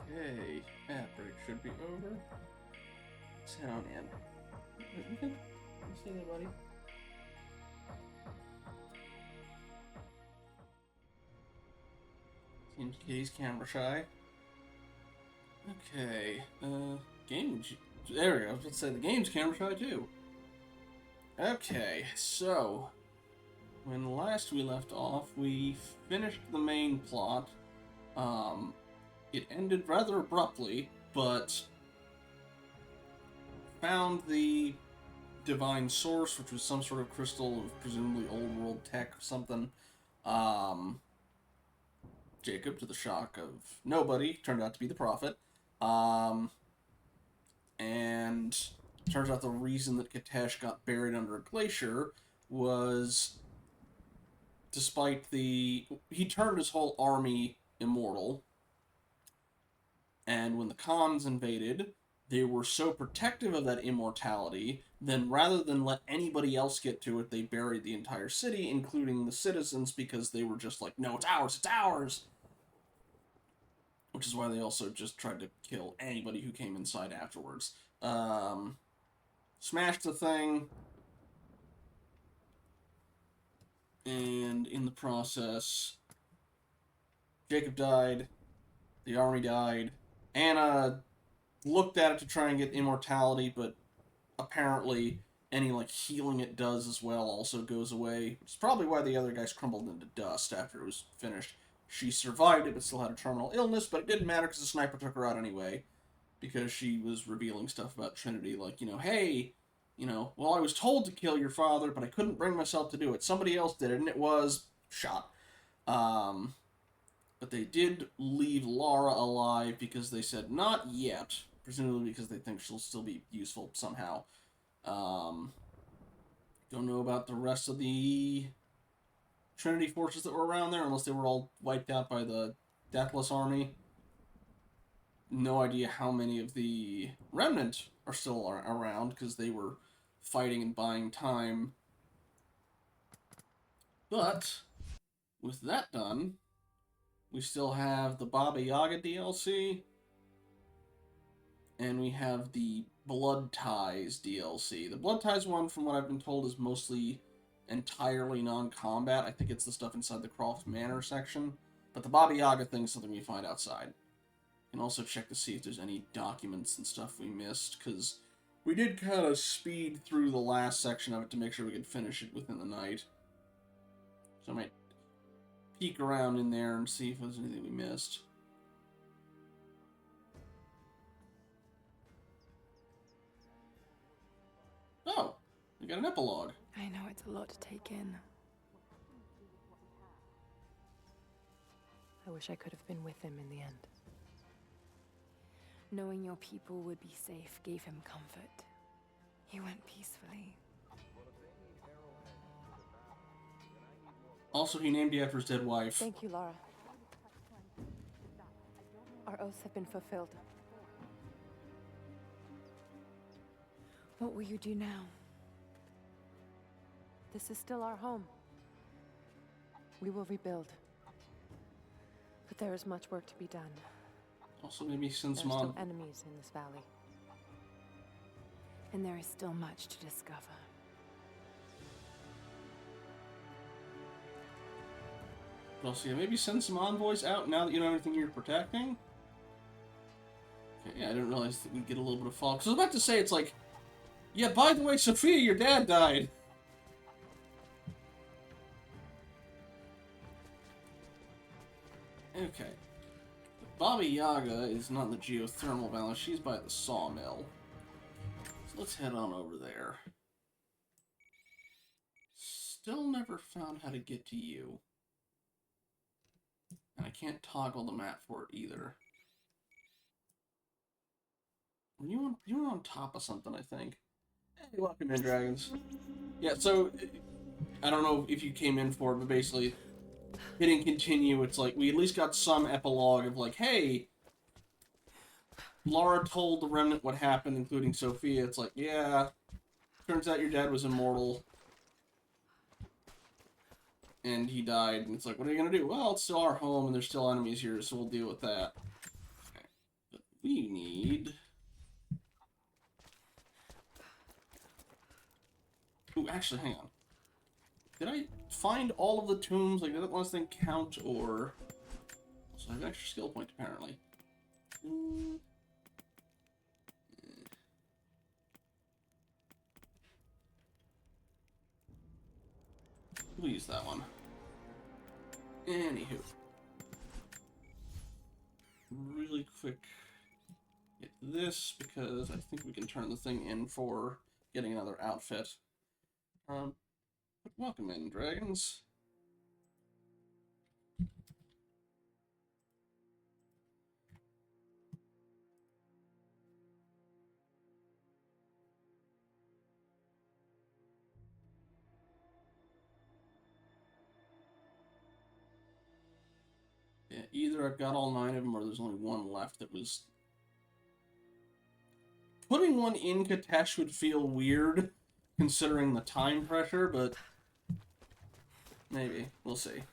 Okay, ad break should be over. Let's head on in. Wait, you can see there, buddy? Seems he's camera shy. Okay, game. There we go. I was about to say the game's camera shy too. Okay, so when last we left off, we finished the main plot. It ended rather abruptly, but found the divine source, which was some sort of crystal of presumably old world tech or something. Um, Jacob, to the shock of nobody, turned out to be the prophet. Um, and turns out the reason that Katesh got buried under a glacier was despite the. He turned his whole army immortal, and when the Khans invaded, they were so protective of that immortality, then rather than let anybody else get to it, they buried the entire city, including the citizens, because they were just like, no, it's ours, it's ours! Which is why they also just tried to kill anybody who came inside afterwards. Smashed the thing, and in the process, Jacob died, the army died, Anna looked at it to try and get immortality, but apparently any like healing it does as well also goes away. Which is probably why the other guys crumbled into dust after it was finished. She survived it, but still had a terminal illness, but it didn't matter because the sniper took her out anyway, because she was revealing stuff about Trinity, like, hey, well, I was told to kill your father, but I couldn't bring myself to do it. Somebody else did it, and it was shot. Um, but they did leave Laura alive because they said not yet, presumably because they think she'll still be useful somehow. Um, don't know about the rest of the Trinity forces that were around there, unless they were all wiped out by the Deathless Army. No idea how many of the Remnant are still around, because they were fighting and buying time. But, with that done, we still have the Baba Yaga DLC, and we have the Blood Ties DLC. The Blood Ties one, from what I've been told, is mostly entirely non-combat. I think it's the stuff inside the Croft Manor section. But the Baba Yaga thing is something we find outside. And also check to see if there's any documents and stuff we missed, because we did kind of speed through the last section of it to make sure we could finish it within the night. So I might peek around in there and see if there's anything we missed. Oh, we got an epilogue. I know it's a lot to take in. I wish I could have been with him in the end. Knowing your people would be safe gave him comfort. He went peacefully. Also, he named you after his dead wife. Thank you, Lara. Our oaths have been fulfilled. What will you do now? This is still our home. We will rebuild. But there is much work to be done. Also, maybe since There are Mom... still enemies in this valley. And there is still much to discover. Also, yeah, maybe send some envoys out now that you know everything you're protecting? Okay, yeah, I didn't realize that we'd get a little bit of follow. Because I was about to say, it's like, yeah, by the way, Sophia, your dad died. Okay. Baba Yaga is not in the geothermal valley, she's by the sawmill. So let's head on over there. Still never found how to get to you. And I can't toggle the map for it either. You were on top of something, I think. Hey, welcome in, dragons. Yeah, so I don't know if you came in for it, but basically, hitting continue, it's like we at least got some epilogue of like, hey, Laura told the Remnant what happened, including Sophia. It's like, yeah, turns out your dad was immortal. And he died, and it's like, what are you gonna do? Well, it's still our home, and there's still enemies here, so we'll deal with that. Okay. We need... Ooh, actually, hang on. Did I find all of the tombs? Like, did that last thing count, or... Also, I have an extra skill point, apparently. We'll use that one. Anywho. Really quick. Get this, because I think we can turn the thing in for getting another outfit. But welcome in, dragons. Yeah, either I've got all 9 of them, or there's only one left that was... Putting one in Katesh would feel weird, considering the time pressure, but... Maybe. We'll see.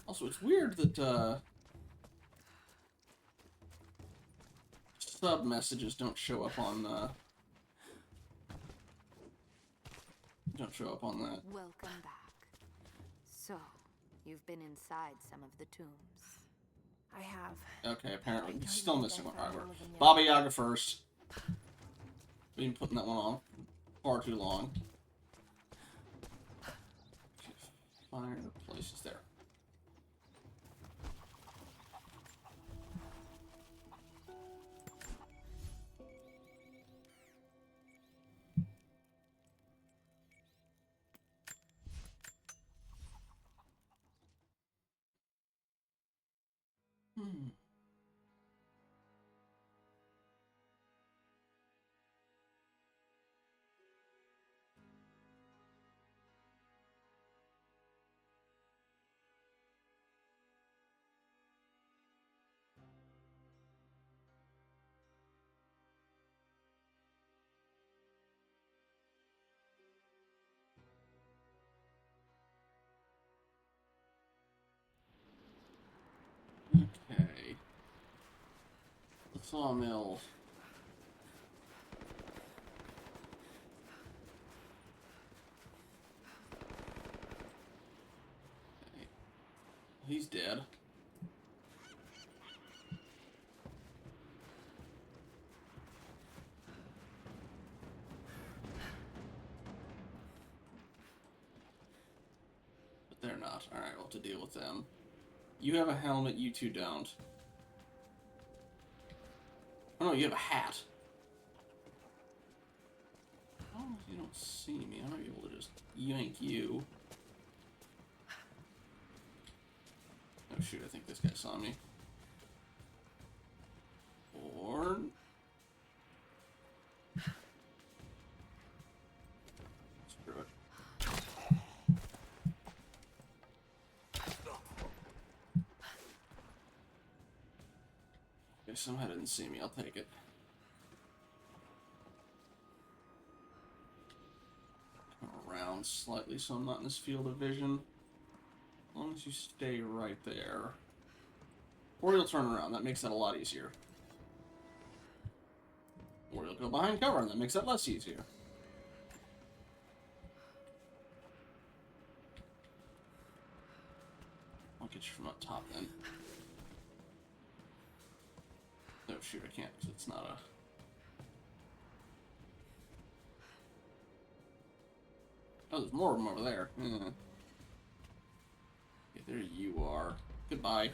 Also, it's weird that, sub-messages don't show up on, don't show up on that. Welcome back. So, you've been inside some of the tombs. I have. Okay, apparently. I We're don't still think missing I one. found Alright, all of them yet. Baba Yaga first. We've been putting that one on far too long. Fire places there. Okay. The sawmill. Okay. He's dead. But they're not. Alright, we'll have to deal with them. You have a helmet, you two don't. Oh no, you have a hat. Oh, you don't see me. I might be able to just yank you. Oh shoot, I think this guy saw me. Or... Screw it. Okay, somehow didn't see me. I'll take it. Come around slightly so I'm not in this field of vision. As long as you stay right there. Or you'll turn around. That makes that a lot easier. Or you'll go behind cover, and that makes that less easier. I'll get you from up top then. Oh shoot, I can't because it's not a... Oh, there's more of them over there. Okay, there you are. Goodbye.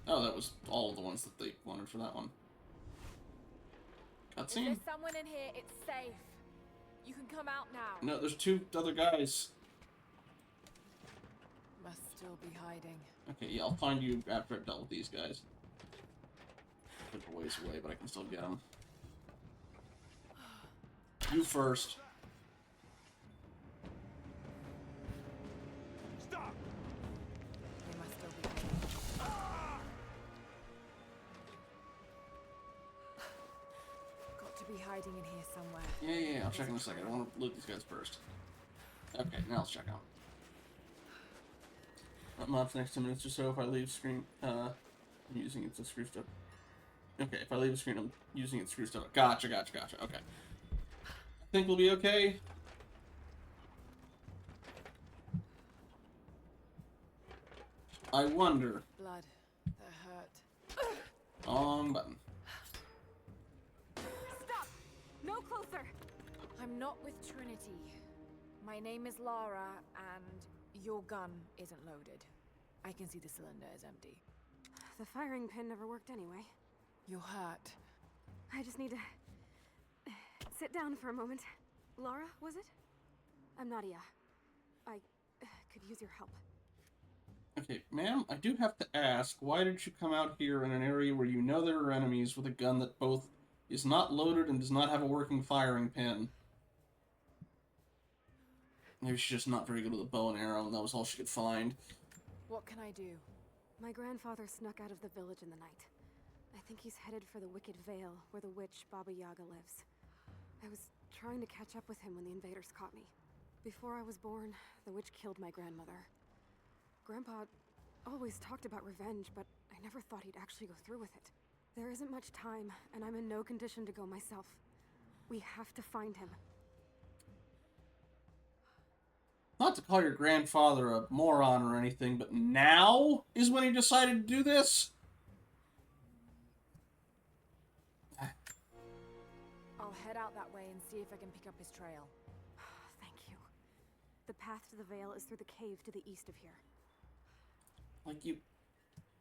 Oh, that was all of the ones that they wanted for that one. If Cutscene? there's someone in here, it's safe. You can come out now. No, there's 2 other guys. Must still be hiding. Okay, yeah, I'll find you after I've dealt with these guys. They're a ways away, but I can still get them. You first. Stop! They must still be hiding. Got to be hiding in here somewhere. Yeah, I'll check in a second. I want to loot these guys first. Okay, now let's check out. Mods next 10 minutes or so. If I leave screen, I'm using it to screw stuff. Okay, if I leave the screen, I'm using it to screw stuff. Gotcha. Okay. I think we'll be okay. I wonder. Blood. That hurt. Wrong button. Stop! No closer! I'm not with Trinity. My name is Lara, and your gun isn't loaded. I can see the cylinder is empty. The firing pin never worked anyway. You're hurt. I just need to sit down for a moment. Lara, was it? I'm Nadia. I could use your help. Okay, ma'am, I do have to ask, why did you come out here in an area where you know there are enemies with a gun that both is not loaded and does not have a working firing pin? Maybe she's just not very good with a bow and arrow, and that was all she could find. What can I do? My grandfather snuck out of the village in the night. I think he's headed for the Wicked Vale, where the witch Baba Yaga lives. I was trying to catch up with him when the invaders caught me. Before I was born, the witch killed my grandmother. Grandpa always talked about revenge, but I never thought he'd actually go through with it. There isn't much time, and I'm in no condition to go myself. We have to find him. Not to call your grandfather a moron or anything, but now is when he decided to do this? I'll head out that way and see if I can pick up his trail. Thank you. The path to the Vale is through the cave to the east of here. Like,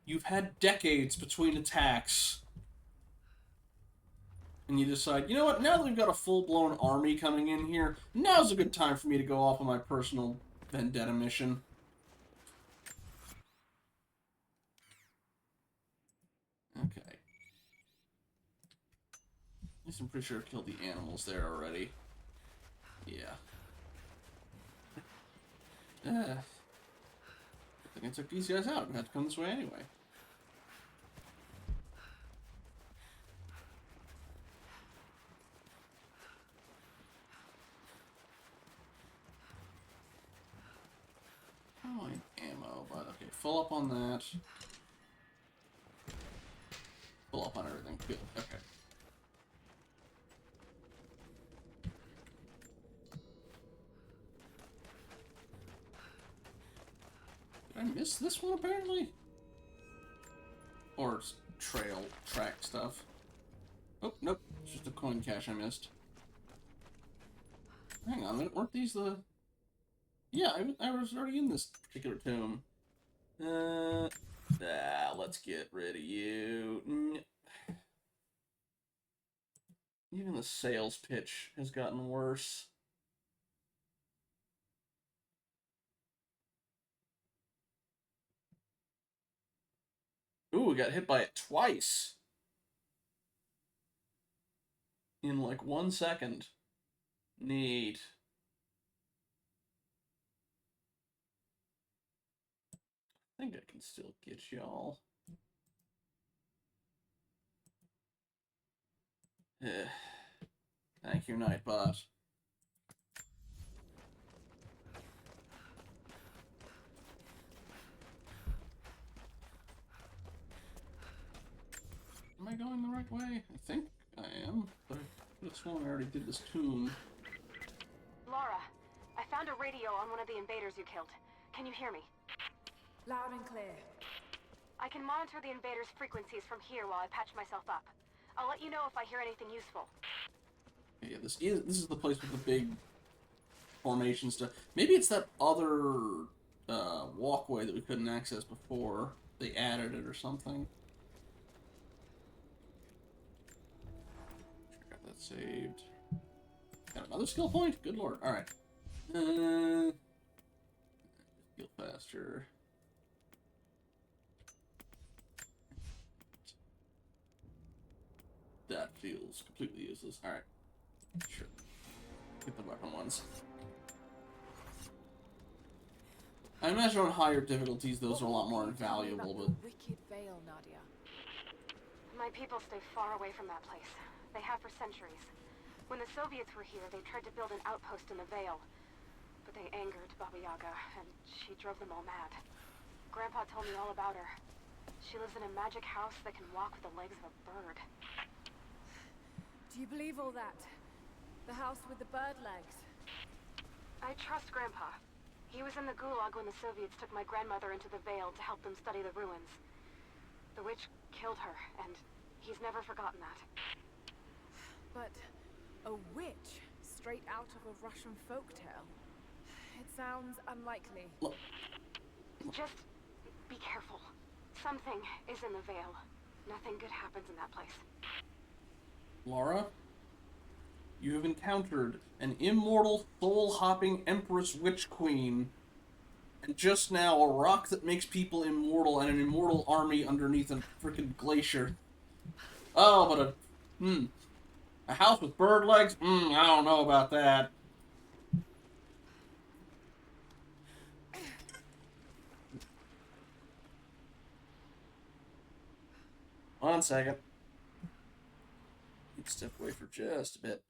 you've had decades between attacks. And you decide, you know what, now that we've got a full-blown army coming in here, now's a good time for me to go off on my personal vendetta mission. Okay. At least I'm pretty sure I've killed the animals there already. Yeah. I think I took these guys out. We had to come this way anyway. Oh, ammo, but okay, full up on that. Full up on everything. Good. Okay. Did I miss this one apparently? Or it's trail track stuff. Oh, nope. It's just a coin cache I missed. Hang on a minute. Weren't these the... Yeah, I was already in this particular tomb. Let's get rid of you. Even the sales pitch has gotten worse. Ooh, we got hit by it twice. In like 1 second. Neat. I think I can still get y'all. Thank you, Nightbot. Am I going the right way? I think I am, but I could have sworn I already did this tomb. Lara, I found a radio on one of the invaders you killed. Can you hear me? Loud and clear. I can monitor the invaders' frequencies from here while I patch myself up. I'll let you know if I hear anything useful. Yeah, this is the place with the big formation stuff. Maybe it's that other walkway that we couldn't access before. They added it or something. Sure, got that saved. Got another skill point? Good lord. Alright. Heal faster. That feels completely useless. Alright. Sure. Get the weapon ones. I imagine on higher difficulties those are a lot more invaluable, but... Wicked Vale, Nadia. My people stay far away from that place. They have for centuries. When the Soviets were here, they tried to build an outpost in the Vale. But they angered Baba Yaga, and she drove them all mad. Grandpa told me all about her. She lives in a magic house that can walk with the legs of a bird. Do you believe all that? The house with the bird legs? I trust Grandpa. He was in the Gulag when the Soviets took my grandmother into the Vale to help them study the ruins. The witch killed her, and he's never forgotten that. But a witch straight out of a Russian folktale? It sounds unlikely. Just be careful. Something is in the Vale. Nothing good happens in that place. Laura, you have encountered an immortal, soul-hopping Empress Witch Queen, and just now a rock that makes people immortal and an immortal army underneath a freaking glacier. Oh, but a house with bird legs? I don't know about that. One second. Need to step away for just a bit.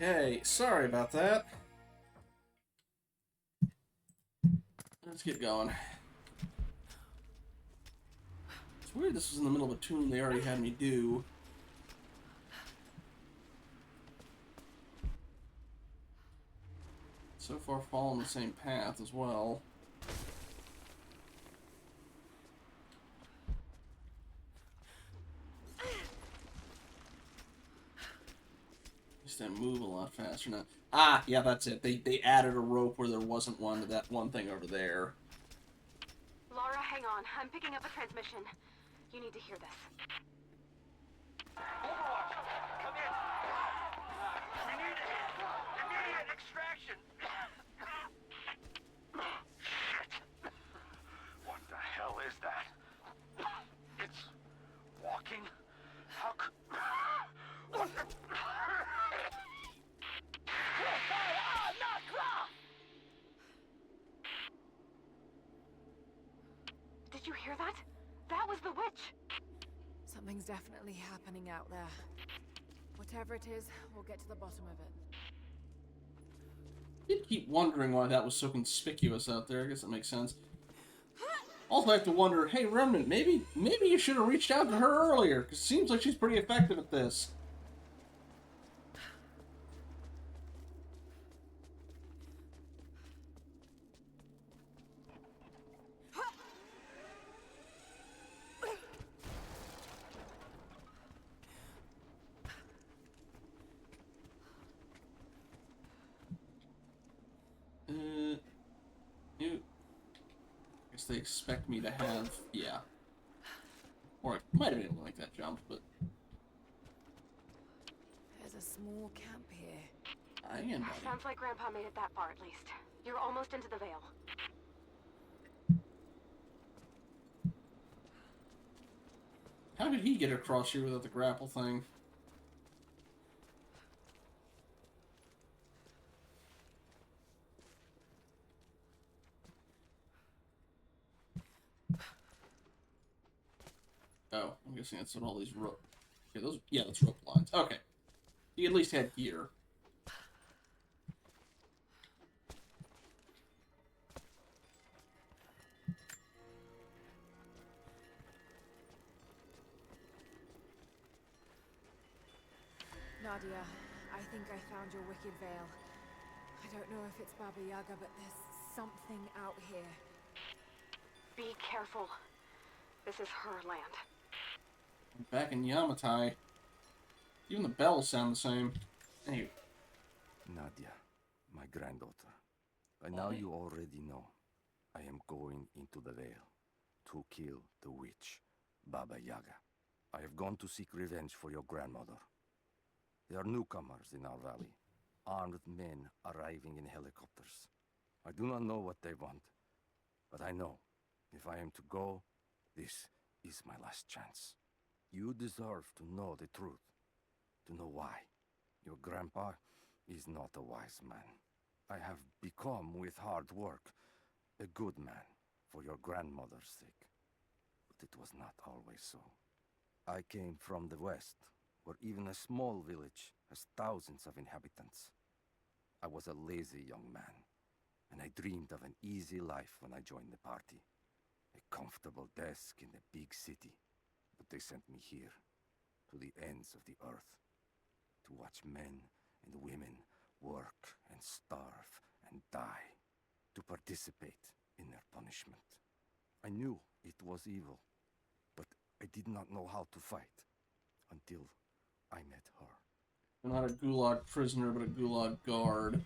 Okay, sorry about that. Let's get going. It's weird this was in the middle of a tomb they already had me do. So far following the same path as well. At least I move a lot faster now. Ah, yeah, that's it. They added a rope where there wasn't one to that one thing over there. Lara, hang on. I'm picking up a transmission. You need to hear this. Overwatch, come in. We need immediate extraction. Shit. What the hell is that? It's walking? How could... What the... Not Croft! Did you hear that? That was the witch! Something's definitely happening out there. Whatever it is, we'll get to the bottom of it. I did keep wondering why that was so conspicuous out there. I guess that makes sense. Also, I have to wonder, hey, Remnant, maybe you should have reached out to her earlier, because it seems like she's pretty effective at this. I guess they expect me to have, yeah. Or I might have been able to make that jump, but There's a small camp here. I am, buddy. Sounds like Grandpa made it that far at least. You're almost into the Veil. How did he get across here without the grapple thing? Oh, I'm guessing that's what all these rope... Okay, those... Yeah, that's rope lines. Okay. He at least had gear. Nadia, I think I found your wicked veil. I don't know if it's Baba Yaga, but there's something out here. Be careful. This is her land. Back in Yamatai. Even the bells sound the same. Anyway. Nadia, my granddaughter. By now you already know. I am going into the Vale to kill the witch, Baba Yaga. I have gone to seek revenge for your grandmother. There are newcomers in our valley, armed men arriving in helicopters. I do not know what they want, but I know if I am to go, this is my last chance. You deserve to know the truth, to know why. Your grandpa is not a wise man. I have become, with hard work, a good man for your grandmother's sake. But it was not always so. I came from the west, where even a small village has thousands of inhabitants. I was a lazy young man, and I dreamed of an easy life when I joined the party. A comfortable desk in the big city. But they sent me here, to the ends of the earth, to watch men and women work and starve and die, to participate in their punishment. I knew it was evil, but I did not know how to fight until I met her. I'm not a gulag prisoner, but a gulag guard.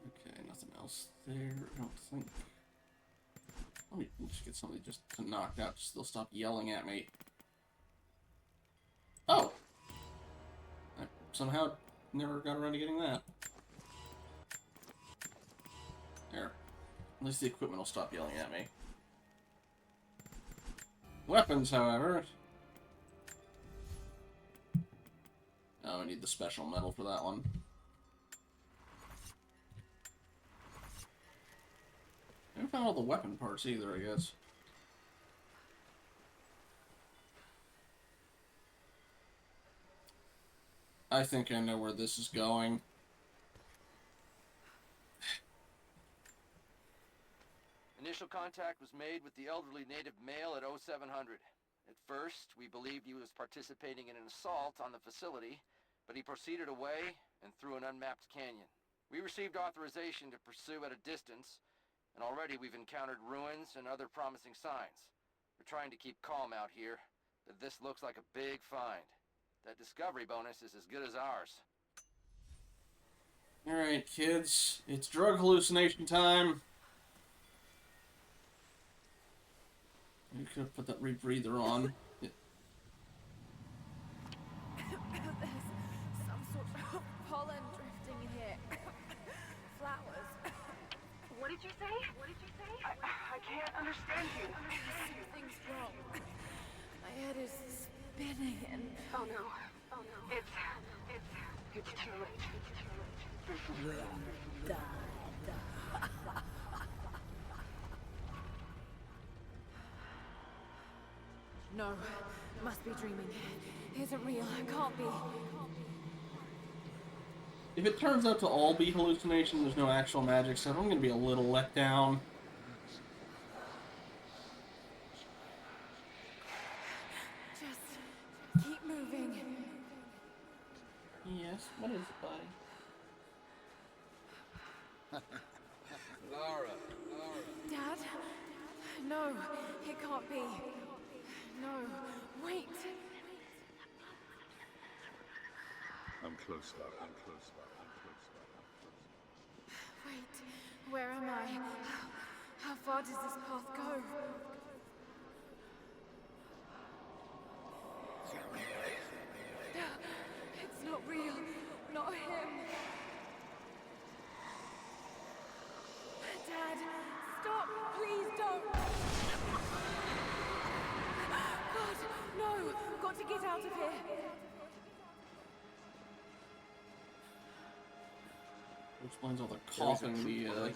Okay, nothing else there, I don't think. Let me just get somebody just to knock out, just they'll stop yelling at me. Oh! I somehow never got around to getting that. There. At least the equipment will stop yelling at me. Weapons, however. Oh, I need the special metal for that one. I haven't found all the weapon parts either, I guess. I think I know where this is going. Initial contact was made with the elderly native male at 0700. At first, we believed he was participating in an assault on the facility, but he proceeded away and through an unmapped canyon. We received authorization to pursue at a distance, and already we've encountered ruins and other promising signs. We're trying to keep calm out here, but this looks like a big find. That discovery bonus is as good as ours. Alright, kids. It's drug hallucination time. You could have put that rebreather on. There's some sort of pollen drifting in here. Flowers. What did you say? I can't understand you. Something's wrong. My head is spinning and... Oh no. It's too late. No, must be dreaming. Isn't real, can't be. If it turns out to all be hallucination, there's no actual magic stuff, I'm gonna be a little let down. Just keep moving. Yes, what is it, buddy? Lara. Dad? No, it can't be. No, wait. I'm close, Lara. Wait, where am I? How far does this path go? It's not real. Not him. Dad, stop. Please don't. God, no. Got to get out of here. Explains all the coughing the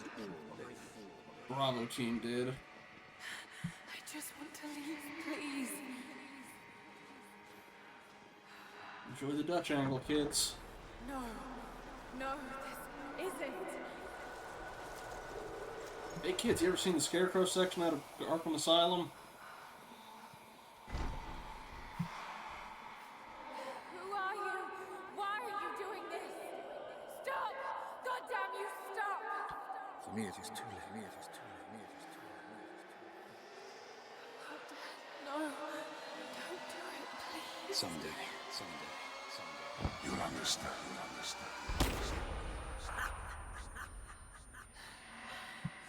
Bravo team did. I just want to leave, please. Enjoy the Dutch angle, kids. No, this isn't. Hey kids, you ever seen the Scarecrow section out of Arkham Asylum? Who are you? Why are you doing this? Stop! God damn you, stop! For me, it is too late. No, don't do it, please. Someday. You'll understand.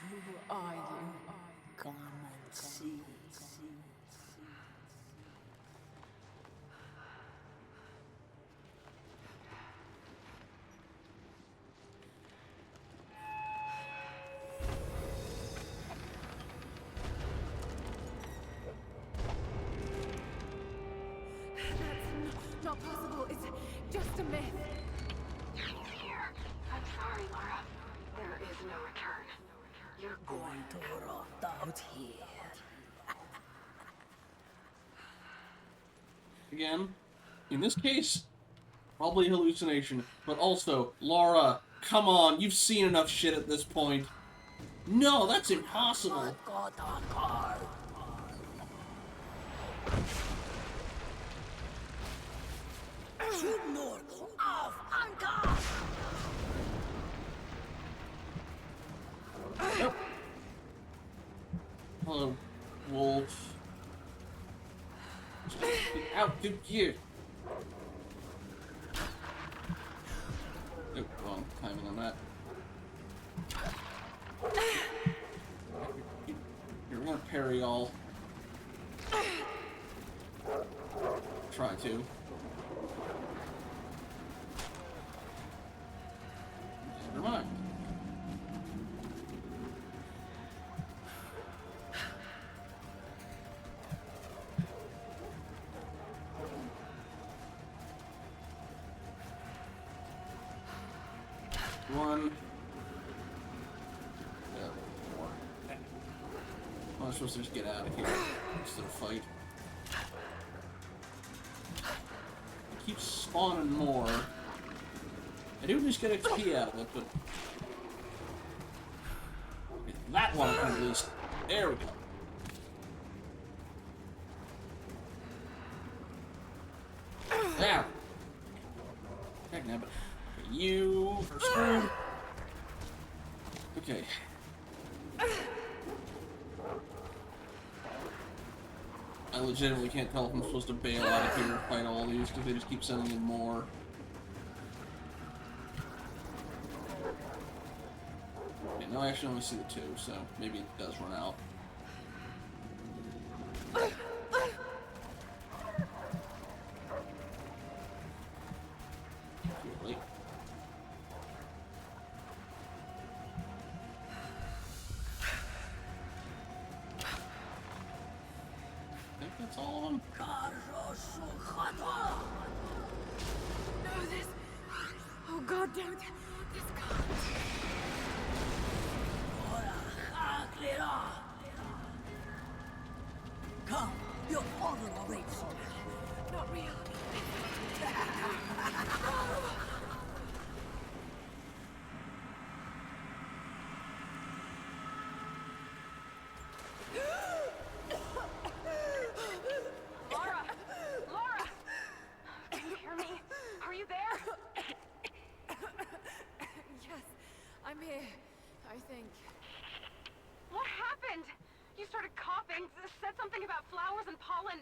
Who are you? Come and see. That's not possible. It's just a myth. He's here. I'm sorry, Lara. There is no return. You're Going to rot out here. Again, in this case, probably hallucination, but also, Laura, come on, you've seen enough shit at this point. No, that's impossible. Got a car. Junior, auf Anker! Hello, Wolf. Get out of here. Oh, wrong timing on that. Here, we're gonna parry all. Try to. Never mind. One. Four. Oh, I'm supposed to just get out of here instead of fight. It keeps spawning more. I do just get XP out of it, but... Okay, that one at least. There we go. There! Heck, no, but... You... First. Okay. I legitimately can't tell if I'm supposed to bail out of here and fight all these, because they just keep sending in more. Okay, no, I actually only see the two, so maybe it does run out. Too late. I think that's all of them. No, this. Oh God, don't. This can't. Come, your father awaits you. Not real. Laura! Laura! Can you hear me? Are you there? Yes, I'm here. I think. What happened? You started coughing, said something about flowers and pollen,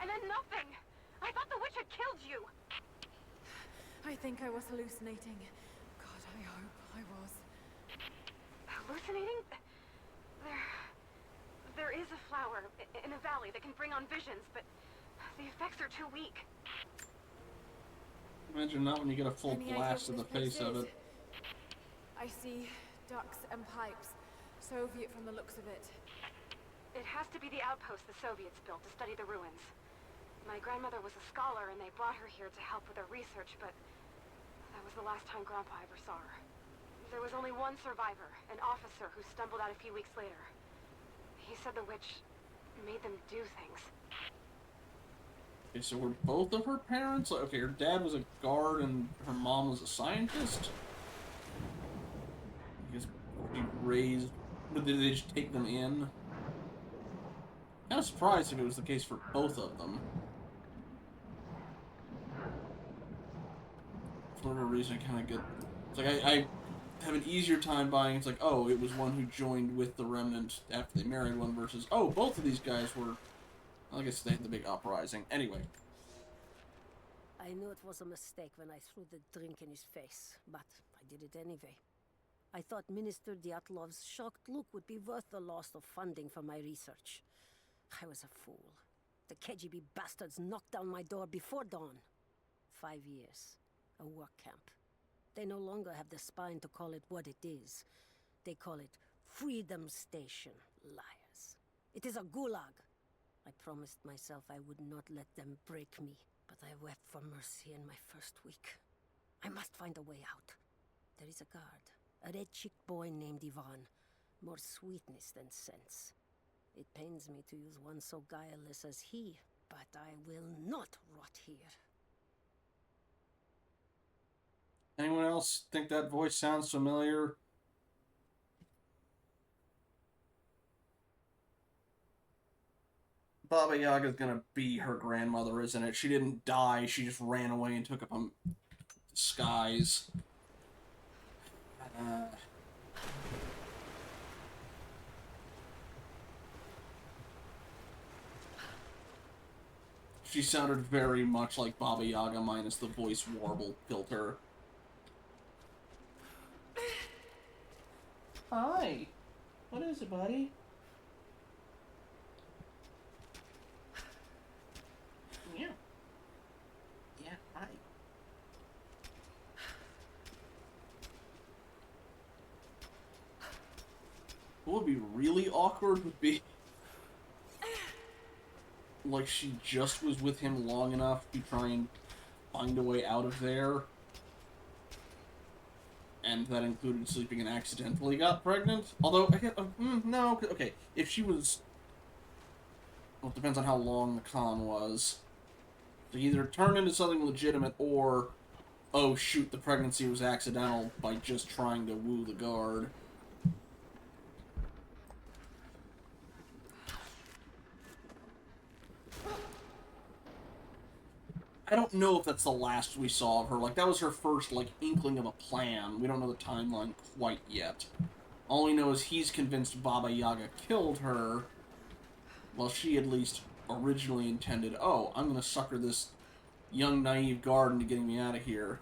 and then nothing. I thought the witch had killed you. I think I was hallucinating. God, I hope I was. Hallucinating? There is a flower in a valley that can bring on visions, but the effects are too weak. Imagine not when you get a full Any idea blast in what the this face of place it. is? I see ducks and pipes. Soviet from the looks of it. It has to be the outpost the Soviets built to study the ruins. My grandmother was a scholar and they brought her here to help with her research, but that was the last time Grandpa ever saw her. There was only one survivor, an officer who stumbled out a few weeks later. He said the witch made them do things. Okay, so were both of her parents? Like, okay, her dad was a guard and her mom was a scientist? I guess she raised... Did they just take them in? Kind of surprised if it was the case for both of them. For whatever reason, I kind of get... It's like, I have an easier time buying... It's like, oh, it was one who joined with the Remnant after they married one versus, oh, both of these guys were... I guess they had the big uprising. Anyway. I knew it was a mistake when I threw the drink in his face, but I did it anyway. I thought Minister Dyatlov's shocked look would be worth the loss of funding for my research. I was a fool. The KGB bastards knocked down my door before dawn. 5 years. A work camp. They no longer have the spine to call it what it is. They call it Freedom Station. Liars. It is a gulag. I promised myself I would not let them break me, but I wept for mercy in my first week. I must find a way out. There is a guard, a red-cheeked boy named Ivan. More sweetness than sense. It pains me to use one so guileless as he, but I will not rot here. Anyone else think that voice sounds familiar? Baba Yaga's gonna be her grandmother, isn't it? She didn't die, she just ran away and took up a disguise. She sounded very much like Baba Yaga minus the voice warble filter. Hi. What is it, buddy? Yeah. Yeah, hi. What would be really awkward would be... like she just was with him long enough to try and find a way out of there. And that included sleeping and accidentally got pregnant. Although, I guess, no, okay, if she was... Well, it depends on how long the con was. So either turned into something legitimate, or oh shoot, the pregnancy was accidental by just trying to woo the guard. I don't know if that's the last we saw of her. Like, that was her first, like, inkling of a plan. We don't know the timeline quite yet. All we know is he's convinced Baba Yaga killed her, while she at least originally intended, oh, I'm gonna sucker this young, naive guard into getting me out of here.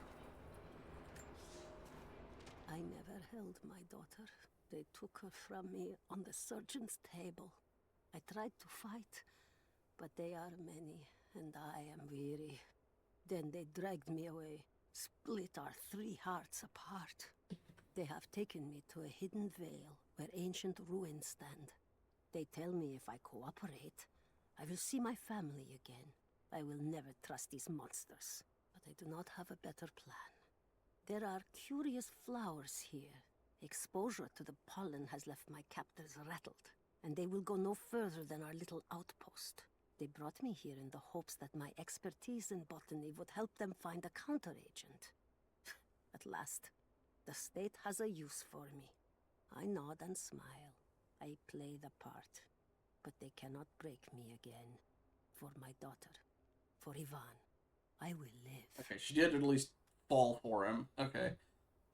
I never held my daughter. They took her from me on the surgeon's table. I tried to fight, but they are many, and I am weary. Then they dragged me away, split our 3 hearts apart. They have taken me to a hidden vale where ancient ruins stand. They tell me if I cooperate, I will see my family again. I will never trust these monsters, but I do not have a better plan. There are curious flowers here. Exposure to the pollen has left my captors rattled, and they will go no further than our little outpost. They brought me here in the hopes that my expertise in botany would help them find a counteragent. At last, the state has a use for me. I nod and smile. I play the part. But they cannot break me again. For my daughter. For Ivan. I will live. Okay, she did at least fall for him. Okay.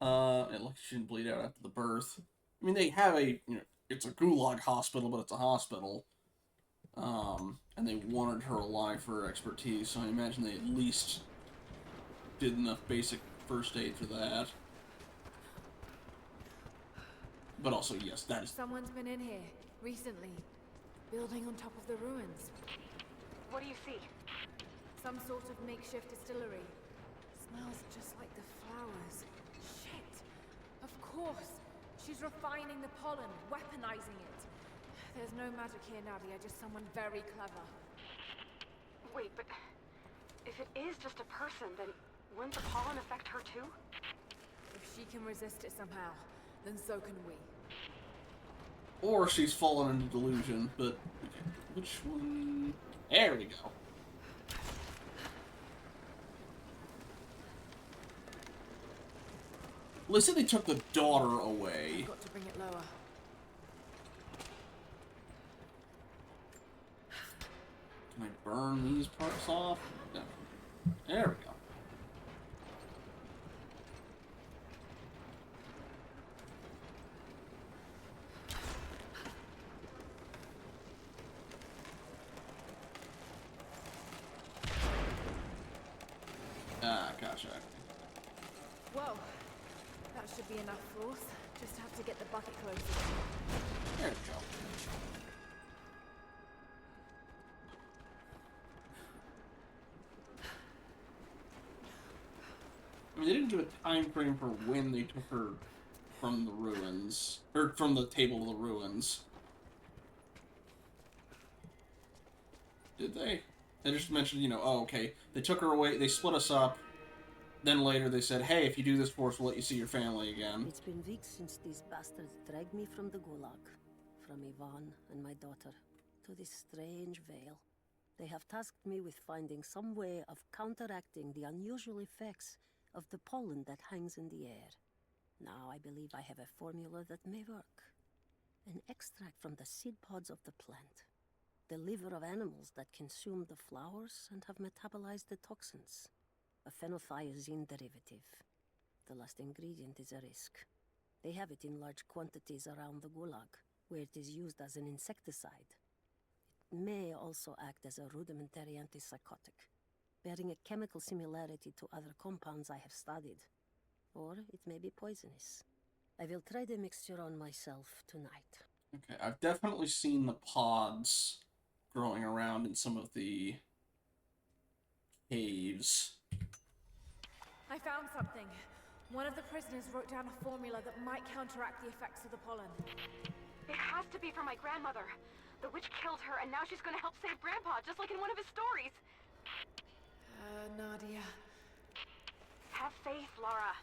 It looks she didn't bleed out after the birth. I mean, they have a, it's a gulag hospital, but it's a hospital. And they wanted her alive for her expertise, so I imagine they at least did enough basic first aid for that. But also, yes, that is... Someone's been in here, recently. Building on top of the ruins. What do you see? Some sort of makeshift distillery. Smells just like the flowers. Shit! Of course! She's refining the pollen, weaponizing it. There's no magic here, Nadia, just someone very clever. Wait, but if it is just a person, then wouldn't the pollen affect her too? If she can resist it somehow, then so can we. Or she's fallen into delusion, but... Which one? There we go. Well, they said they took the daughter away. Got to bring it lower. Can I burn these parts off? No. There we go. Ah, gotcha. Whoa! That should be enough force. Just have to get the bucket closer. There we go. I mean, they didn't give a time frame for when they took her from the ruins, or from the table to the ruins. Did they? They just mentioned, oh, okay, they took her away, they split us up, then later they said, hey, if you do this for us, we'll let you see your family again. It's been weeks since these bastards dragged me from the gulag, from Ivan and my daughter, to this strange vale. They have tasked me with finding some way of counteracting the unusual effects of the pollen that hangs in the air. Now I believe I have a formula that may work. An extract from the seed pods of the plant. The liver of animals that consume the flowers and have metabolized the toxins. A phenothiazine derivative. The last ingredient is a risk. They have it in large quantities around the gulag, where it is used as an insecticide. It may also act as a rudimentary antipsychotic, bearing a chemical similarity to other compounds I have studied. Or it may be poisonous. I will try the mixture on myself tonight. Okay, I've definitely seen the pods growing around in some of the caves. I found something. One of the prisoners wrote down a formula that might counteract the effects of the pollen. It has to be from my grandmother. The witch killed her, and now she's gonna help save Grandpa, just like in one of his stories. Nadia. Have faith, Lara.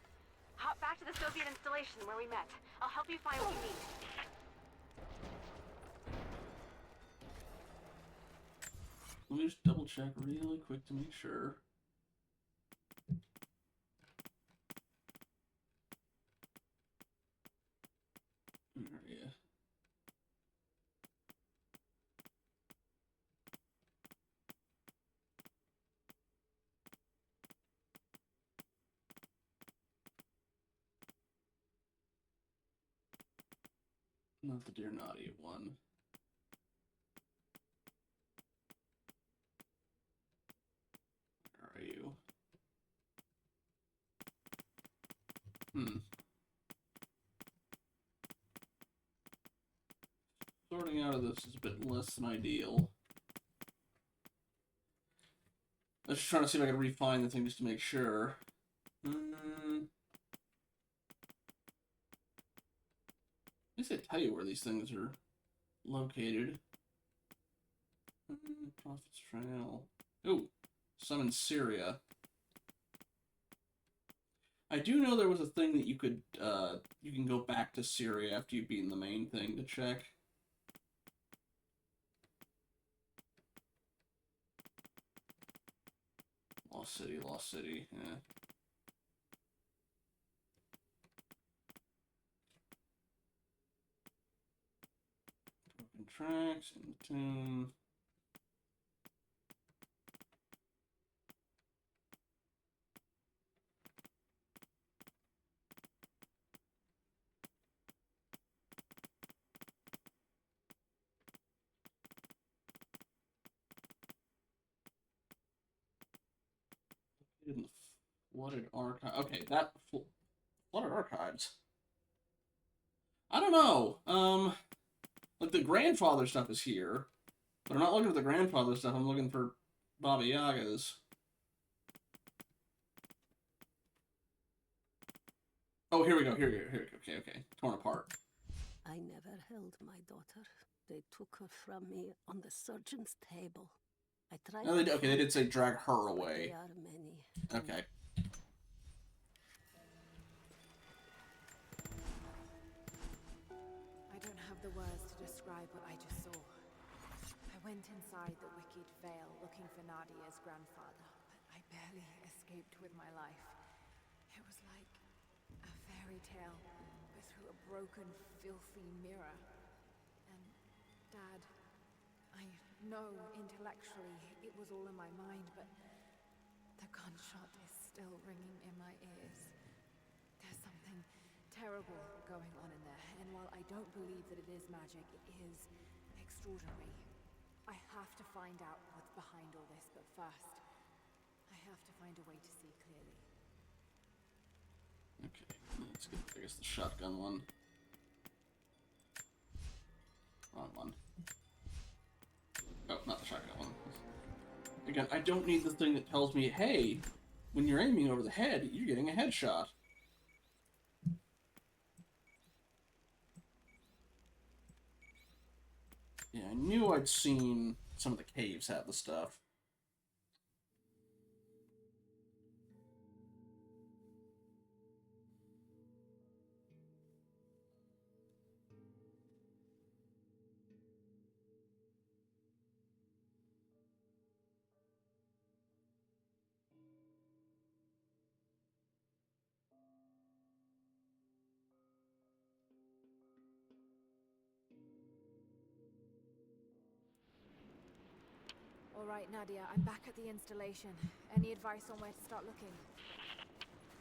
Hop back to the Soviet installation where we met. I'll help you find what you need. Let me just double check really quick to make sure. Not the Dear Nadia one. Where are you? Sorting out of this is a bit less than ideal. I was just trying to see if I could refine the thing just to make sure. At least I tell you where these things are located. Prophet's Trail. Ooh, some in Syria. I do know there was a thing that you can go back to Syria after you've beaten the main thing to check. Lost City, yeah. Broken tracks in the tomb. In the flooded archive. Okay, that flooded archives. I don't know. Like the grandfather stuff is here, but I'm not looking for the grandfather stuff. I'm looking for Baba Yaga's. Oh, here we go. Here we go. Okay. Torn apart. I never held my daughter. They took her from me on the surgeon's table. I tried. Oh, they did say drag her away. There are many. Okay. I don't have the words to describe what I just saw. I went inside the wicked veil looking for Nadia's grandfather, but I barely escaped with my life. It was like a fairy tale, but through a broken, filthy mirror. And, Dad, I know intellectually it was all in my mind, but the gunshot is still ringing in my ears. There's something terrible going on in there, and while I don't believe that it is magic, it is extraordinary. I have to find out what's behind all this, but first, I have to find a way to see clearly. Okay, let's get, I guess, the shotgun one. Wrong one. Oh, not the shotgun one. Again, I don't need the thing that tells me, hey, when you're aiming over the head, you're getting a headshot. Yeah, I knew I'd seen some of the caves have the stuff. Alright, Nadia, I'm back at the installation. Any advice on where to start looking?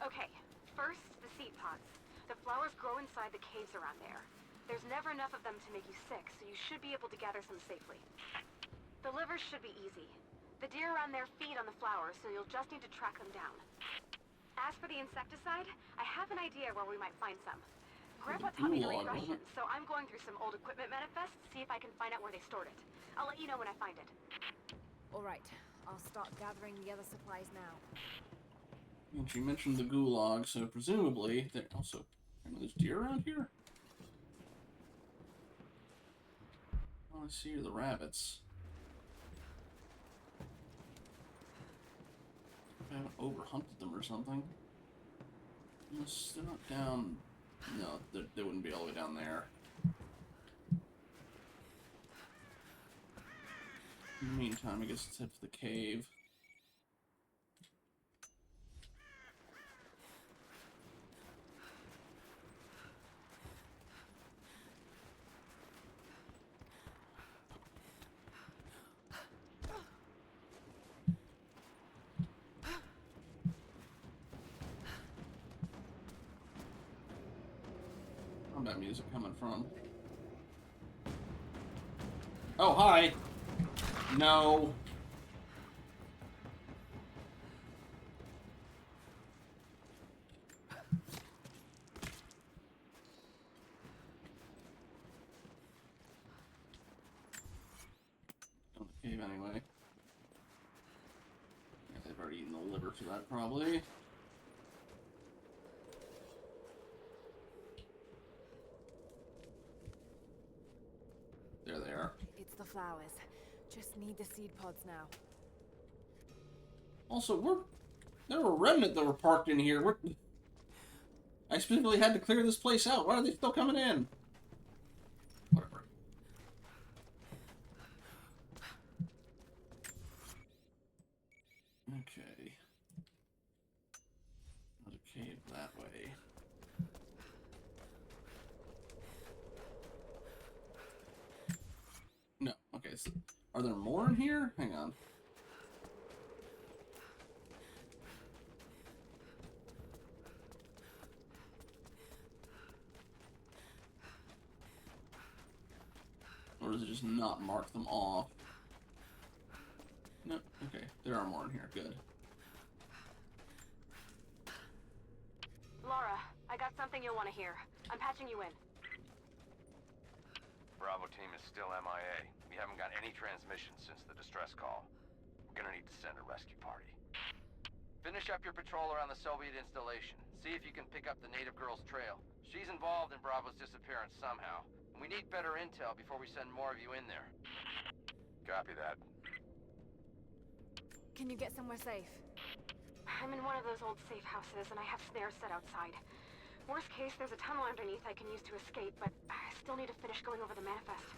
Okay, first, the seed pods. The flowers grow inside the caves around there. There's never enough of them to make you sick, so you should be able to gather some safely. The livers should be easy. The deer around there feed on the flowers, so you'll just need to track them down. As for the insecticide, I have an idea where we might find some. Grandpa taught me to read Russian, so I'm going through some old equipment manifests to see if I can find out where they stored it. I'll let you know when I find it. Alright, I'll start gathering the other supplies now. And she mentioned the gulag, so presumably there also there's deer around here. All I see are the rabbits. I haven't overhunted them or something. Unless they're not down. No, they wouldn't be all the way down there. In the meantime, I guess let's head to the cave. Where's that music coming from? Oh, hi. No. Go in the cave anyway. Yeah, they've already eaten the liver for that, probably. There they are. It's the flowers. Just need the seed pods now. Also, there were remnant that were parked in here. I specifically had to clear this place out. Why are they still coming in? Whatever. Okay. Another cave that way. No. Okay. So, are there more in here? Hang on. Or does it just not mark them off? No. Okay. There are more in here. Good. Laura, I got something you'll want to hear. I'm patching you in. Bravo team is still MIA. We haven't got any transmissions since the distress call. We're gonna need to send a rescue party. Finish up your patrol around the Soviet installation. See if you can pick up the native girl's trail. She's involved in Bravo's disappearance somehow. And we need better intel before we send more of you in there. Copy that. Can you get somewhere safe? I'm in one of those old safe houses, and I have snares set outside. Worst case, there's a tunnel underneath I can use to escape, but I still need to finish going over the manifest.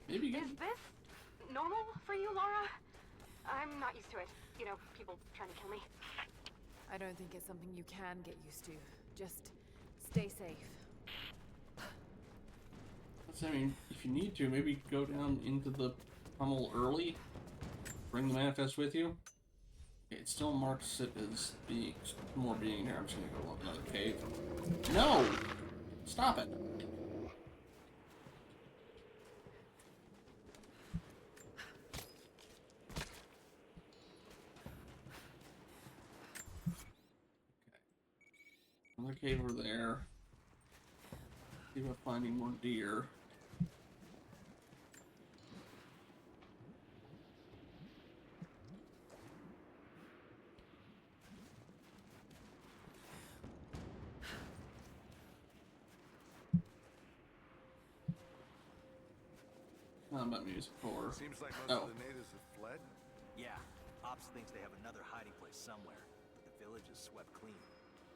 Maybe you Is this normal for you, Laura? I'm not used to it. You know, people trying to kill me. I don't think it's something you can get used to. Just stay safe. I mean, if you need to, maybe go down into the tunnel early. Bring the manifest with you. Okay, it still marks it as being more being here. I'm just gonna go look another cave. No! Stop it! Okay. Another cave over there. See about finding more deer. Combat music for. Seems like most of the natives have fled. Yeah, Ops thinks they have another hiding place somewhere, but the village is swept clean.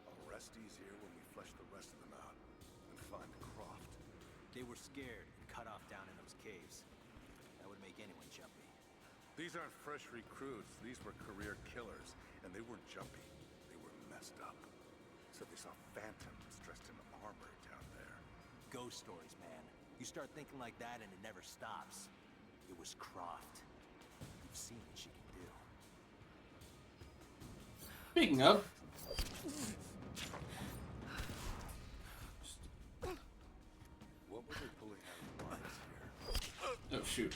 I'll rest easier when we flush the rest of them out and find the Croft. They were scared and cut off down in those caves. That would make anyone jumpy. These aren't fresh recruits. These were career killers, and they weren't jumpy. They were messed up. Said they saw phantoms dressed in armor down there. Ghost stories, man. You start thinking like that and it never stops. It was Croft. You've seen what she can do. Speaking of. What were they pulling out of the mines here? Oh, shoot.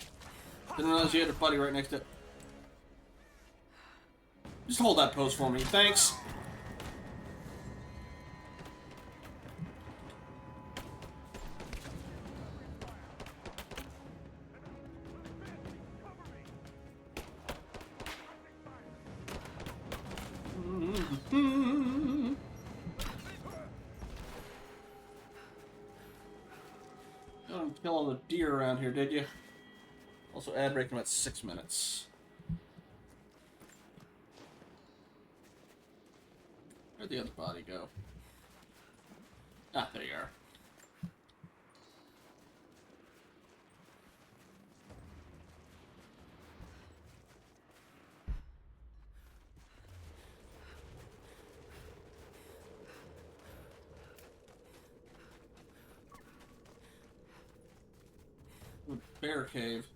Didn't realize you had a buddy right next to it. Just hold that pose for me. Thanks. Don't kill all the deer around here, did you? Also, ad break about 6 minutes. Where'd the other body go? Ah, there you are. Bear cave.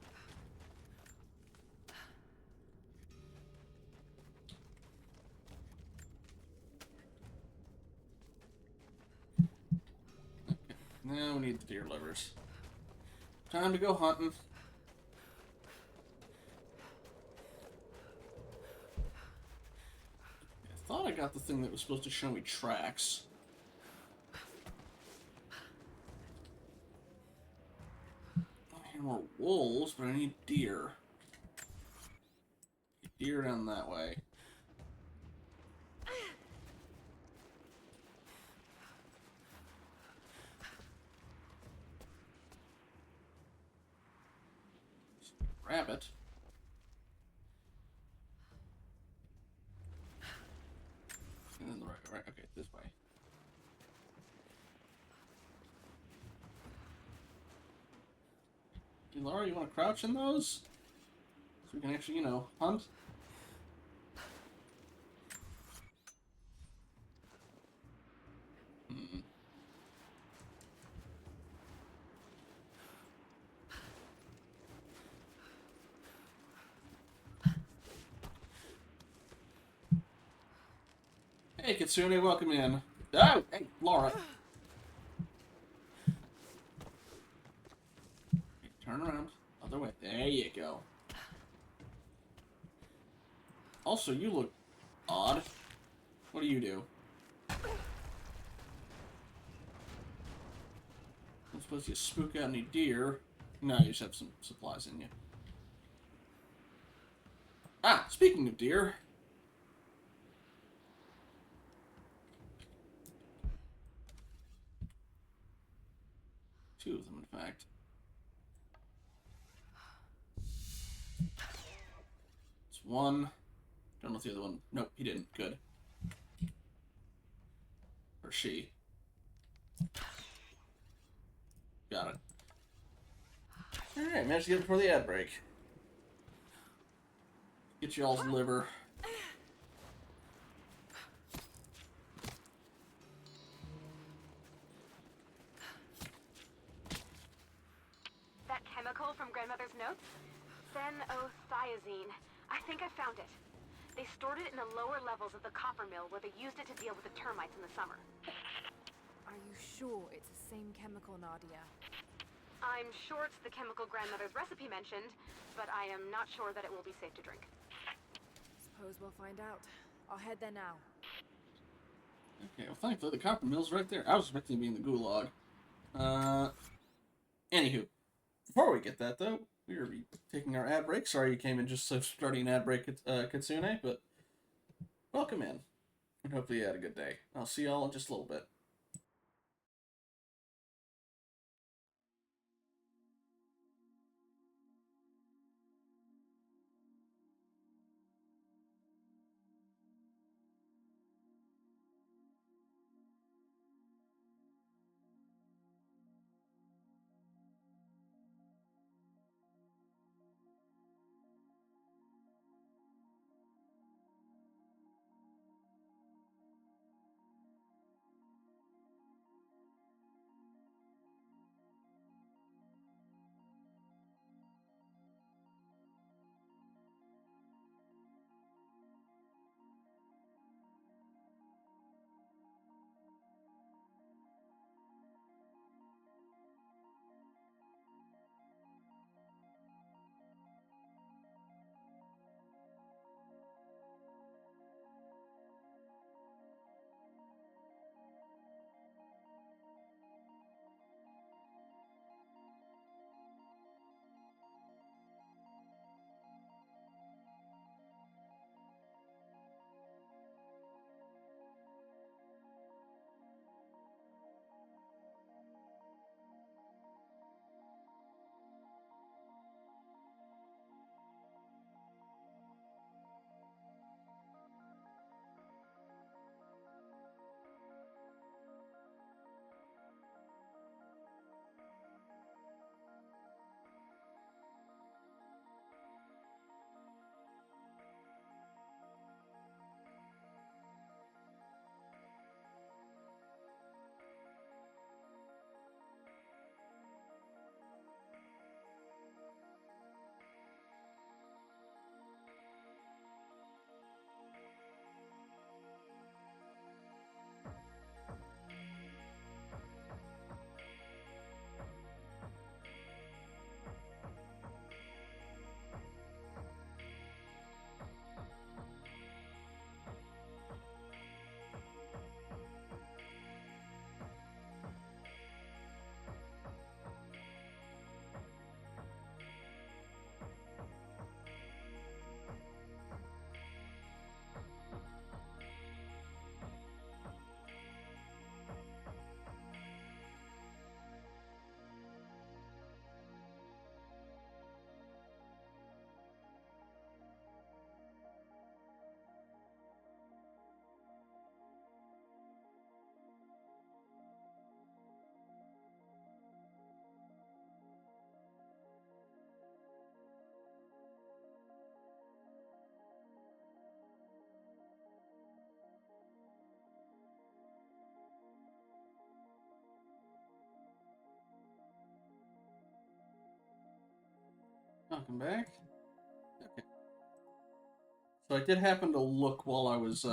Okay, now we need the deer livers. Time to go hunting. I thought I got the thing that was supposed to show me tracks. I hear more wolves, but I need deer. Deer down that way. Rabbit. And then the right, okay, this way. Hey, Laura, you want to crouch in those? So we can actually, you know, hunt? Hmm. Hey, Kitsune, welcome in. Oh, hey, Laura. Okay, turn around. Other way. There you go. Also, you look odd. What do you do? I'm supposed to spook out any deer. No, you just have some supplies in you. Ah, speaking of deer. Two of them, in fact. It's one. Don't know if the other one... Nope, he didn't. Good. Or she. Got it. Alright, managed to get it before the ad break. Get y'all's liver. That chemical from Grandmother's notes? Phenothiazine. I think I found it. They stored it in the lower levels of the copper mill where they used it to deal with the termites in the summer. Are you sure it's the same chemical, Nadia? I'm sure it's the chemical Grandmother's recipe mentioned, but I am not sure that it will be safe to drink. Suppose we'll find out. I'll head there now. Okay, well thankfully the copper mill's right there. I was expecting to be in the gulag. Anywho. Before we get that though, we are taking our ad break. Sorry you came in just so starting an ad break, Kitsune, but welcome in. And hopefully you had a good day. I'll see y'all in just a little bit. Welcome back. Okay. So I did happen to look while I was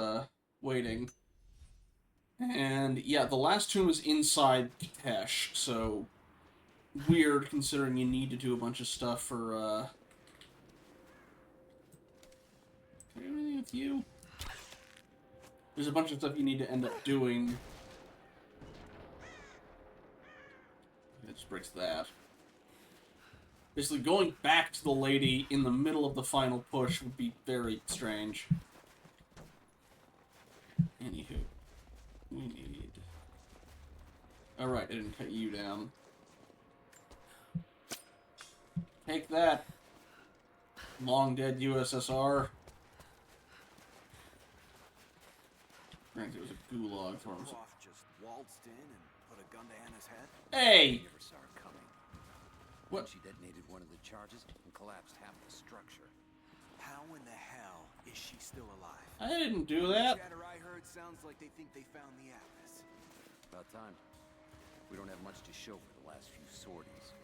waiting. And yeah, the last tomb is inside Tesh, so weird considering you need to do a bunch of stuff for can I do anything with you? There's a bunch of stuff you need to end up doing. It just breaks that. Basically, going back to the lady in the middle of the final push would be very strange. Anywho, we need... Alright, I didn't cut you down. Take that, long dead USSR. Granted, it was a gulag for him. Croft just waltzed in and put a gun to Anna's head. Hey! Never saw her coming. What? She detonated one of the charges and collapsed half the structure. How in the hell is she still alive? I didn't do that. Chatter I heard sounds like they think they found the atlas. About time. We don't have much to show for the last few sorties.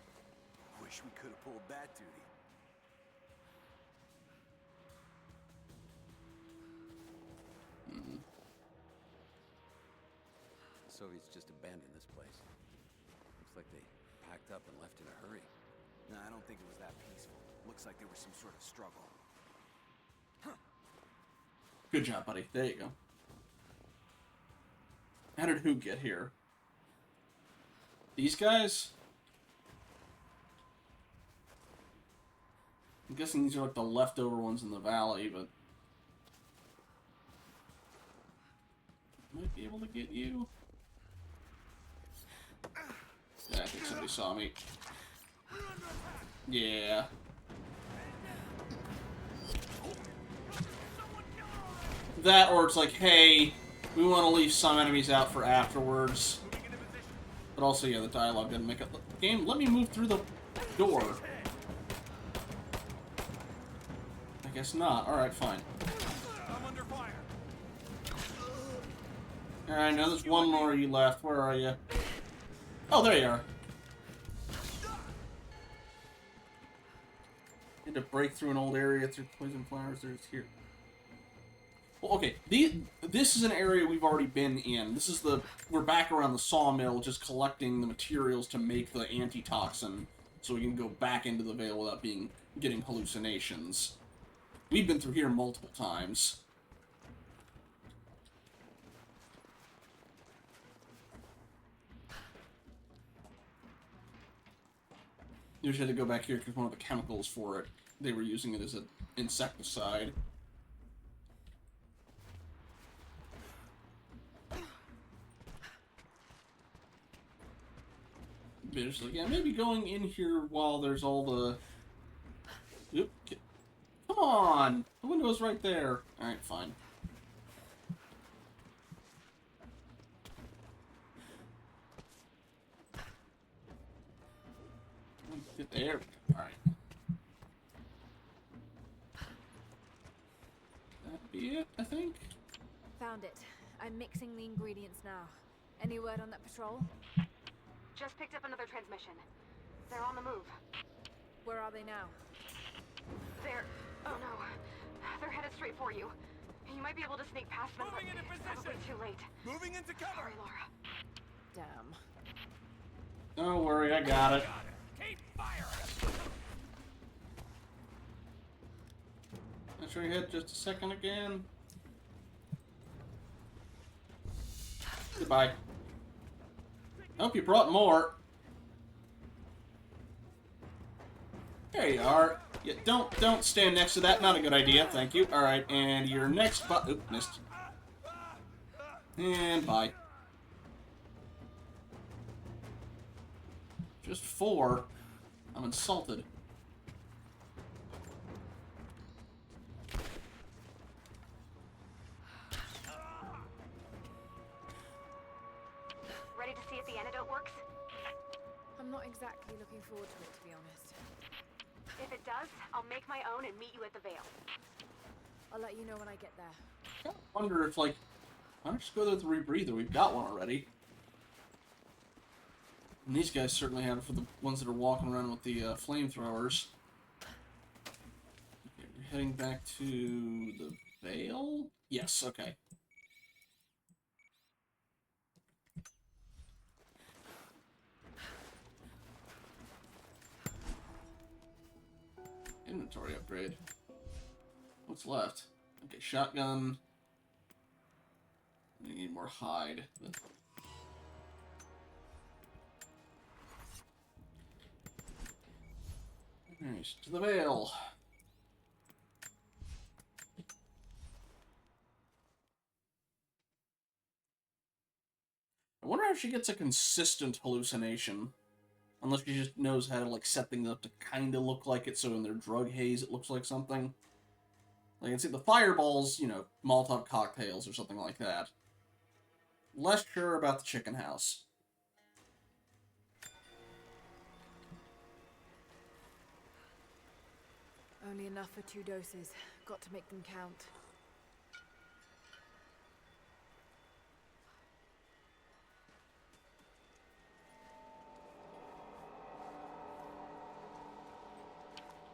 Wish we could have pulled that duty. The Soviets just abandoned this place. Looks like they packed up and left in a hurry. No, I don't think it was that peaceful. Looks like there was some sort of struggle. Good job, buddy. There you go. How did who get here? These guys? I'm guessing these are like the leftover ones in the valley, but... Might be able to get you. Yeah, I think somebody saw me. Yeah. That, or it's like, hey, we want to leave some enemies out for afterwards. But also, yeah, the dialogue didn't make it. Game, let me move through the door. I guess not. Alright, fine. I'm under fire. Alright, now there's one more of you left. Where are you? Oh, there you are. Need to break through an old area through poison flowers. There's here. Well, okay. This is an area we've already been in. This is we're back around the sawmill, just collecting the materials to make the antitoxin, so we can go back into the Vale without getting hallucinations. We've been through here multiple times. You just had to go back here because one of the chemicals for it, they were using it as an insecticide. But it's like, yeah, maybe going in here while there's all the... Oop, come on! The window's right there. Alright, fine. There. Alright. That'd be it, I think. Found it. I'm mixing the ingredients now. Any word on that patrol? Just picked up another transmission. They're on the move. Where are they now? Oh no. They're headed straight for you. You might be able to sneak past them, Moving into but probably position. too late. Moving into cover. Sorry, Laura. Damn. Don't worry, I got it. Keep firing. Let's your head just a second again. Goodbye. Hope you brought more. There you are. Yeah, don't stand next to that. Not a good idea. Thank you. All right, and your next oop, missed. And bye. Just 4. I'm insulted. Ready to see if the antidote works? I'm not exactly looking forward to it, to be honest. If it does, I'll make my own and meet you at the Vale. I'll let you know when I get there. I wonder if, like, why don't you just go there with the rebreather? We've got one already. And these guys certainly have it for the ones that are walking around with the flamethrowers. Heading back to the Vale? Yes, okay. Inventory upgrade. What's left? Okay, shotgun. We need more hide. Alright, to the Vale. I wonder how she gets a consistent hallucination. Unless she just knows how to, like, set things up to kind of look like it, so in their drug haze it looks like something. Like, it's the fireballs, you know, Molotov cocktails or something like that. Less sure about the chicken house. Only enough for 2 doses. Got to make them count.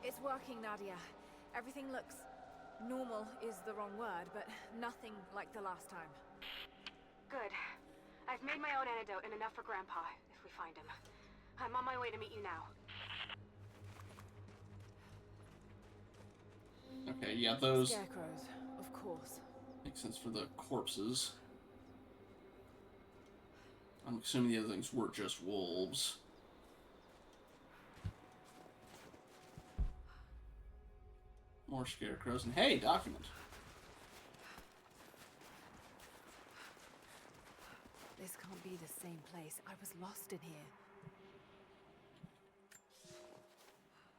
It's working, Nadia. Everything looks... normal is the wrong word, but nothing like the last time. Good. I've made my own antidote and enough for Grandpa, if we find him. I'm on my way to meet you now. Okay, yeah, those... Scarecrows, of course. Makes sense for the corpses. I'm assuming the other things were just wolves. More scarecrows, and hey, document. This can't be the same place. I was lost in here.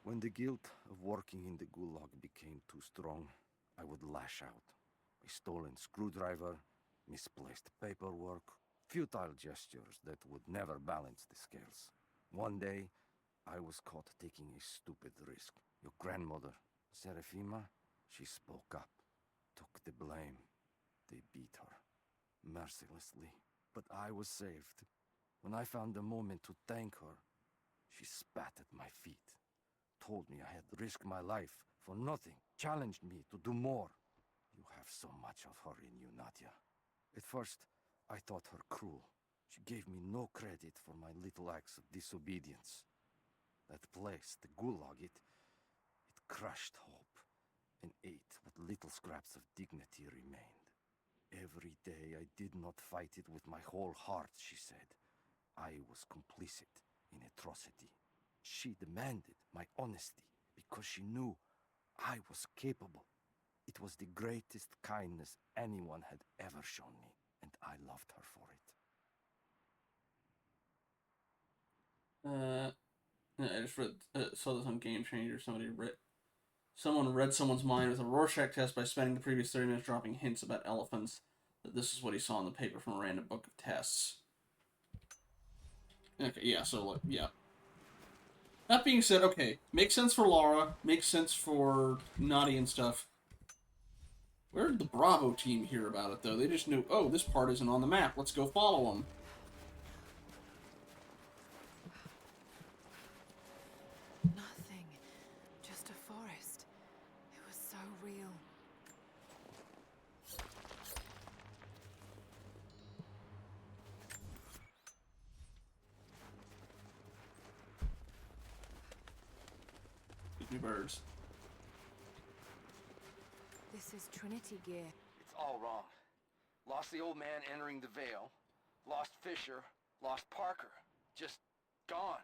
When the guilt of working in the gulag became too strong, I would lash out. A stolen screwdriver, misplaced paperwork, futile gestures that would never balance the scales. One day, I was caught taking a stupid risk. Your grandmother, Serafima, she spoke up, took the blame. They beat her, mercilessly. But I was saved. When I found the moment to thank her, she spat at my feet, told me I had risked my life for nothing, challenged me to do more. You have so much of her in you, Nadia. At first, I thought her cruel. She gave me no credit for my little acts of disobedience. That place, the gulag, it crushed hope and ate what little scraps of dignity remained. Every day I did not fight it with my whole heart, she said. I was complicit in atrocity. She demanded my honesty because she knew I was capable. It was the greatest kindness anyone had ever shown me, and I loved her for it. I just saw this on Game Changer. Someone read someone's mind with a Rorschach test by spending the previous 30 minutes dropping hints about elephants. That this is what he saw in the paper from a random book of tests. Okay, yeah, so, like, yeah. That being said, okay, makes sense for Laura, makes sense for Naughty and stuff. Where did the Bravo team hear about it, though? They just knew, oh, this part isn't on the map, let's go follow them. Nothing. Just a forest. It was so real. Give me birds. This is Trinity gear. It's all wrong. Lost the old man entering the Vale. Lost Fisher. Lost Parker. Just gone.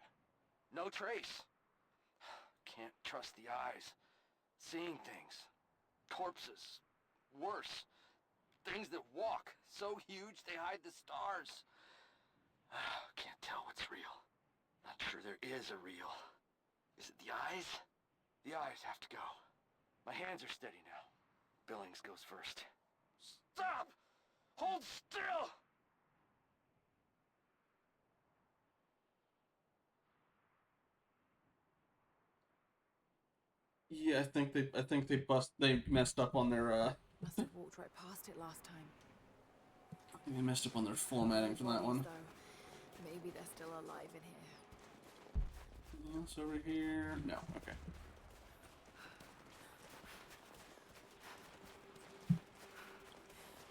No trace. Can't trust the eyes. Seeing things. Corpses. Worse. Things that walk. So huge they hide the stars. Can't tell what's real. Not sure there is a real. Is it the eyes? The eyes have to go. My hands are steady now. Billings goes first. Stop! Hold still! Yeah, I think they messed up on their Must have walked right past it last time. I think they messed up on their formatting for that one. Though. Maybe they're still alive in here. Anything else over here? No, okay.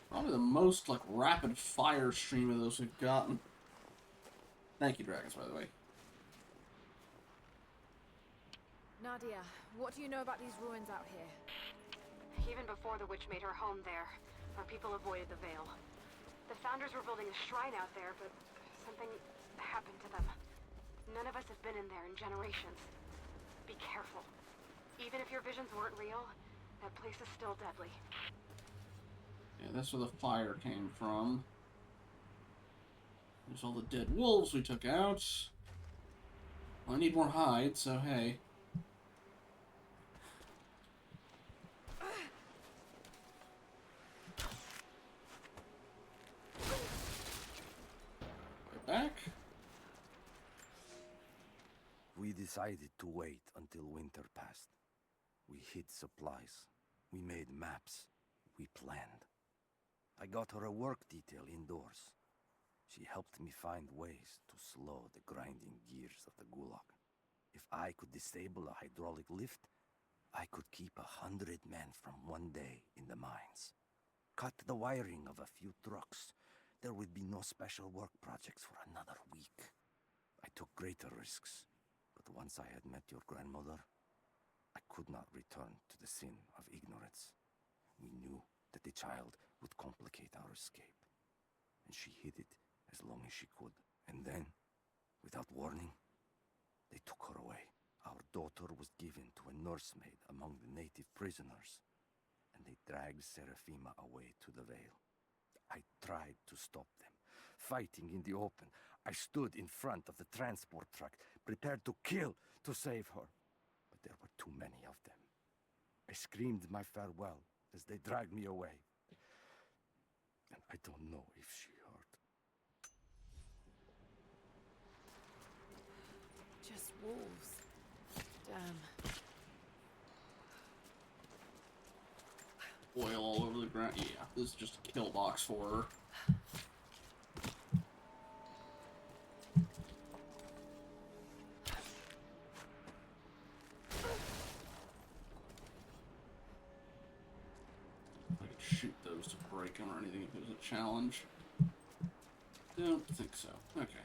Probably the most, like, rapid fire stream of those we've gotten. Thank you, Dragons, by the way. Nadia, what do you know about these ruins out here? Even before the witch made her home there, our people avoided the Veil. The Founders were building a shrine out there, but something happened to them. None of us have been in there in generations. Be careful. Even if your visions weren't real, that place is still deadly. Yeah, that's where the fire came from. There's all the dead wolves we took out. Well, I need more hides, so hey. Right back. We decided to wait until winter passed. We hid supplies. We made maps. We planned. I got her a work detail indoors. She helped me find ways to slow the grinding gears of the Gulag. If I could disable a hydraulic lift, I could keep 100 men from one day in the mines. Cut the wiring of a few trucks. There would be no special work projects for another week. I took greater risks, but once I had met your grandmother, I could not return to the sin of ignorance. We knew that the child would complicate our escape, and she hid it as long as she could. And then, without warning, they took her away. Our daughter was given to a nursemaid among the native prisoners, and they dragged Seraphima away to the Veil. I tried to stop them, fighting in the open. I stood in front of the transport truck, prepared to kill to save her. But there were too many of them. I screamed my farewell as they dragged me away. And I don't know if she heard. Just wolves. Damn. Oil all over the ground. Yeah, this is just a kill box for her. I could shoot those to break them or anything if it was a challenge. Don't think so. Okay.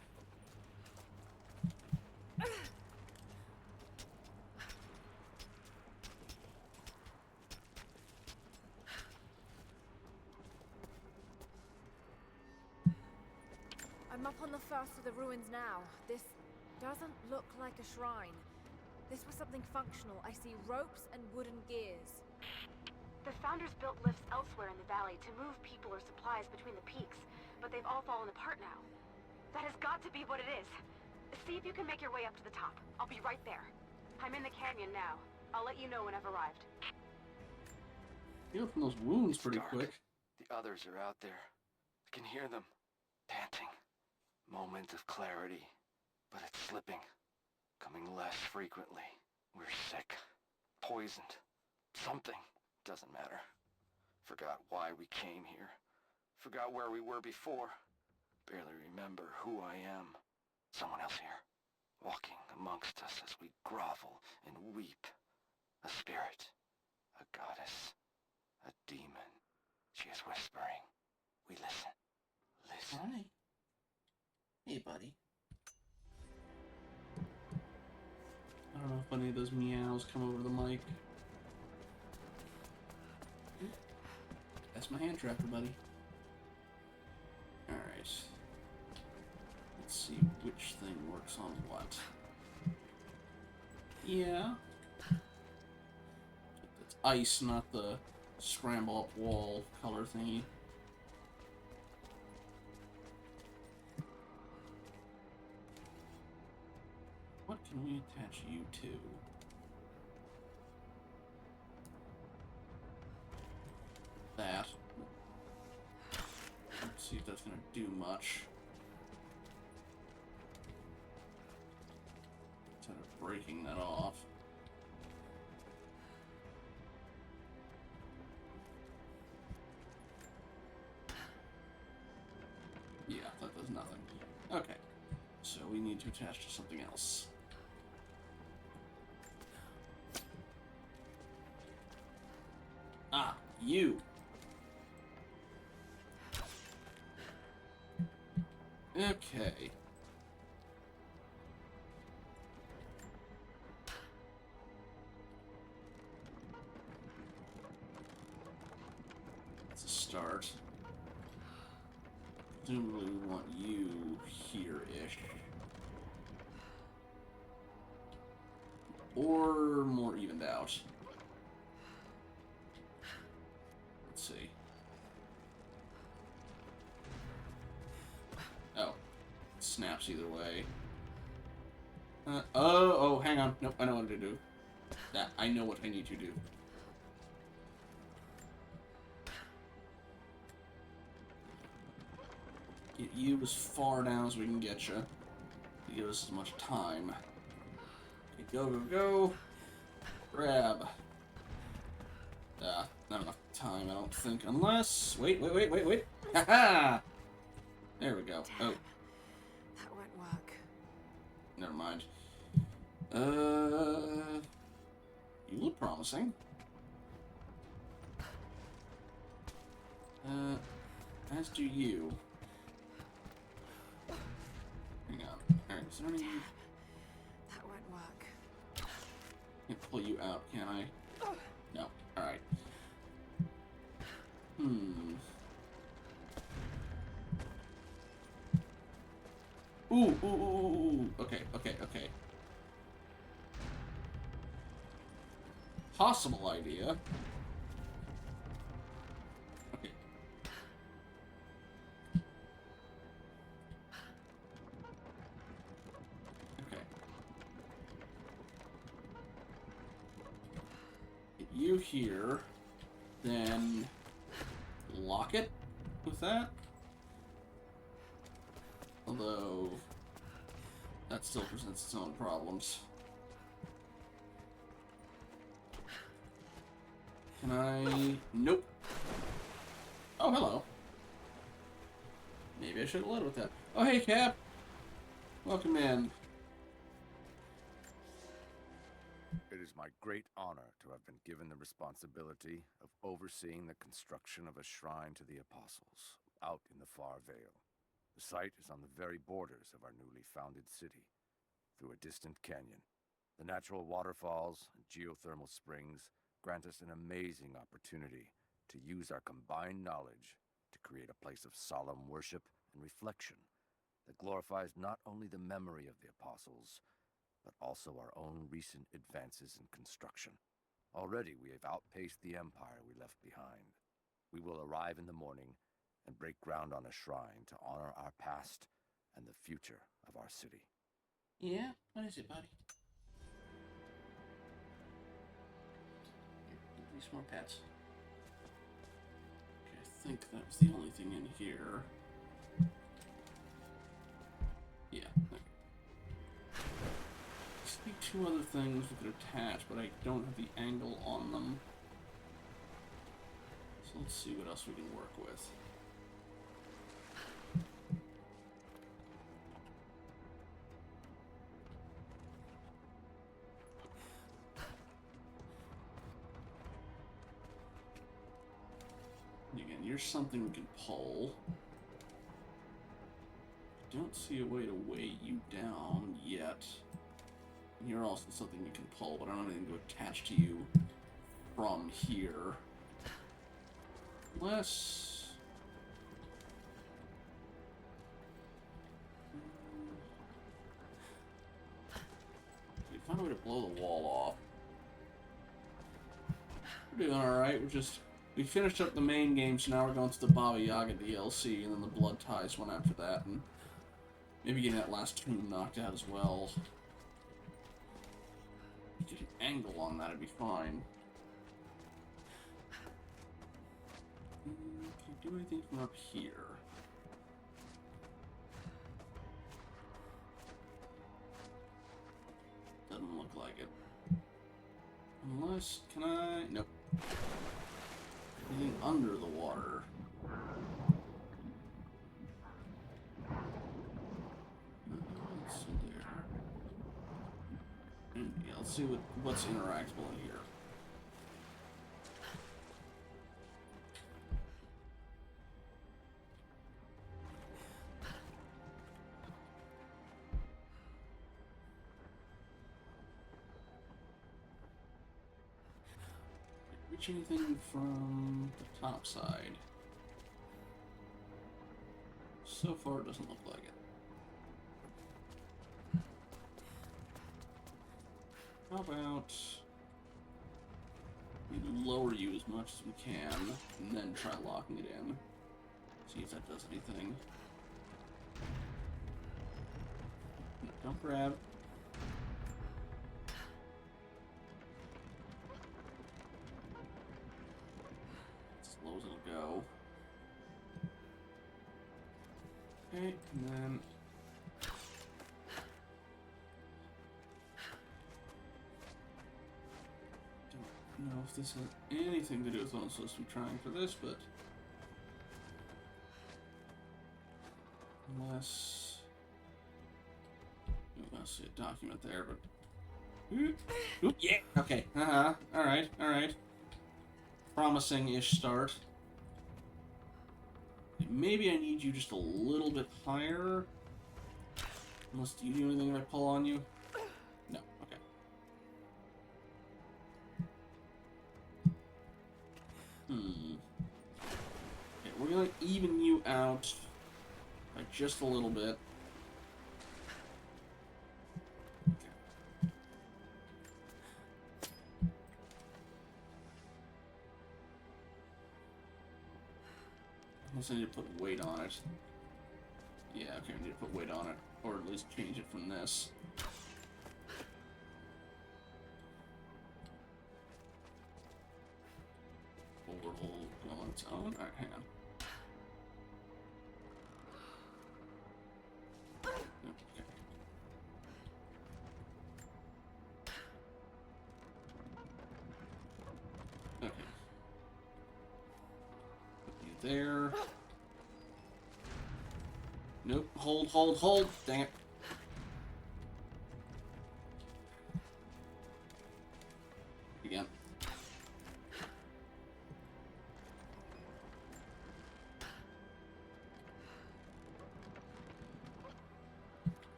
I'm up on the first of the ruins now. This doesn't look like a shrine. This was something functional. I see ropes and wooden gears. The Founders built lifts elsewhere in the valley to move people or supplies between the peaks, but they've all fallen apart now. That has got to be what it is. See if you can make your way up to the top. I'll be right there. I'm in the canyon now. I'll let you know when I've arrived. Heal from those wounds pretty Dark. quick. The others are out there. I can hear them, panting. Moment of clarity, but it's slipping. Coming less frequently. We're sick. Poisoned. Something. Doesn't matter. Forgot why we came here. Forgot where we were before. Barely remember who I am. Someone else here. Walking amongst us as we grovel and weep. A spirit. A goddess. A demon. She is whispering. We listen. Listen. Hi. Hey, buddy. I don't know if any of those meows come over the mic. That's my hand trapper, buddy. Alright. Let's see which thing works on what. Yeah. It's ice, not the scramble up wall color thingy. What can we attach you to? That. Let's see if that's gonna do much. Instead of breaking that off. Yeah, that does nothing. Okay. So we need to attach to something else. Ah, you. Okay. That's a start. Presumably we want you here-ish. Or more evened out. Let's see. Oh. Snaps either way. Oh, hang on. Nope, I know what to do. I know what I need to do. Get you as far down as we can get you. To give us as much time. Okay, go, go, go. Grab. Not enough time, I don't think. Unless... Wait. Ha-ha! There we go. Damn. Oh, That won't work. never mind. You look promising. As do you. Hang on. Alright, is there any... That won't work. Can't pull you out, can I? No. Alright. Ooh. Okay. Possible idea. Okay. Get you here, then lock it with that. Although, that still presents its own problems. Can I... Nope. Oh, hello. Maybe I should have led with that. Oh, hey, Cap. Welcome in. It is my great honor to have been given the responsibility of overseeing the construction of a shrine to the Apostles out in the far Vale. The site is on the very borders of our newly founded city, through a distant canyon. The natural waterfalls and geothermal springs grant us an amazing opportunity to use our combined knowledge to create a place of solemn worship and reflection that glorifies not only the memory of the Apostles, but also our own recent advances in construction. Already we have outpaced the empire we left behind. We will arrive in the morning and break ground on a shrine to honor our past and the future of our city. Yeah? What is it, buddy? Here, give me some more pets. Okay, I think that was the only thing in here. Yeah. Okay. There's like two other things we could attach, but I don't have the angle on them. So let's see what else we can work with. Again, you're something we can pull. Don't see a way to weigh you down yet. And you're also something we can pull, but I don't have anything to attach to you from here. Unless... we found a way to blow the wall off. We're doing alright, we finished up the main game, so now we're going to the Baba Yaga DLC, and then the Blood Ties one after that, and maybe getting that last tomb knocked out as well. Get an angle on that, it'd be fine. Can I do anything from up here? Doesn't look like it. Unless, can I? Nope. Anything under the water? Let's see there. Yeah, let's see what's interactable in here. catch anything from the top side? So far, it doesn't look like it. How about we lower you as much as we can, and then try locking it in. See if that does anything. No, don't grab. Slow as it'll go. Okay, and then don't know if this has anything to do with what I'm supposed to be trying for this, but unless I see a document there, but ooh, yeah, okay, all right. Promising-ish start. Maybe I need you just a little bit higher. Unless, do you do anything if I pull on you? No, okay. Okay, we're gonna even you out by just a little bit. Okay. Unless I need to put weight on it. Yeah, okay, I need to put weight on it. Or at least change it from this. Orbital on its own. Alright, hang on. Okay. Okay. Put you there. Nope. Hold. Dang it. Again.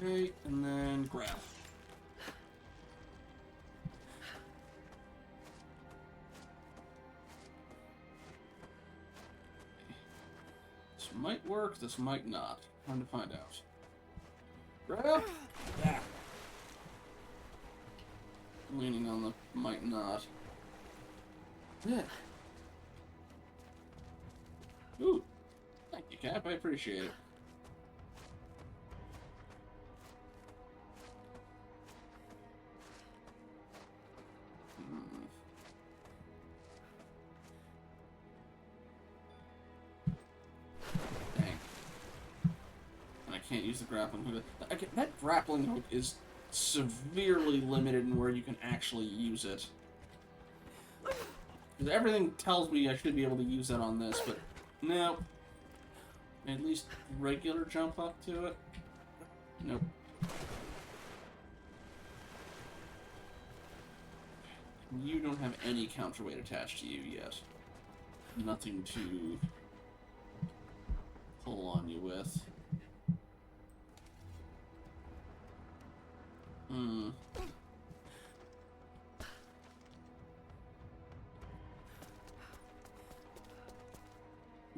Okay, and then grab. This might work, this might not. Time to find out. Grab! Yeah. Leaning on the might not. Yeah. Ooh. Thank you, Cap. I appreciate it. Can't use the grappling hook. That grappling hook is severely limited in where you can actually use it. Because everything tells me I should be able to use that on this, but no. At least regular jump up to it. Nope. You don't have any counterweight attached to you yet. Nothing to pull on you with.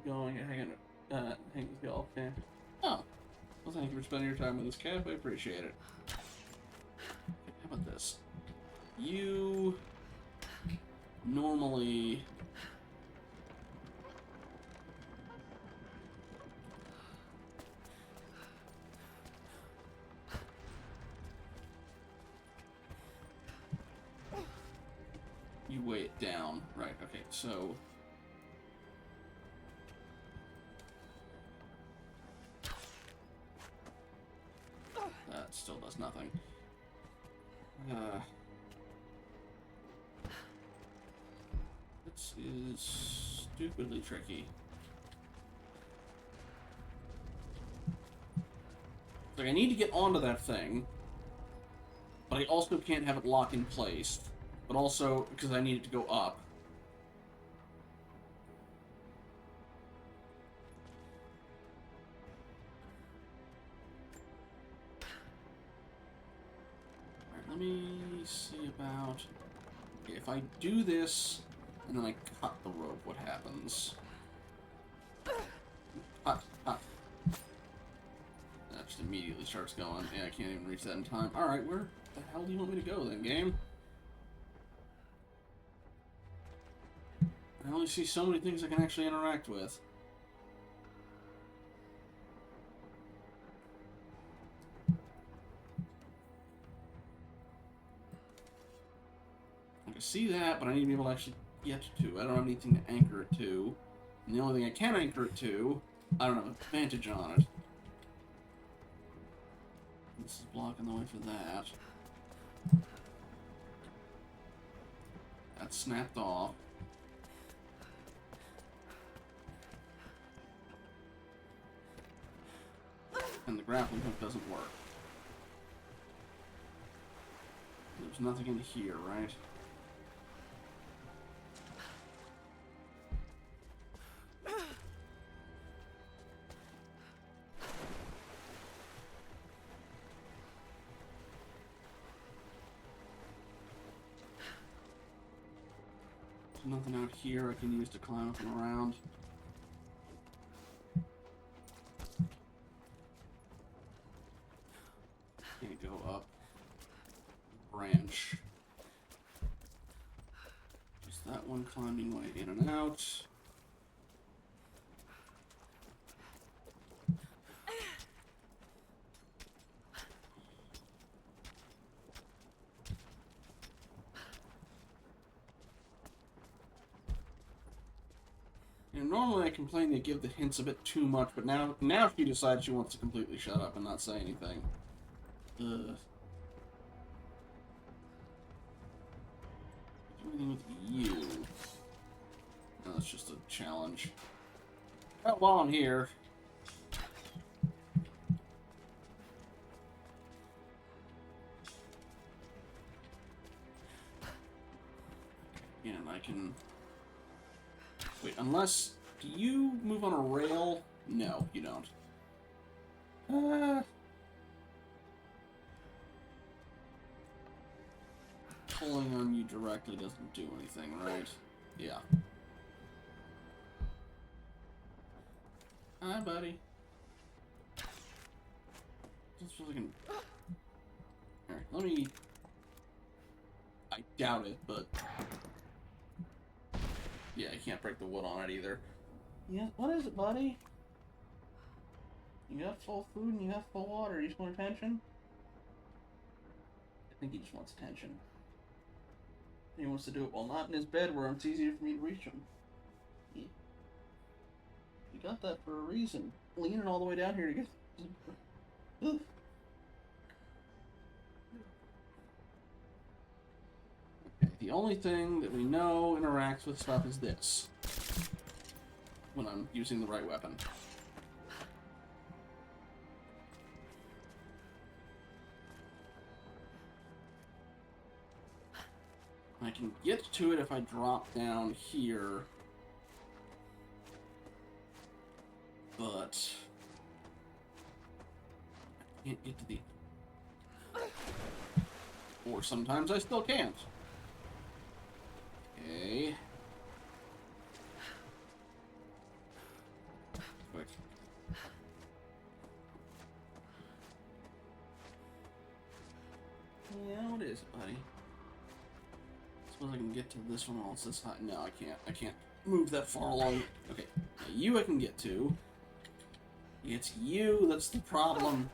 Going, hang on, okay. Oh, well, thank you for spending your time with this, Cap. I appreciate it. Okay, how about this? You normally you weigh it down, right? Okay, so. That still does nothing. This is stupidly tricky. Like, I need to get onto that thing, but I also can't have it lock in place. But also, because I need it to go up. Alright, let me see about... Okay, if I do this, and then I cut the rope, what happens? Cut. That just immediately starts going. Yeah, I can't even reach that in time. Alright, where the hell do you want me to go then, game? I only see so many things I can actually interact with. I can see that, but I need to be able to actually get to. I don't have anything to anchor it to. And the only thing I can anchor it to, I don't have an advantage on it. This is blocking the way for that. That snapped off. And the grappling hook doesn't work. There's nothing in here, right? There's nothing out here I can use to climb up and around. Can't go up. Branch. Just that one climbing way in and out. And normally I complain they give the hints a bit too much, but now she decides she wants to completely shut up and not say anything. Ugh. Do anything with you? No, that's just a challenge. Well, while I'm here. And I can... Wait, unless... Do you move on a rail? No, you don't. Pulling on you directly doesn't do anything, right? Yeah. Hi, buddy. Just feels like an... Alright, let me... I doubt it, but... Yeah, I can't break the wood on it either. Yeah, what is it, buddy? You got full food and you got full water. You just want attention? I think he just wants attention. He wants to do it while not in his bed where it's easier for me to reach him. Yeah. You got that for a reason. Leaning all the way down here to get... Ugh. Okay, the only thing that we know interacts with stuff is this. When I'm using the right weapon. I can get to it if I drop down here. But... I can't get to the... Or sometimes I still can't. Okay. Quick. Yeah, what is it, buddy? Suppose I can get to this one while it's this high. No, I can't. I can't move that far along. Okay, now you I can get to. It's you that's the problem.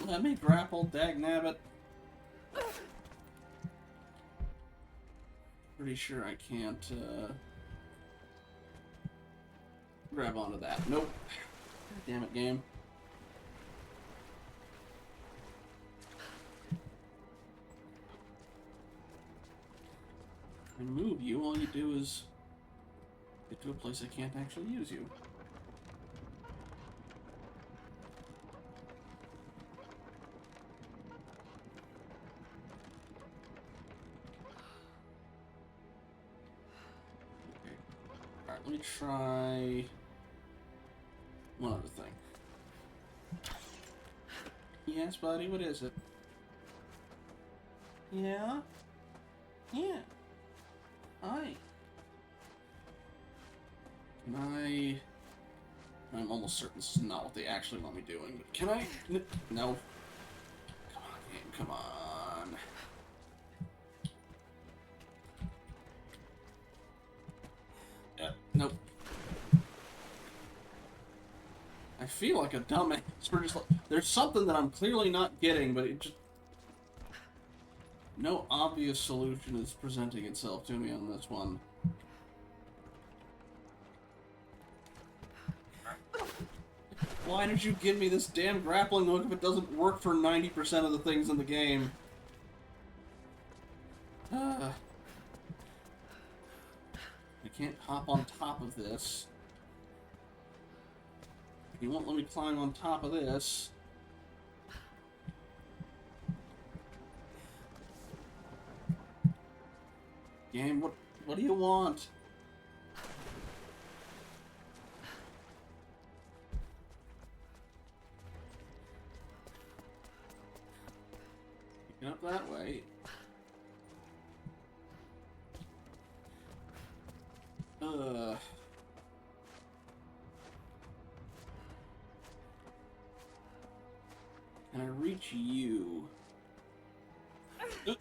Let me grapple, dagnabbit. Pretty sure I can't, grab onto that. Nope. God damn it, game. And move you, all you do is get to a place I can't actually use you. Okay. Alright, let me try one other thing. Yes, buddy, what is it? Yeah? Yeah. I'm almost certain this is not what they actually want me doing, but can I? No. Come on, game, come on. Yeah, nope. I feel like a dumbass for just like, there's something that I'm clearly not getting, but it just... No obvious solution is presenting itself to me on this one. Why did you give me this damn grappling hook if it doesn't work for 90% of the things in the game? I can't hop on top of this. You won't let me climb on top of this. Game, what do you want? Get up that way. Can I reach you? No,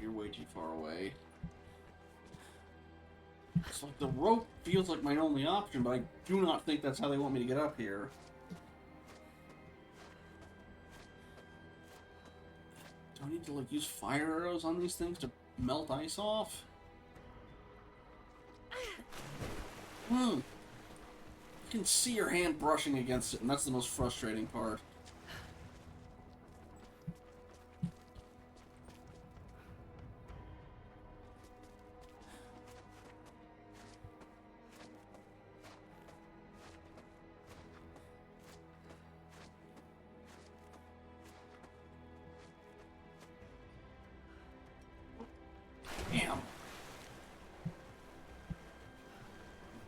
you're way too far away. It's like the rope feels like my only option, but I do not think that's how they want me to get up here. Do I need to, like, use fire arrows on these things to melt ice off? You can see your hand brushing against it, and that's the most frustrating part. Damn.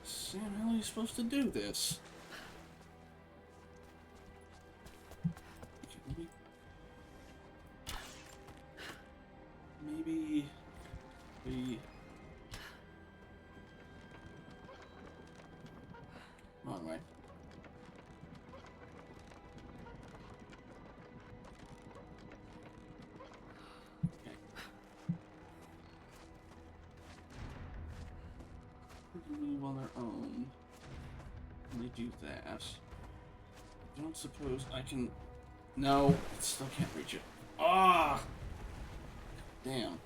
Sam, how are you supposed to do this? Maybe we... Wrong way. Okay. Move on their own. When they do that, I don't suppose I can... No, still can't reach it. Ah! Damn.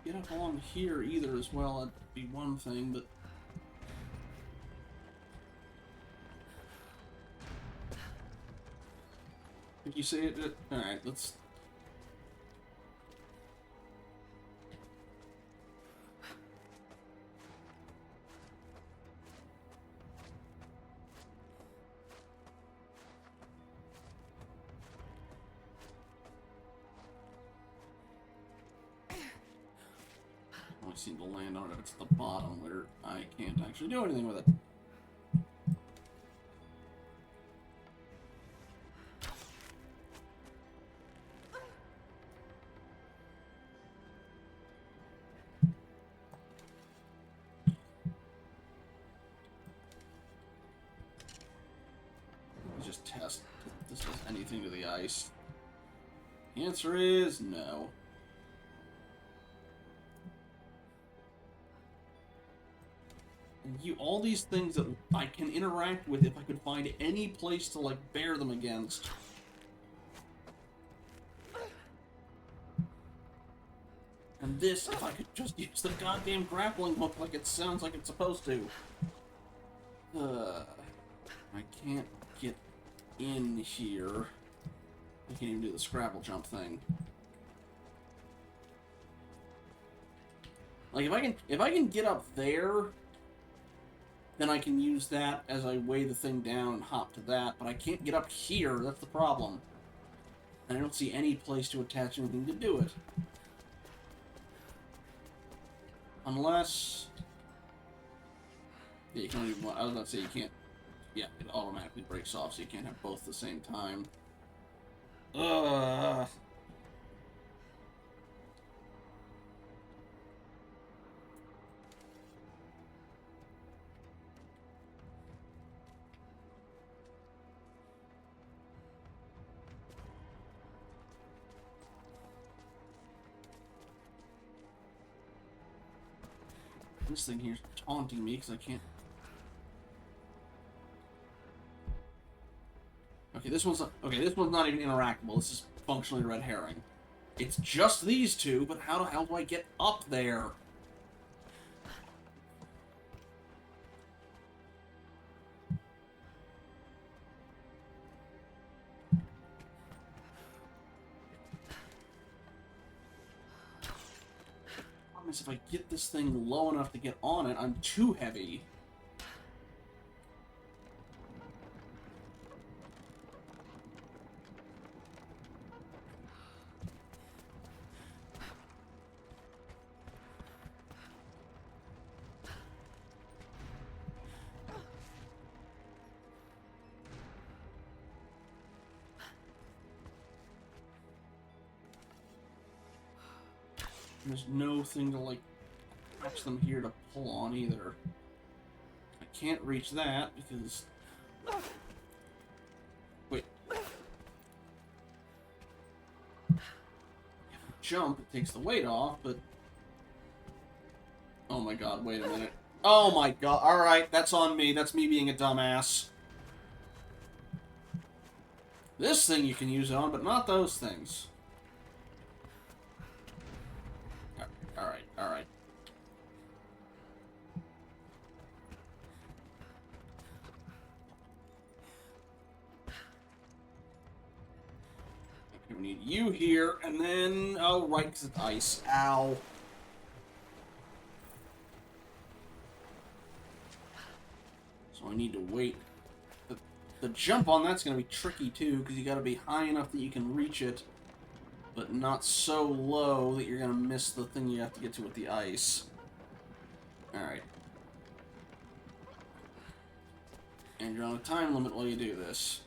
Get up along here either as well, that'd be one thing, but... Did you say it? Alright, let's... I seem to land on it. It's the bottom where I can't actually do anything with it. Let's just test if this does anything to the ice. The answer is no. All these things that I can interact with if I could find any place to, like, bear them against. And this, if I could just use the goddamn grappling hook like it sounds like it's supposed to. I can't get in here. I can't even do the Scrabble jump thing. Like, if I can get up there, then I can use that as I weigh the thing down and hop to that, but I can't get up here, that's the problem. And I don't see any place to attach anything to do it. Unless... Yeah, you can only... I was about to say you can't... Yeah, it automatically breaks off, so you can't have both at the same time. Ugh. This thing here's taunting me because I can't... Okay, this one's not even interactable. This is functionally red herring. It's just these two, but how the hell do I get up there? Problem is, if I get this thing low enough to get on it, I'm too heavy. There's no thing to, like, catch them here to pull on either. I can't reach that because... Wait. If I jump, it takes the weight off, but... Oh my god, wait a minute. Oh my god, alright, that's on me. That's me being a dumbass. This thing you can use it on, but not those things. Alright, alright. Okay, we need you here, and then... Oh, right, because it's ice. Ow. So I need to wait. The jump on that's going to be tricky, too, because you got to be high enough that you can reach it, but not so low that you're going to miss the thing you have to get to with the ice. Alright. And you're on a time limit while you do this.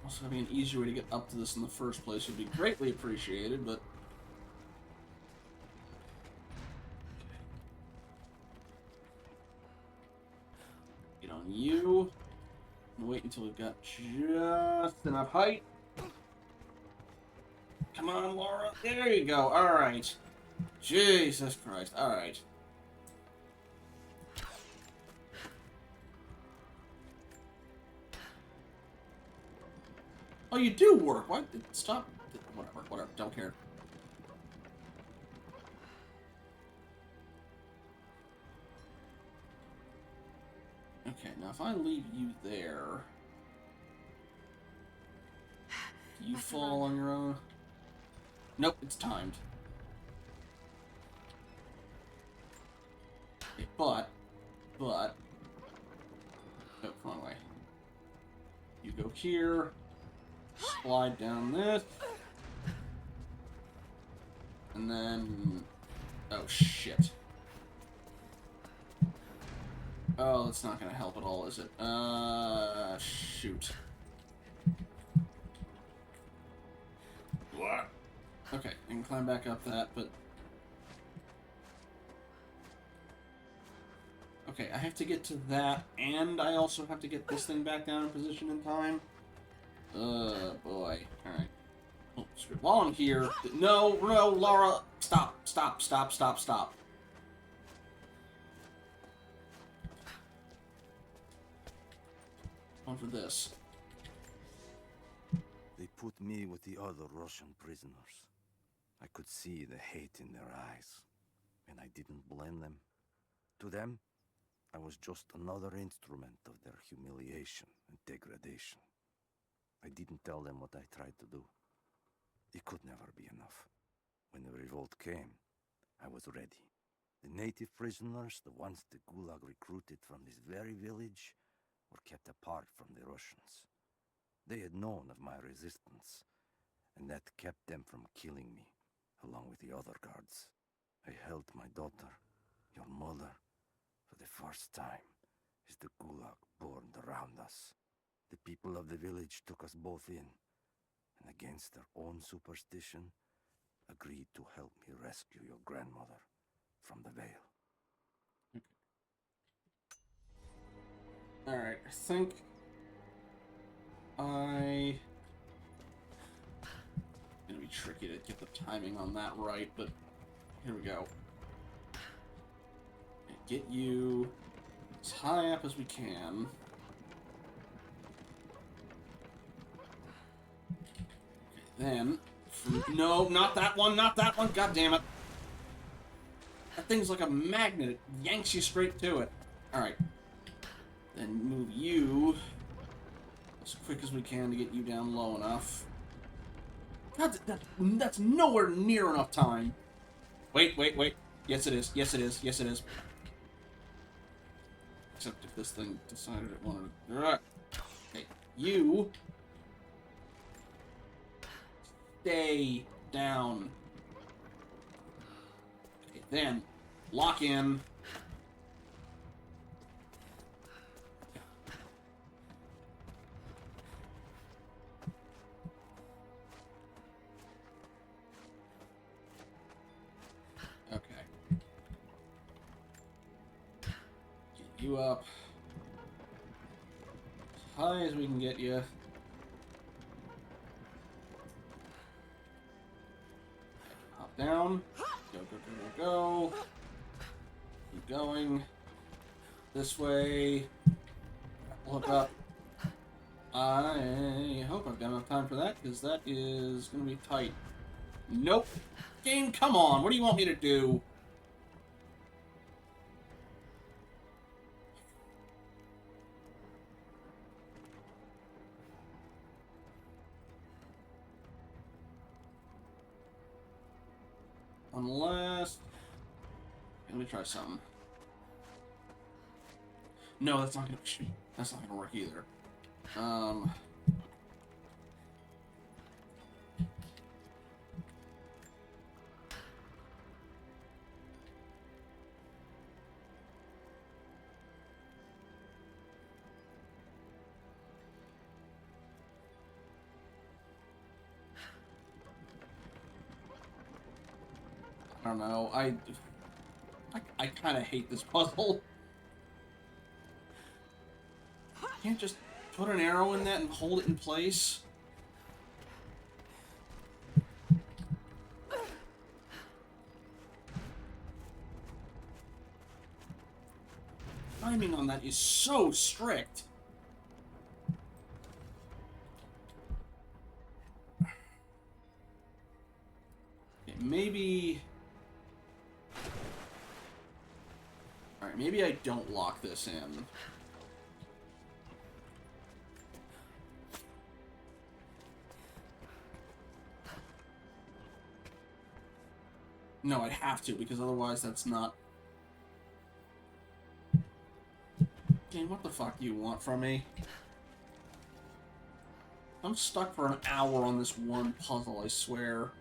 Also, having an easier way to get up to this in the first place would be greatly appreciated, but... Get on you. And wait until we've got just enough height. Come on, Laura. There you go. Alright. Jesus Christ. Alright. Oh, you do work. Why? Stop. Whatever, whatever. Don't care. Okay, now if I leave you there... Do you fall on your own? Nope, it's timed. Okay, but... Oh, come on, away. You go here... Slide down this. And then... Oh, shit. Oh, that's not gonna help at all, is it? Shoot. What? Okay, I can climb back up that, but... Okay, I have to get to that, and I also have to get this thing back down in position in time. Boy. Alright. Oh, screw it. While I'm here... No, no, Laura! Stop, stop, stop, stop, stop. On for this. They put me with the other Russian prisoners. I could see the hate in their eyes, and I didn't blame them. To them, I was just another instrument of their humiliation and degradation. I didn't tell them what I tried to do. It could never be enough. When the revolt came, I was ready. The native prisoners, the ones the Gulag recruited from this very village, were kept apart from the Russians. They had known of my resistance, and that kept them from killing me, along with the other guards. I held my daughter, your mother, for the first time, as the Gulag burned around us. The people of the village took us both in, and against their own superstition, agreed to help me rescue your grandmother from the Veil. Alright, I think it's gonna be tricky to get the timing on that right, but here we go. Get you as high up as we can. Then, no, not that one, not that one, god damn it. That thing's like a magnet, it yanks you straight to it. Alright. Then move you as quick as we can to get you down low enough. God, that's nowhere near enough time. Wait. Yes it is, yes it is, yes it is. Except if this thing decided it wanted to... Okay, you... Stay down. Okay, then, lock in. Okay. Get you up. As high as we can get you. Hop down. Go. Keep going. This way. Look up. I hope I've got enough time for that, because that is going to be tight. Nope. Game, come on. What do you want me to do? Unless... Let me try something. No, that's not gonna... That's not gonna work either. I don't know. I kind of hate this puzzle. Can't just put an arrow in that and hold it in place. Timing on that is so strict. Okay, maybe... Alright, maybe I don't lock this in. No, I'd have to, because otherwise that's not... Game, what the fuck do you want from me? I'm stuck for an hour on this one puzzle, I swear.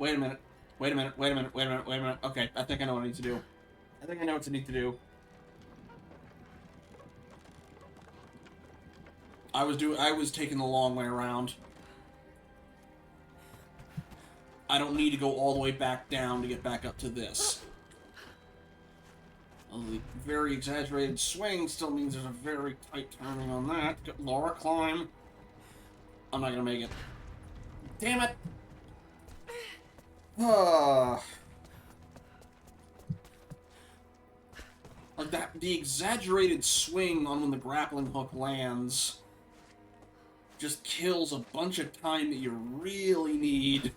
Wait a minute. Wait a minute. Okay, I think I know what I need to do. I think I know what I need to do. I was taking the long way around. I don't need to go all the way back down to get back up to this. Well, the very exaggerated swing still means there's a very tight timing on that. Laura, climb. I'm not gonna make it. Damn it! Like that, the exaggerated swing on when the grappling hook lands just kills a bunch of time that you really need.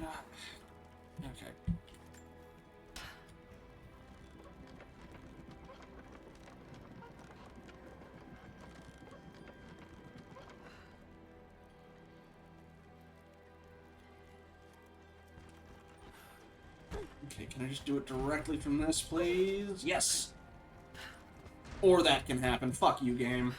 Okay. Okay, can I just do it directly from this, please? Yes! Or that can happen. Fuck you, game.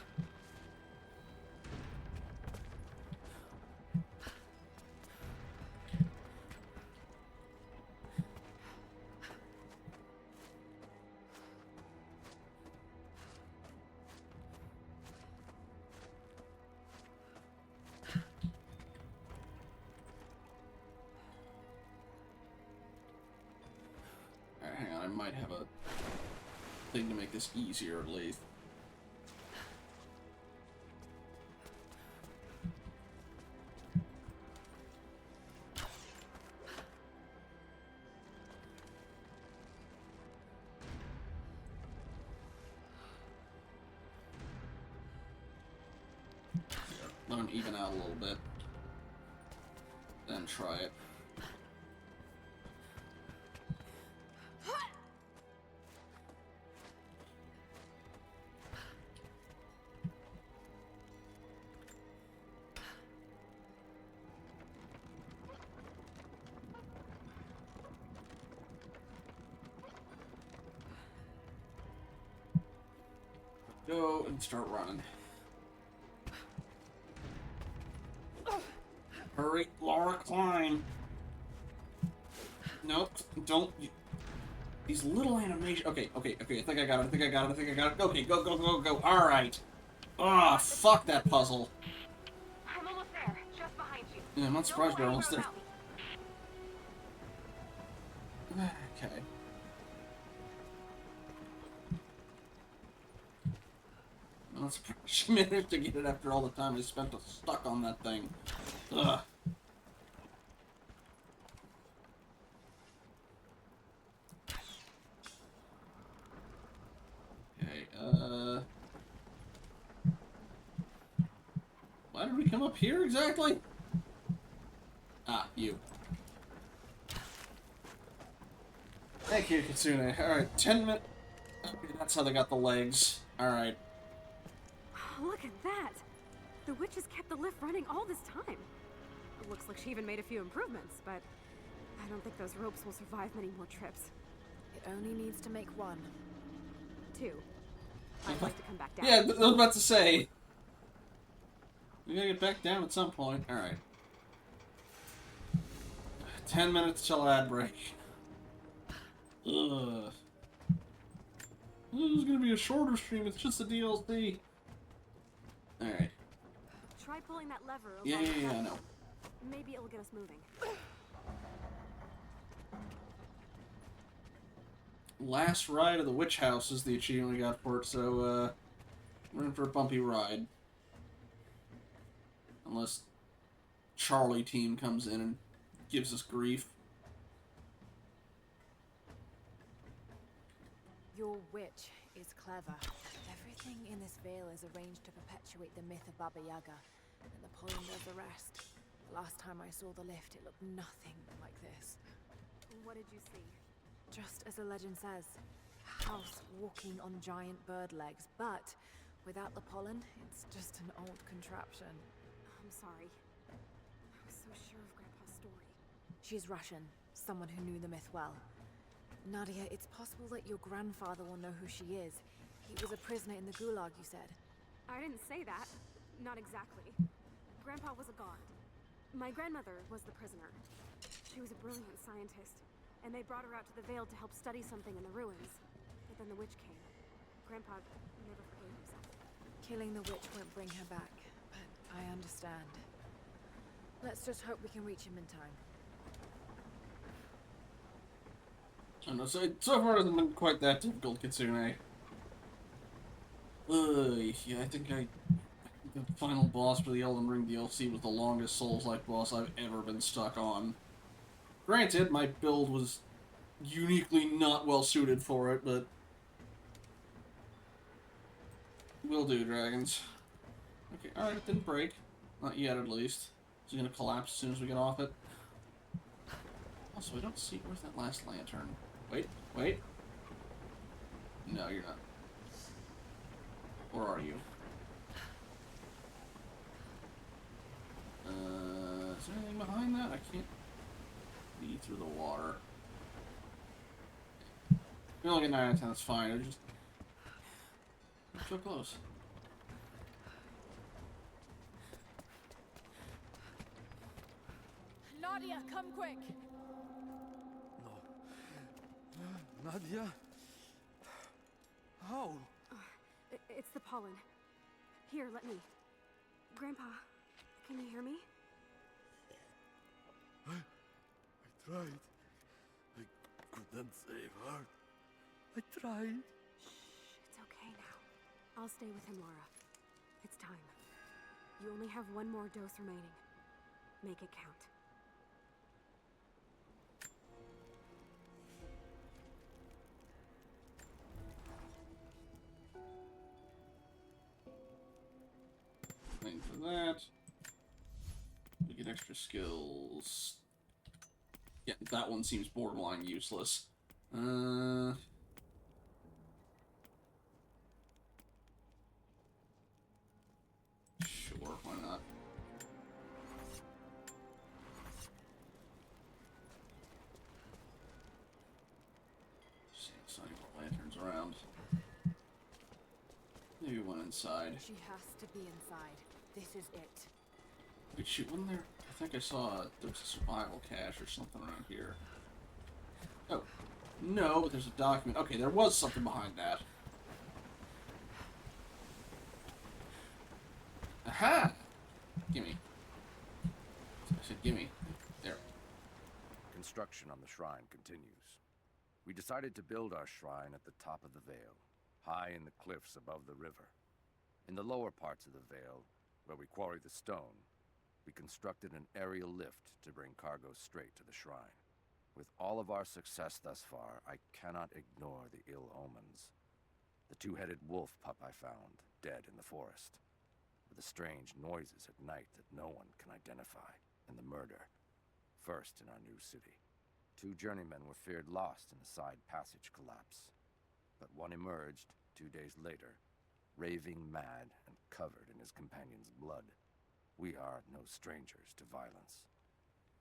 Alright, hang on. I might have a thing to make this easier, at least. Let them even out a little bit. Then try it. Go and start running. Hurry, Laura, climb. Nope, don't. These little animations. Okay. I think I got it. Okay, go. All right. Ah, fuck that puzzle. I'm almost there, just behind you. Yeah, I'm not surprised we're almost there. About me. Okay. I'm not surprised she managed to get it after all the time I spent stuck on that thing. Ugh. Okay, why did we come up here exactly? Ah, you. Thank you, Kitsune. Alright, 10 minutes. Okay, that's how they got the legs. Alright. Oh, look at that! The witch has kept the lift running all this time. It looks like she even made a few improvements, but I don't think those ropes will survive many more trips. It only needs to make one. 2. I'd like to come back down. Yeah, I was about to say. We gotta get back down at some point. Alright. 10 minutes till ad break. Ugh. This is gonna be a shorter stream, it's just a DLC. Alright. Try pulling that lever. Yeah, I know. Maybe it'll get us moving. Last ride of the witch house is the achievement we got for it, so, we're in for a bumpy ride. Unless Charlie team comes in and gives us grief. Your witch is clever. Everything in this veil is arranged to perpetuate the myth of Baba Yaga, and the pollen does the rest. Last time I saw the lift, it looked nothing like this. What did you see? Just as the legend says, a house walking on giant bird legs, but without the pollen, it's just an old contraption. I'm sorry. I was so sure of Grandpa's story. She's Russian, someone who knew the myth well. Nadia, it's possible that your grandfather will know who she is. He was a prisoner in the Gulag, you said. I didn't say that. Not exactly. Grandpa was a guard. My grandmother was the prisoner. She was a brilliant scientist, and they brought her out to the Vale to help study something in the ruins. But then the witch came. Grandpa never forgave himself. Killing the witch won't bring her back, but I understand. Let's just hope we can reach him in time. I don't know, so far it hasn't been quite that difficult, Kitsune. Yeah, I think the final boss for the Elden Ring DLC was the longest Souls-like boss I've ever been stuck on. Granted, my build was uniquely not well suited for it, but will do, dragons. Okay, alright, it didn't break. Not yet, at least. It's gonna collapse as soon as we get off it. Also, I don't see... Where's that last lantern? Wait, wait. No, you're not. Where are you? Is there anything behind that? I can't see through the water. We only get 9 out of 10, that's fine. I just... I'm so close. Nadia, come quick! No. Nadia? How? It's the pollen. Here, let me. Grandpa, can you hear me? I tried. I couldn't save her. I tried. Shh, it's okay now. I'll stay with him, Laura. It's time. You only have one more dose remaining. Make it count. Thing for that. We get extra skills. Yeah, that one seems borderline useless. Sure, why not? See more lanterns around. Maybe one inside. She has to be inside. This is it. Wait, shoot, wasn't there? I think I saw there was a survival cache or something around here. Oh, no, but there's a document. Okay, there was something behind that. Aha! Gimme. I said gimme. There. Construction on the shrine continues. We decided to build our shrine at the top of the Vale, high in the cliffs above the river. In the lower parts of the Vale, where we quarry the stone, we constructed an aerial lift to bring cargo straight to the shrine. With all of our success thus far, I cannot ignore the ill omens. The two-headed wolf pup I found, dead in the forest, with the strange noises at night that no one can identify, and the murder, first in our new city. 2 journeymen were feared lost in a side passage collapse, but one emerged 2 days later, raving mad and covered in his companion's blood. We are no strangers to violence,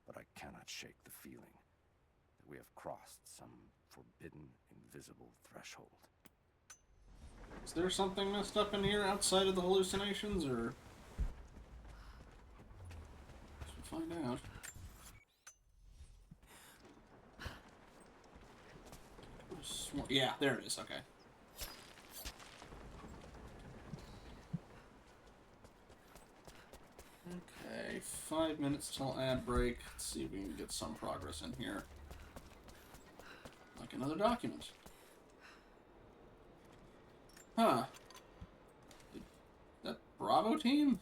but I cannot shake the feeling that we have crossed some forbidden, invisible threshold. Is there something messed up in here outside of the hallucinations, or... Let's find out. Yeah, there it is, okay. Okay, 5 minutes till ad break. Let's see if we can get some progress in here. Like another document. Huh. That Bravo team?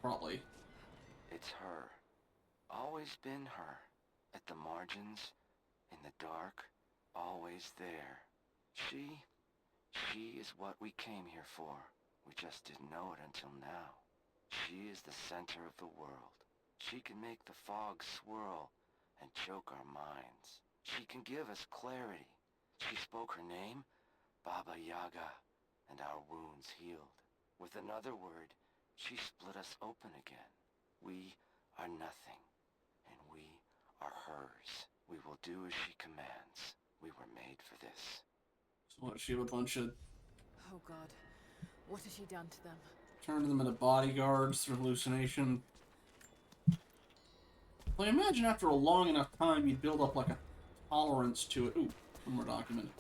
Probably. It's her. Always been her. At the margins, in the dark, always there. She is what we came here for. We just didn't know it until now. She is the center of the world. She can make the fog swirl and choke our minds. She can give us clarity. She spoke her name, Baba Yaga, and our wounds healed. With another word, she split us open again. We are nothing, and we are hers. We will do as she commands. We were made for this. So what, she have a bunch of... Oh god. What has she done to them? Turned them into bodyguards through hallucination. Well, I imagine after a long enough time, you'd build up, like, a tolerance to it. Ooh, one more document.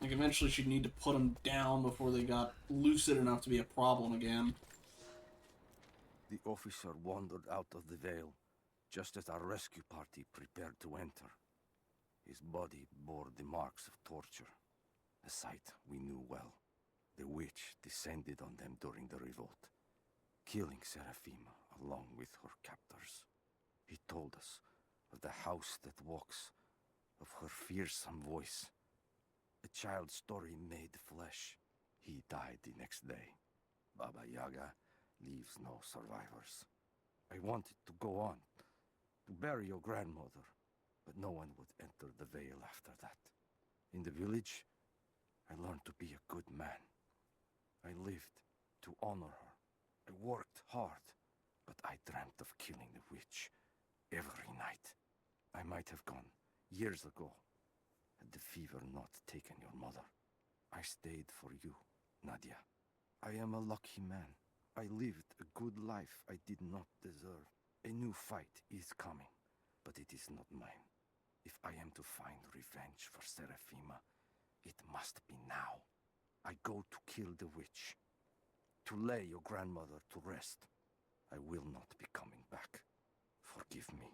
Like, eventually she'd need to put them down before they got lucid enough to be a problem again. The officer wandered out of the Vale, just as our rescue party prepared to enter. His body bore the marks of torture, a sight we knew well. The witch descended on them during the revolt, killing Seraphima along with her captors. He told us of the house that walks, of her fearsome voice. A child's story made flesh. He died the next day. Baba Yaga leaves no survivors. I wanted to go on, to bury your grandmother, but no one would enter the Vale after that. In the village, I learned to be a good man. I lived to honor her. I worked hard, but I dreamt of killing the witch every night. I might have gone years ago, had the fever not taken your mother. I stayed for you, Nadia. I am a lucky man. I lived a good life I did not deserve. A new fight is coming, but it is not mine. If I am to find revenge for Seraphima, it must be now. I go to kill the witch, to lay your grandmother to rest. I will not be coming back. Forgive me.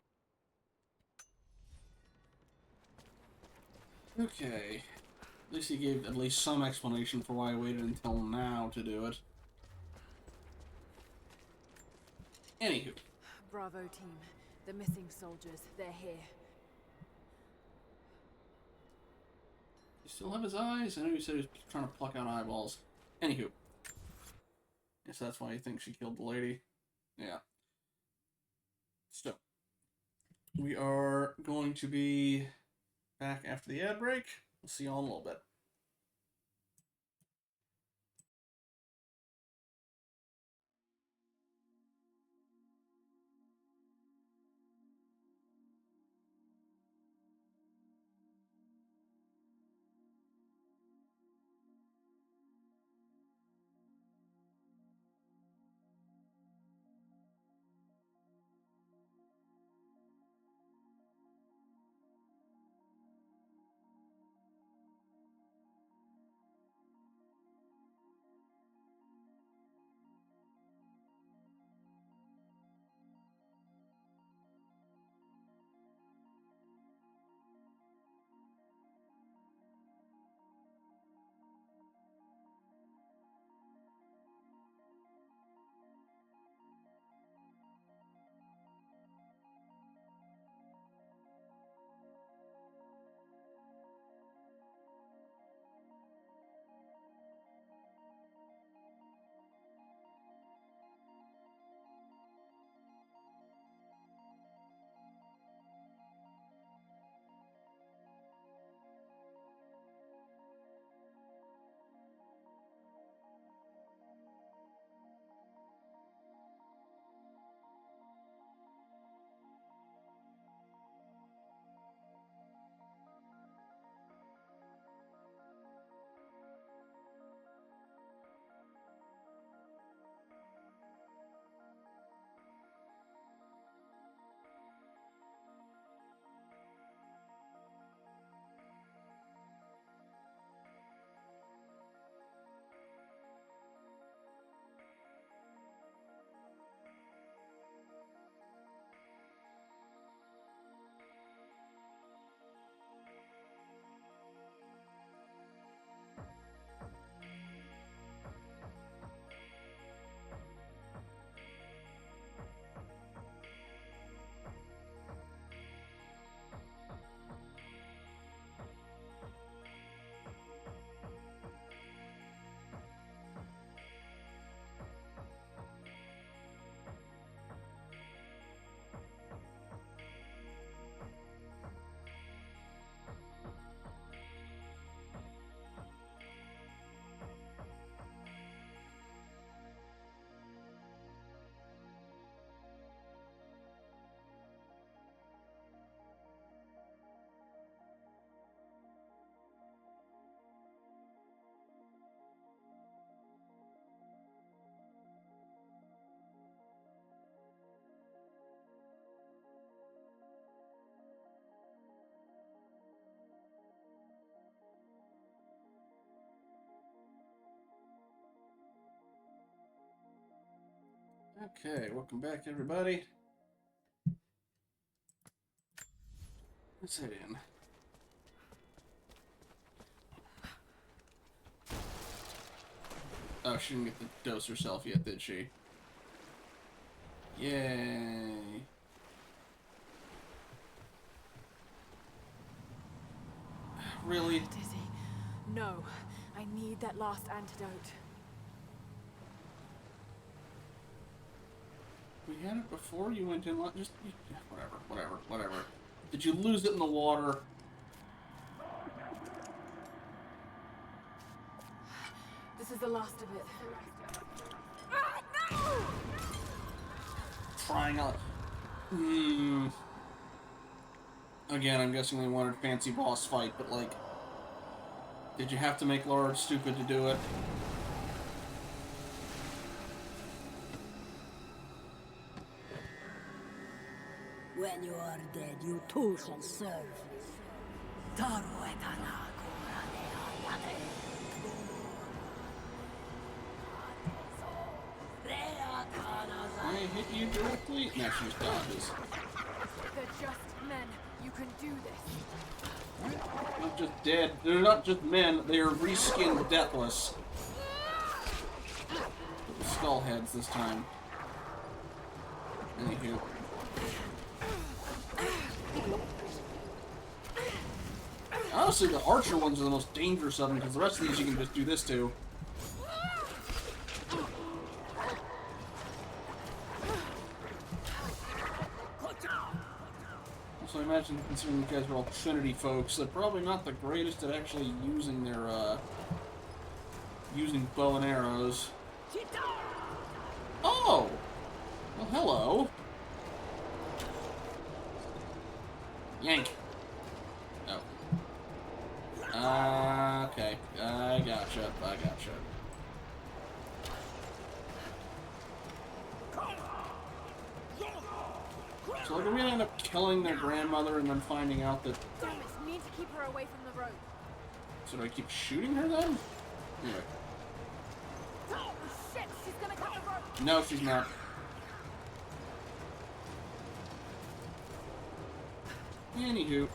Okay. At least he gave at least some explanation for why I waited until now to do it. Anywho. Bravo team. The missing soldiers, they're here. You still have his eyes? I know you said he was trying to pluck out eyeballs. Anywho. Guess that's why you think she killed the lady. Yeah. So. We are going to be back after the ad break. We'll see you all in a little bit. Okay, welcome back, everybody. Let's head in. Oh, she didn't get to dose herself yet, did she? Yay. Really? Dizzy. No. I need that last antidote. We had it before you went in. Just whatever. Did you lose it in the water? This is the last of it. Ah, no! Trying out. Again, I'm guessing they wanted fancy boss fight, but like, did you have to make Laura stupid to do it? When you are dead, you too shall serve. I hit you directly? No, she just dodges. They're just men. You can do this. They're not just dead. They're not just men. They are reskinned deathless. With skull heads this time. Anywho. Honestly, the archer ones are the most dangerous of them, because the rest of these you can just do this to. Also, I imagine, considering you guys are all Trinity folks, they're probably not the greatest at actually using their, using bow and arrows. Oh! Well, hello. Yank. Oh. Okay. I gotcha. So they're gonna end up killing their grandmother and then finding out that... Damn it, need to keep her away from the road. So do I keep shooting her then? Anyway. Oh shit, she's gonna cut the rope. No, she's not. Anywho.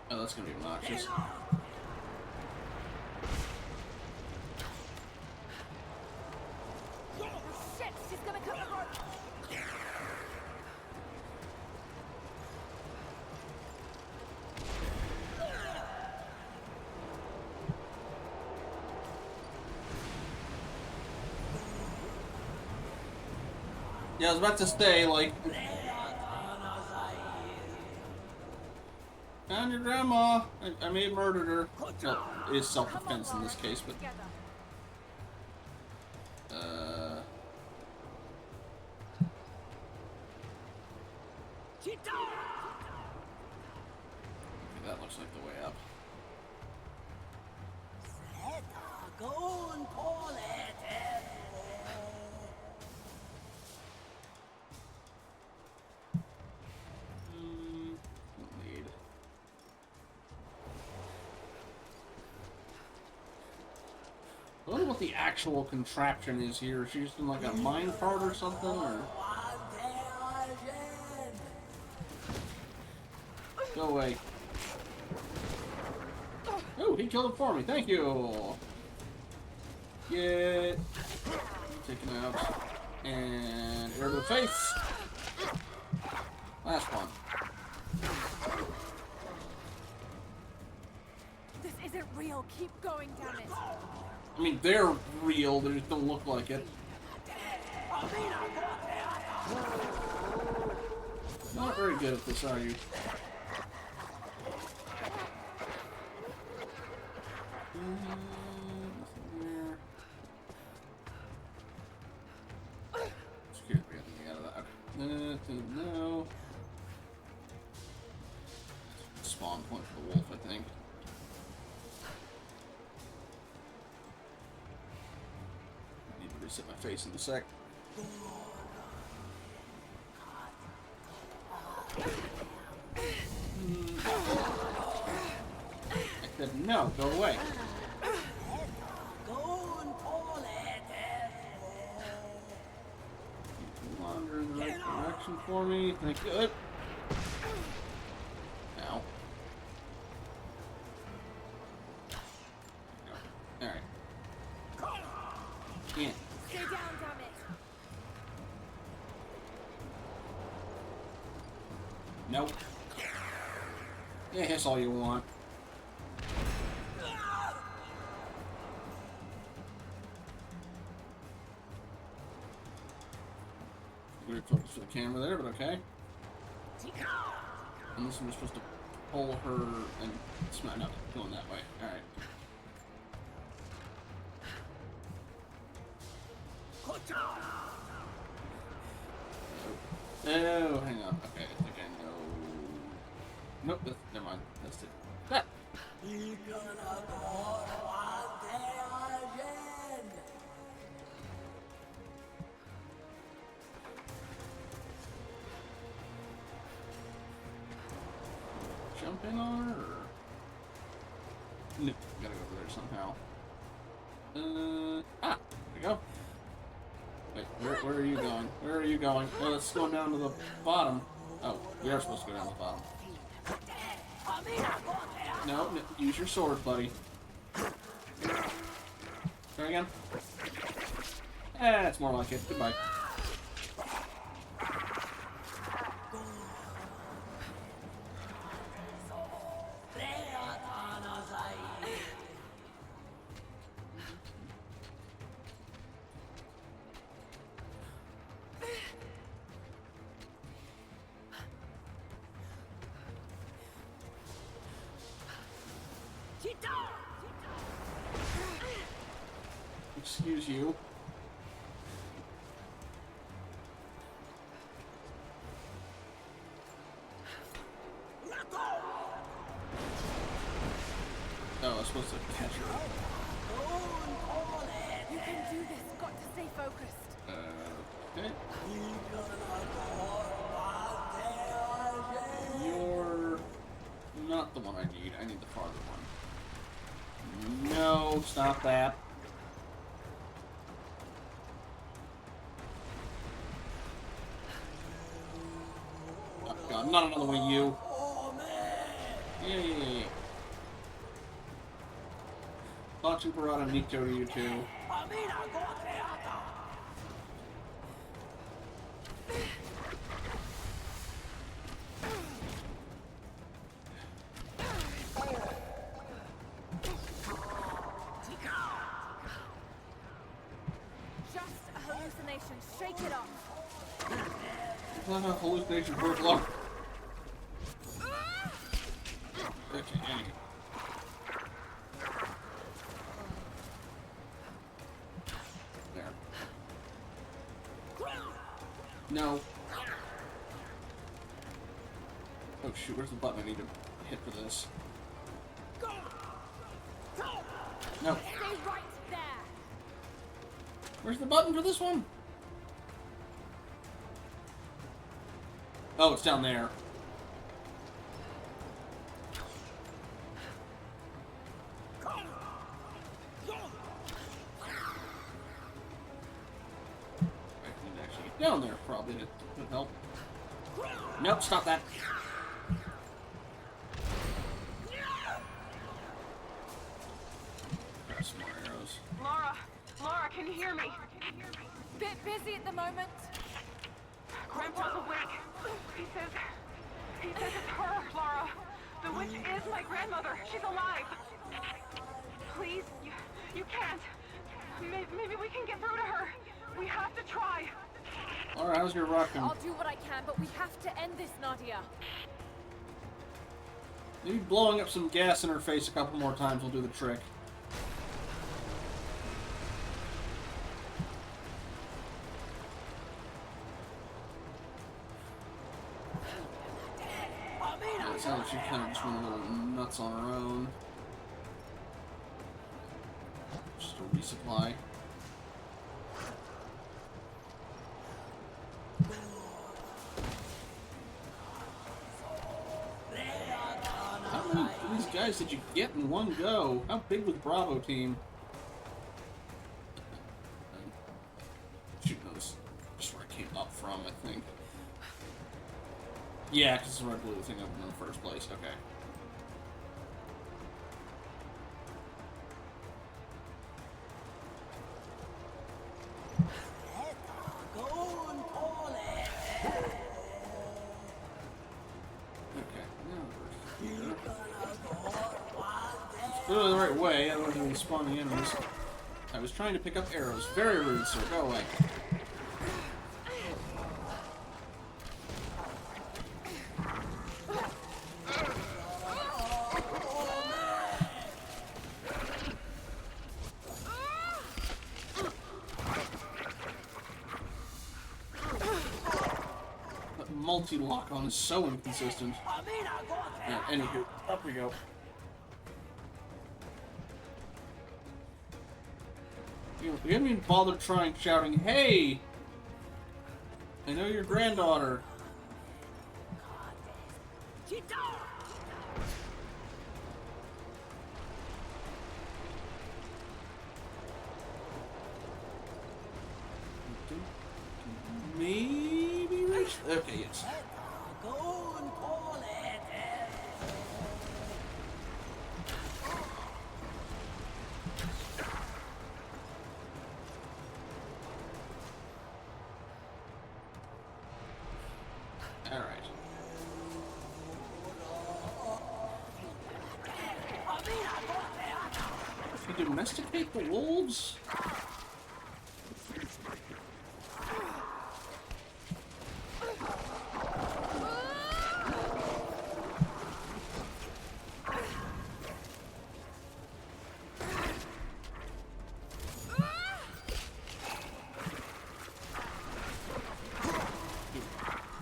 Oh, that's gonna be obnoxious. Shit, she's gonna cut the rope. Yeah, I was about to say, like... Found your grandma! I may have murdered her. Well, it is self-defense in this case, but... Okay, that looks like the way up. Don't need. I wonder what the actual contraption is here. Is she just in like a mine cart or something, or? Go away. Oh, he killed it for me. Thank you. Get taken out and rid of the face. Last one. This isn't real. Keep going, damn it. I mean, they're real. They just don't look like it. Not very good at this, are you? Scared me getting out of that. No. Spawn point for the wolf, I think. I need to reset my face in a sec. I said, no, go away. Wander in the right direction for me. Thank you. Ow. Alright. Yeah. Stay down, damn it! Nope. Yeah, that's all you want. Weird focus for the camera there, but okay. Unless I'm supposed to pull her and smack. No, going that way. Alright. Oh, hang on. Okay, I think I know. Nope, that's, never mind. That's it. Ah. Jump in on her? Or... No, gotta go over there somehow. There we go. Wait, where are you going? Where are you going? Oh, let's go down to the bottom. Oh, we are supposed to go down to the bottom. No, use your sword, buddy. Try again. That's more like it. Goodbye. Excuse you. Oh, I was supposed to catch her. You can do this. Got to stay focused. Okay. You're not the one I need. I need the farther one. No, stop that. Oh, God, not another one of you. Yay. Thought you brought a Nico to you too. Just a hallucination. Shake it off. It's not a hallucination for long. Okay, anyway. There. No. Oh shoot, where's the button I need to hit for this? No. Stay right there. Where's the button for this one? Oh, it's down there. I can actually get down there, probably, to help. Nope, stop that. Grab some more arrows. Laura, can you hear me? Bit busy at the moment. Grandpa's awake. He says it's her, Laura. The witch is my grandmother. She's alive. Please, you can't. Maybe we can get through to her. We have to try. Alright, how's your rockin'? I'll do what I can, but we have to end this, Nadia. Maybe blowing up some gas in her face a couple more times will do the trick. Yeah, it sounds like she kind of just went a little nuts on her own. Just a resupply. guys did you get in one go? How big was Bravo team? Shoot, no, this is just where I came up from, I think. Yeah, because it's where I blew the thing up in the first place. Okay. Clearly the right way, otherwise I'm spawning enemies. I was trying to pick up arrows. Very rude, sir. Go away. That multi-lock on is so inconsistent. Yeah, anywho, up we go. You haven't even bothered trying shouting, "Hey! I know your granddaughter." Maybe reach. Okay, yes. Alright. You domesticate the wolves?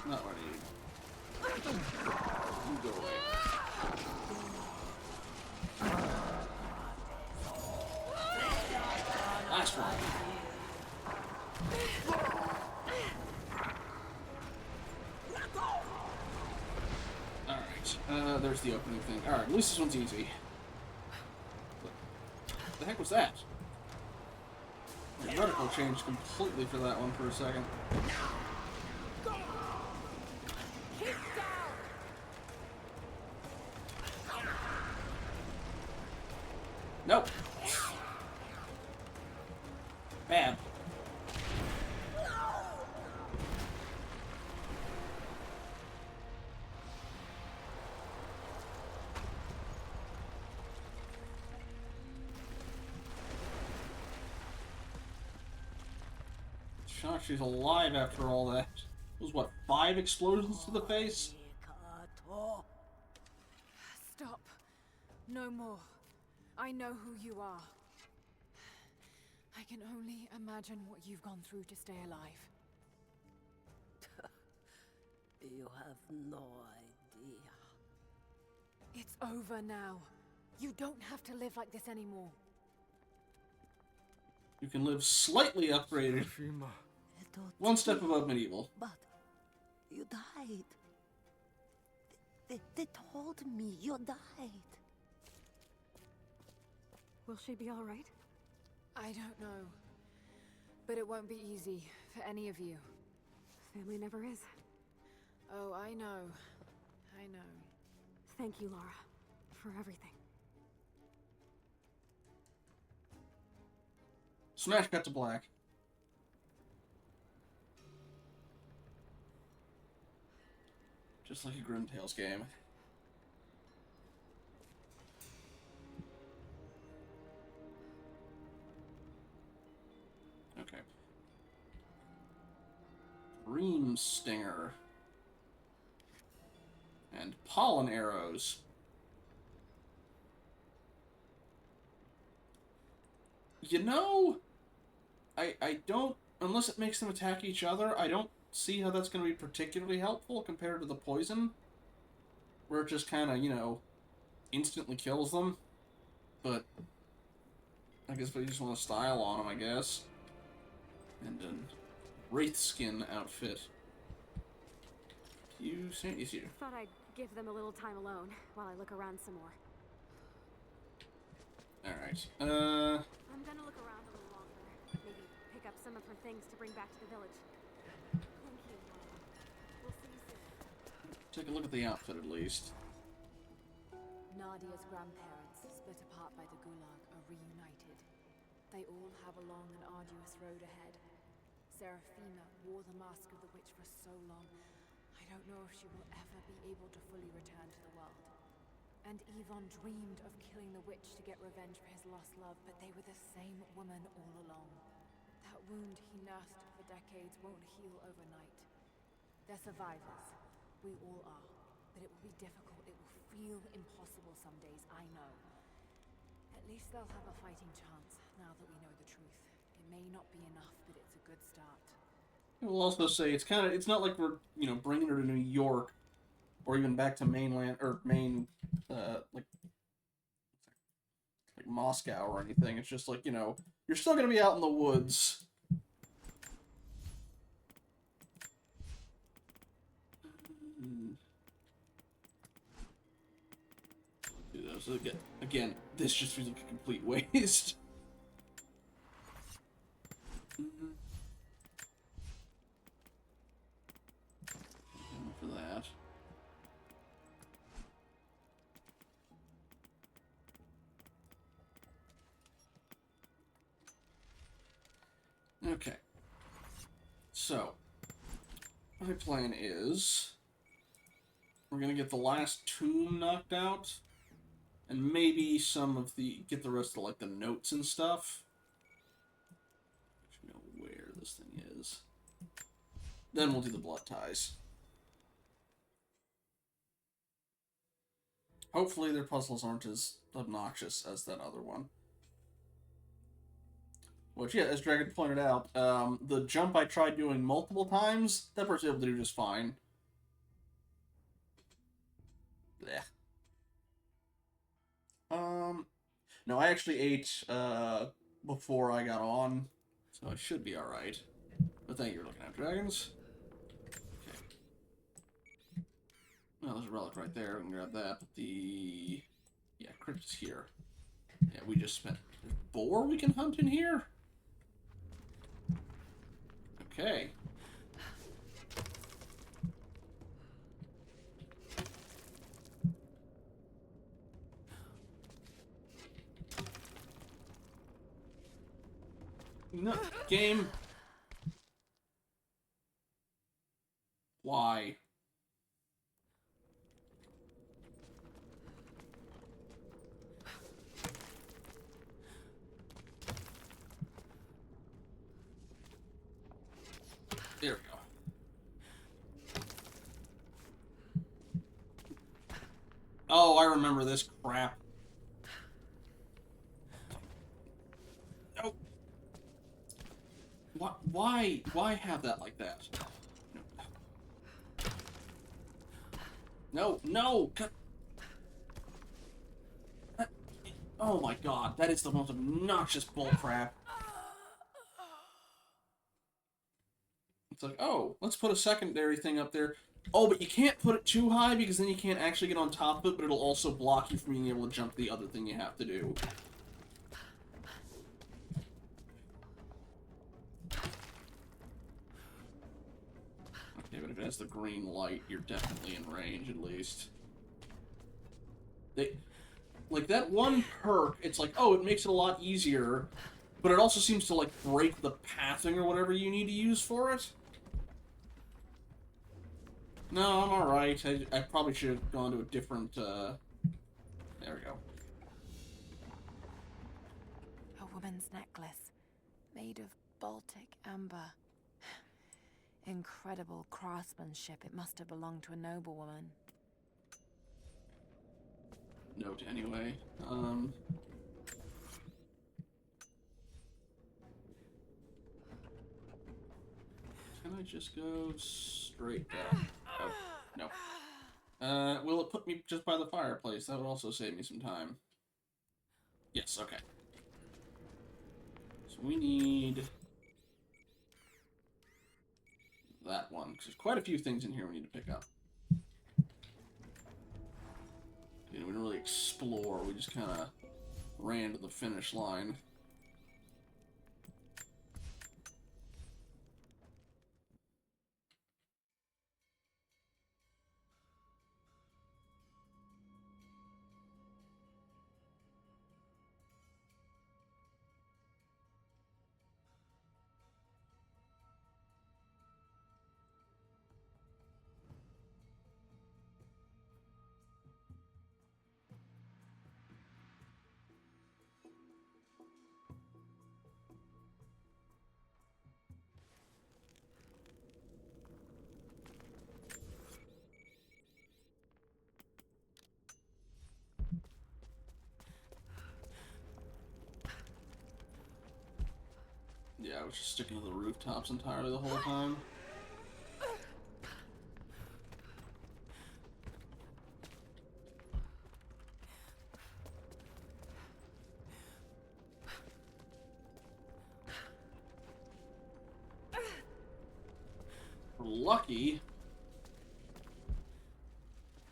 Not what I need. You go away. Last one. Alright, there's the opening thing. Alright, at least this one's easy. What the heck was that? The reticle changed completely for that one for a second. Nope. Bad. Shocked she's alive after all that. It was what, 5 explosions to the face? Stop. No more. I know who you are. I can only imagine what you've gone through to stay alive. You have no idea. It's over now. You don't have to live like this anymore. You can live slightly upgraded. One step above medieval. But you died. They told me you died. Will she be all right? I don't know. But it won't be easy for any of you. Family never is. Oh, I know. I know. Thank you, Laura, for everything. Smash cut to black. Just like a Grim Tales game. Okay. Ream Stinger. And pollen arrows. You know, I don't, unless it makes them attack each other, I don't see how that's going to be particularly helpful compared to the poison, where it just kind of, you know, instantly kills them. But I guess we just want to style on them, I guess. And a wraith skin outfit. You see, Thought I'd give them a little time alone while I look around some more. Alright. I'm gonna look around a little longer. Maybe pick up some of her things to bring back to the village. Thank you, Mom. We'll see you soon. Take a look at the outfit at least. Nadia's grandparents, split apart by the Gulag, are reunited. They all have a long and arduous road ahead. Seraphina wore the mask of the witch for so long, I don't know if she will ever be able to fully return to the world. And Yvonne dreamed of killing the witch to get revenge for his lost love, but they were the same woman all along. That wound he nursed for decades won't heal overnight. They're survivors. We all are. But it will be difficult. It will feel impossible some days, I know. At least they'll have a fighting chance, now that we know the truth. It may not be enough, but it's a good start. We'll also say it's not like we're, bringing her to New York or even back to mainland or like Moscow or anything. It's just like, you're still gonna be out in the woods. So again, this just feels like a complete waste. For that. Okay. So, my plan is we're gonna get the last tomb knocked out, and maybe get the rest of like the notes and stuff. I don't know where this thing is. Then we'll do the blood ties. Hopefully their puzzles aren't as obnoxious as that other one. Which, yeah, as Dragon pointed out, the jump I tried doing multiple times, that person's able to do just fine. Blech. No, I actually ate before I got on, so I should be alright. But thank you for looking at dragons. Okay. Well, there's a relic right there. We can grab that. But yeah, crypt is here. Yeah, we just spent... There's boar we can hunt in here? Okay. No, game. Why? There we go. Oh, I remember this crap. Nope. Why have that like that? No, no! Cut. Oh my god, that is the most obnoxious bullcrap. It's like, oh, let's put a secondary thing up there. Oh, but you can't put it too high because then you can't actually get on top of it, but it'll also block you from being able to jump to the other thing you have to do. Okay, but if it has the green light, you're definitely in range, at least. Like, that one perk, it's like, oh, it makes it a lot easier, but it also seems to, like, break the pathing or whatever you need to use for it. No, I'm alright. I probably should have gone to a different, There we go. A woman's necklace, made of Baltic amber. Incredible craftsmanship. It must have belonged to a noblewoman. Note, anyway. Can I just go straight down? Oh, no. Will it put me just by the fireplace? That would also save me some time. Yes, okay. So we need... that one, because there's quite a few things in here we need to pick up. We don't really explore, we just kind of ran to the finish line. Yeah, I was just sticking to the rooftops entirely the whole time. We're lucky.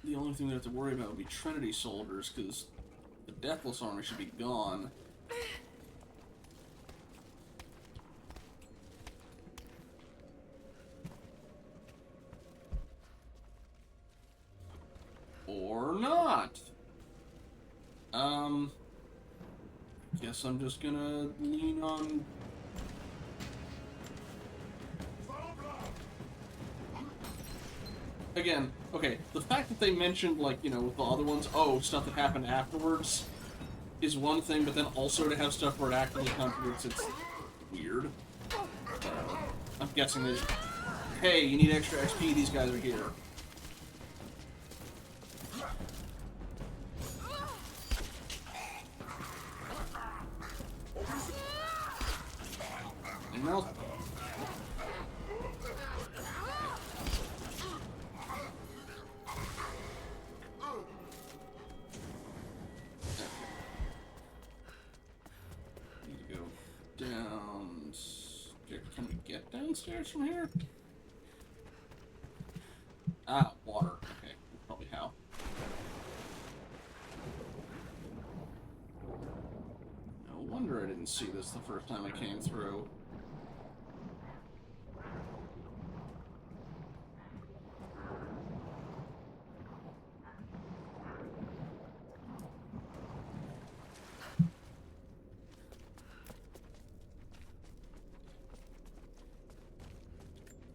The only thing we have to worry about would be Trinity soldiers, because the Deathless Army should be gone. Or not. Guess I'm just gonna lean on... Again, okay, the fact that they mentioned, like, you know, with the other ones, oh, stuff that happened afterwards is one thing, but then also to have stuff where it actively contradicts, it's weird. I'm guessing there's, hey, you need extra XP, these guys are here. Anything else? Can we get downstairs from here? Ah, water. Okay, probably how. No wonder I didn't see this the first time I came through.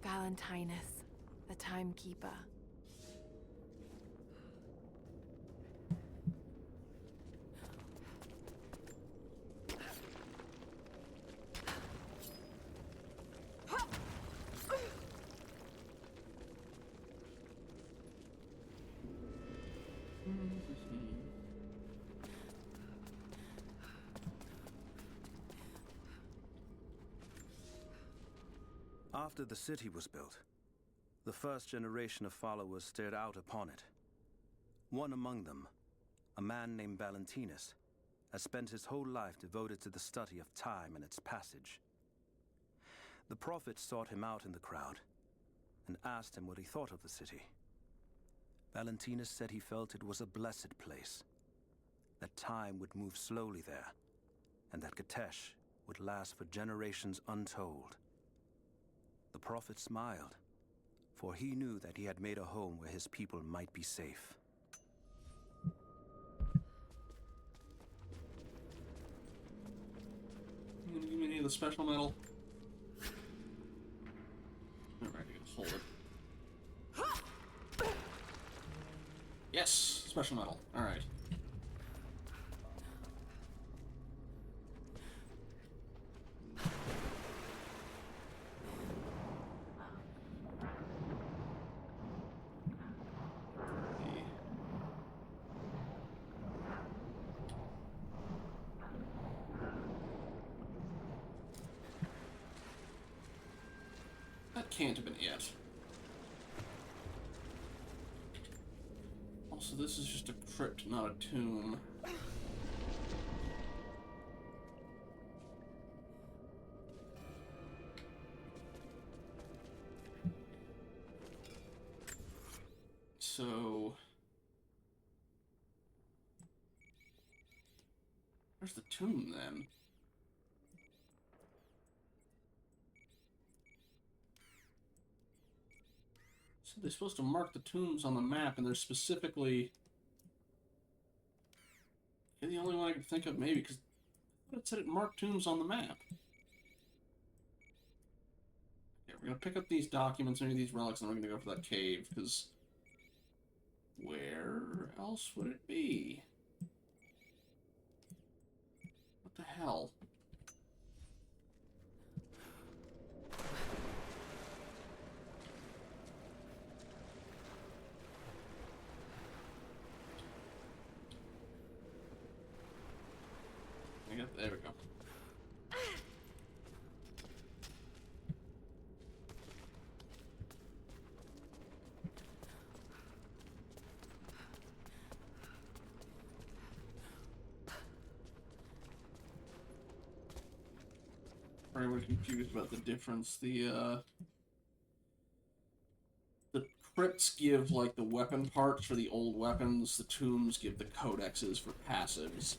Valentinus, the timekeeper. After the city was built, the first generation of followers stared out upon it. One among them, a man named Valentinus, has spent his whole life devoted to the study of time and its passage. The prophet sought him out in the crowd and asked him what he thought of the city. Valentinus said he felt it was a blessed place, that time would move slowly there, and that Katesh would last for generations untold. The prophet smiled, for he knew that he had made a home where his people might be safe. You gonna give me any of the special metal? Alright, I can hold it. Yes! Special metal. Alright. That can't have been it. Also, this is just a crypt, not a tomb. So... tomb, then. So they're supposed to mark the tombs on the map, and they're specifically... You're the only one I can think of, maybe, because it said it marked tombs on the map. Yeah, we're going to pick up these documents, maybe these relics, and then we're going to go for that cave, because... Where else would it be? What the hell? There we go. Very confused about the difference. The crypts give, like, the weapon parts for the old weapons. The tombs give the codexes for passives.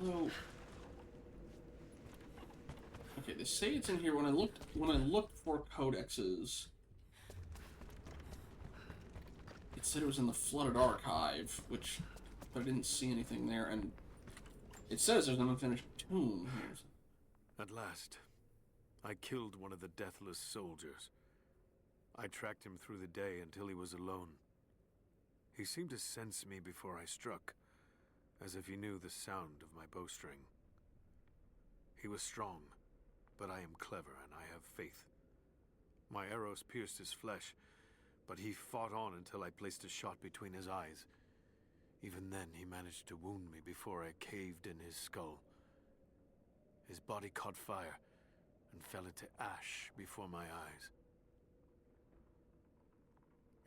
Oh. Okay, they say it's in here. When I looked for codexes, it said it was in the flooded archive, but I didn't see anything there, and it says there's an unfinished tomb here. At last, I killed one of the deathless soldiers. I tracked him through the day until he was alone. He seemed to sense me before I struck, as if he knew the sound of my bowstring. He was strong, but I am clever and I have faith. My arrows pierced his flesh, but he fought on until I placed a shot between his eyes. Even then, he managed to wound me before I caved in his skull. His body caught fire and fell into ash before my eyes.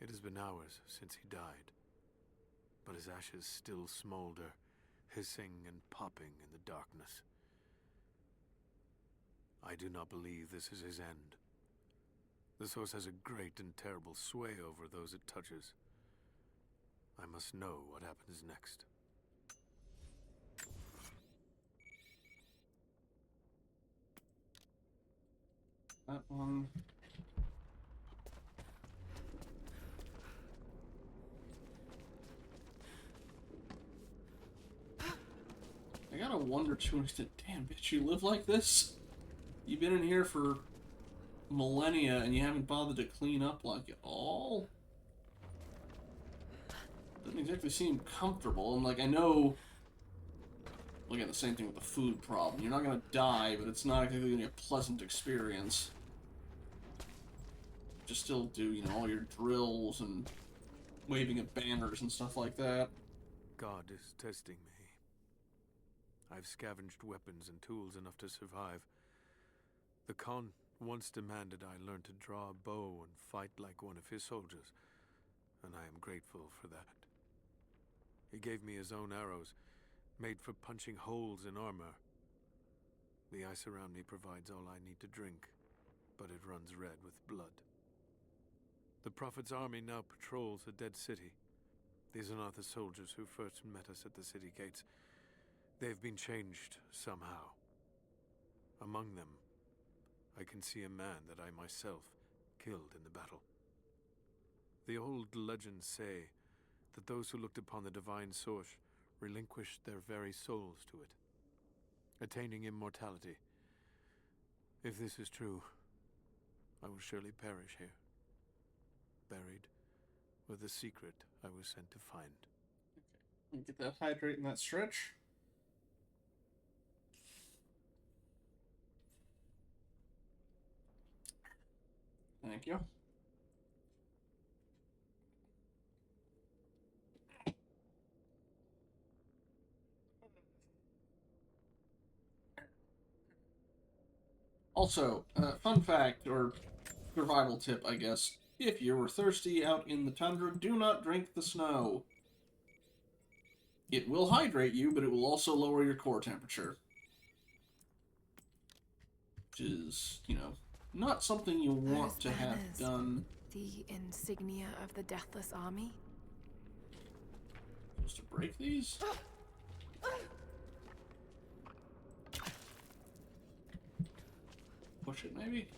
It has been hours since he died, but his ashes still smolder, hissing and popping in the darkness. I do not believe this is his end. The source has a great and terrible sway over those it touches. I must know what happens next. That one. I gotta wonder to an extent, damn bitch, you live like this? You've been in here for millennia and you haven't bothered to clean up like at all? Doesn't exactly seem comfortable, and like I know, look at the same thing with the food problem. You're not gonna die, but it's not exactly gonna be a pleasant experience. Just still do, you know, all your drills and waving of banners and stuff like that. God is testing me. I've scavenged weapons and tools enough to survive. The Khan once demanded I learn to draw a bow and fight like one of his soldiers, and I am grateful for that. He gave me his own arrows, made for punching holes in armor. The ice around me provides all I need to drink, but it runs red with blood. The Prophet's army now patrols a dead city. These are not the soldiers who first met us at the city gates. They've been changed somehow. Among them, I can see a man that I myself killed in the battle. The old legends say that those who looked upon the divine source relinquished their very souls to it, attaining immortality. If this is true, I will surely perish here, buried with the secret I was sent to find. Okay. Get that hydrate and that stretch. Thank you. Also, fun fact, or survival tip, I guess. If you were thirsty out in the tundra, do not drink the snow. It will hydrate you, but it will also lower your core temperature. Which is, you know, not something you want to have done. The insignia of the Deathless Army? Supposed to break these? Push it, maybe?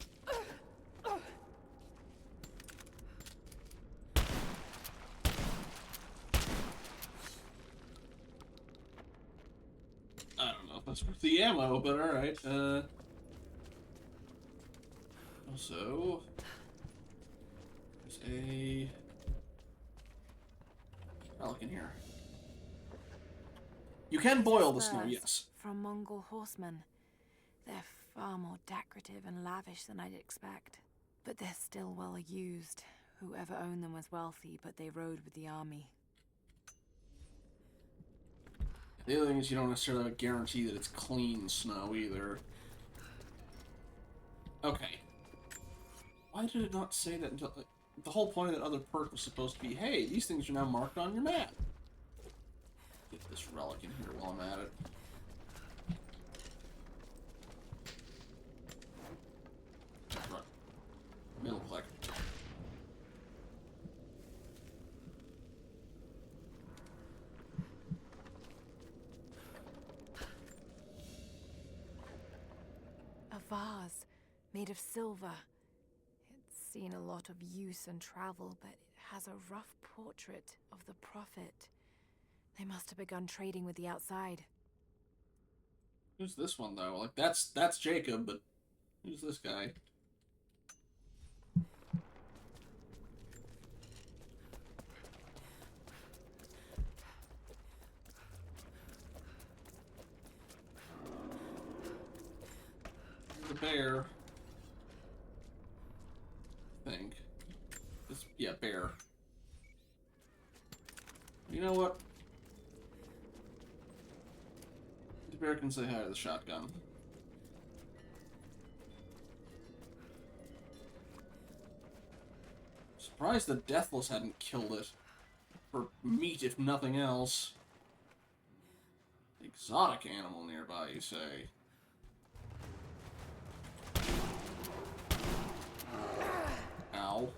I don't know if that's worth the ammo, but alright. Also, there's a relic in here. You can boil the snow, yes. From Mongol horsemen. They're far more decorative and lavish than I'd expect. But they're still well used. Whoever owned them was wealthy, but they rode with the army. The other thing is you don't necessarily have a guarantee that it's clean snow either. Okay. Why did it not say that until... The whole point of that other perk was supposed to be, hey, these things are now marked on your map. Get this relic in here while I'm at it. Right. Middle click. A vase made of silver. It's seen a lot of use and travel, but it has a rough portrait of the Prophet. They must have begun trading with the outside. Who's this one, though? Like, that's Jacob, but who's this guy? The bear. I think. This, yeah, bear. You know what? The bear can say hi to the shotgun. Surprised the Deathless hadn't killed it. For meat, if nothing else. Exotic animal nearby, you say? Ow.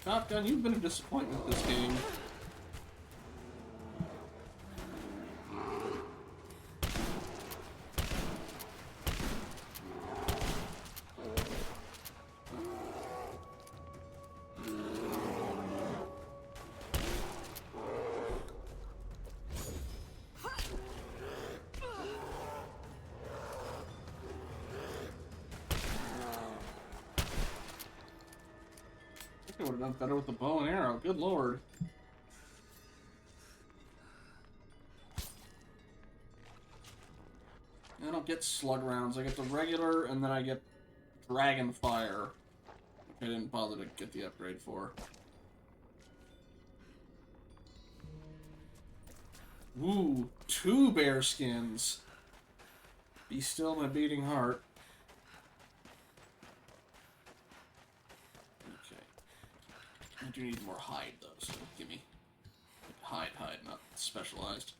Shotgun, you've been a disappointment this game. I would have done better with the bow and arrow. Good lord. I don't get slug rounds. I get the regular, and then I get dragon fire, which I didn't bother to get the upgrade for. Ooh, 2 bear skins. Be still my beating heart. I do need more hide, though, so give me hide, not specialized.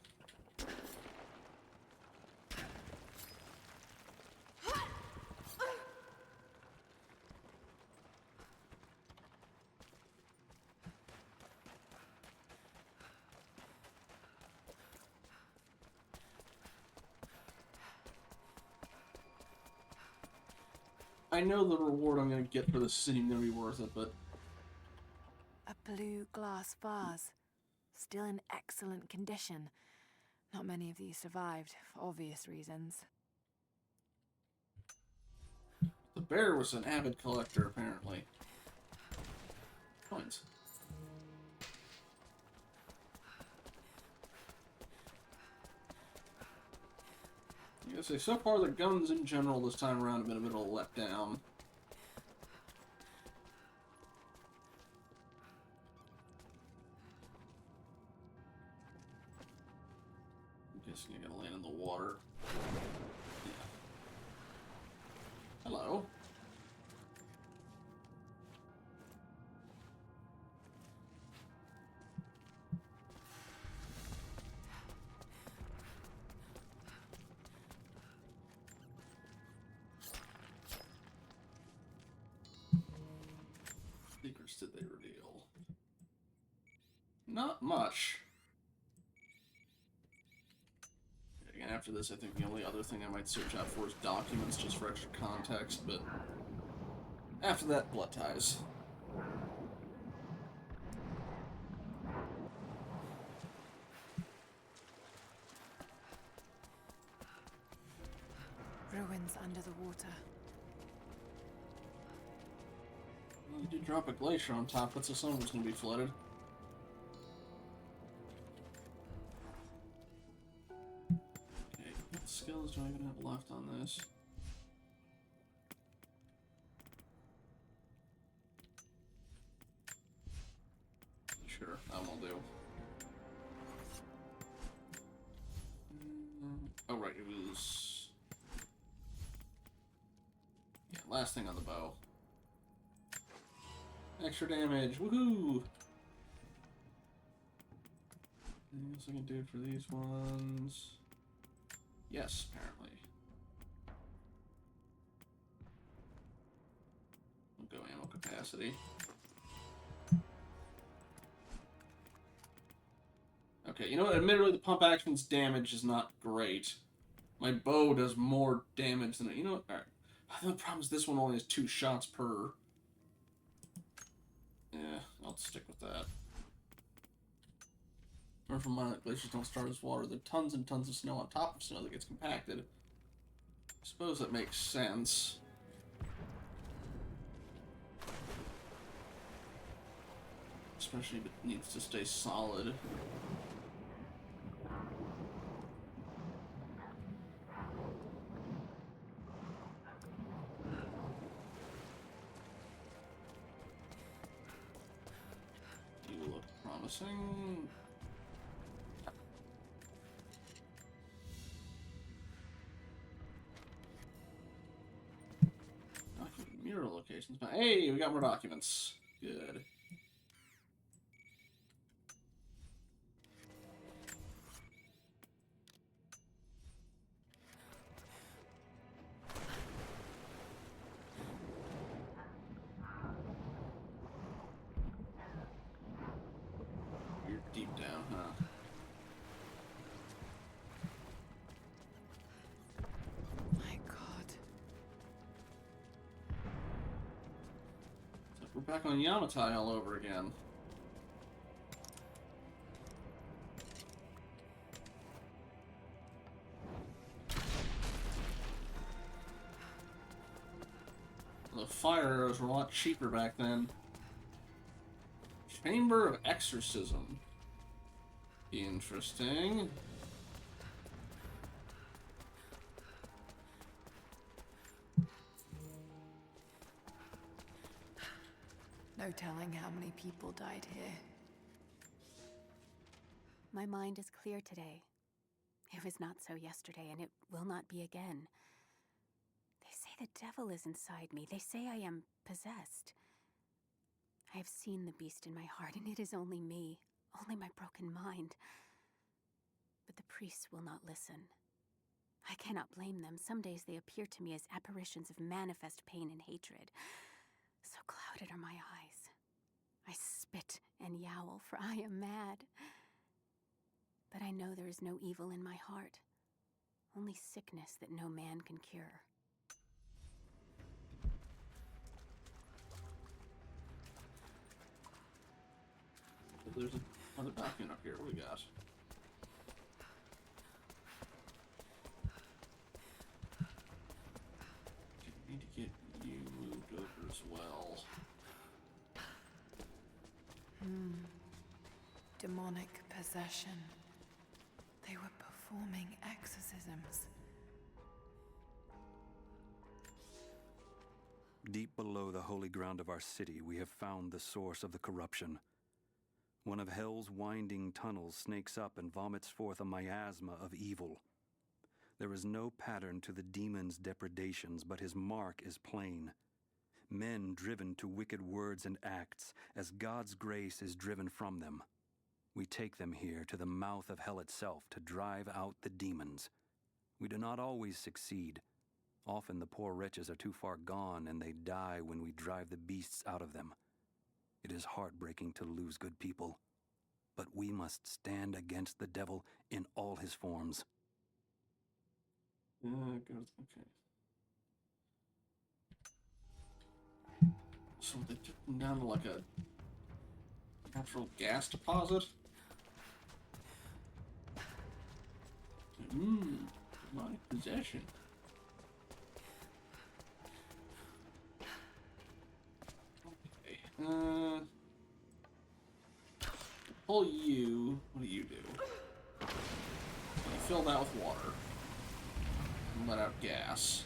I know the reward I'm going to get for this isn't going to be worth it, but... A blue glass vase. Still in excellent condition. Not many of these survived, for obvious reasons. The bear was an avid collector, apparently. Coins. I gotta say, so far the guns in general this time around have been a bit of a letdown. I'm guessing I gotta land in the water. Yeah. Hello. else did they reveal? Not much. Again, after this, I think the only other thing I might search out for is documents, just for extra context, but after that, blood ties. Ruins under the water. Well, you did drop a glacier on top, but so some of it's going to be flooded. Okay, what skills do I even have left on this? Sure, that will do. Oh, right, it was... Yeah, last thing on the bow. Extra damage, woohoo! Anything else I can do for these ones? Yes, apparently. We'll go ammo capacity. Okay, you know what? Admittedly, the pump action's damage is not great. My bow does more damage than it. You know what? Alright. I think the problem is this one only has 2 shots per. Yeah, I'll stick with that. Learn from mine that glaciers don't start as water. There are tons and tons of snow on top of snow that gets compacted. I suppose that makes sense. Especially if it needs to stay solid. You look promising. Document mural locations. Hey, we got more documents. Good. You're deep down, huh? My God. So we're back on Yamatai all over again. The fire arrows were a lot cheaper back then. Chamber of Exorcism. Interesting. No telling how many people died here. My mind is clear today. It was not so yesterday, and it will not be again. They say the devil is inside me. They say I am possessed. I have seen the beast in my heart, and it is only me, only my broken mind. But the priests will not listen. I cannot blame them. Some days they appear to me as apparitions of manifest pain and hatred. So clouded are my eyes. I spit and yowl, for I am mad. But I know there is no evil in my heart, only sickness that no man can cure. There's another document up here. What do we got? Need to get you moved over as well. Demonic possession. They were performing exorcisms. Deep below the holy ground of our city, we have found the source of the corruption. One of hell's winding tunnels snakes up and vomits forth a miasma of evil. There is no pattern to the demon's depredations, but his mark is plain. Men driven to wicked words and acts, as God's grace is driven from them. We take them here to the mouth of hell itself to drive out the demons. We do not always succeed. Often the poor wretches are too far gone, and they die when we drive the beasts out of them. It is heartbreaking to lose good people, but we must stand against the devil in all his forms. Okay. So they took him down to like a natural gas deposit? My possession. Okay. Pull you. What do you do? You fill that with water. And let out gas.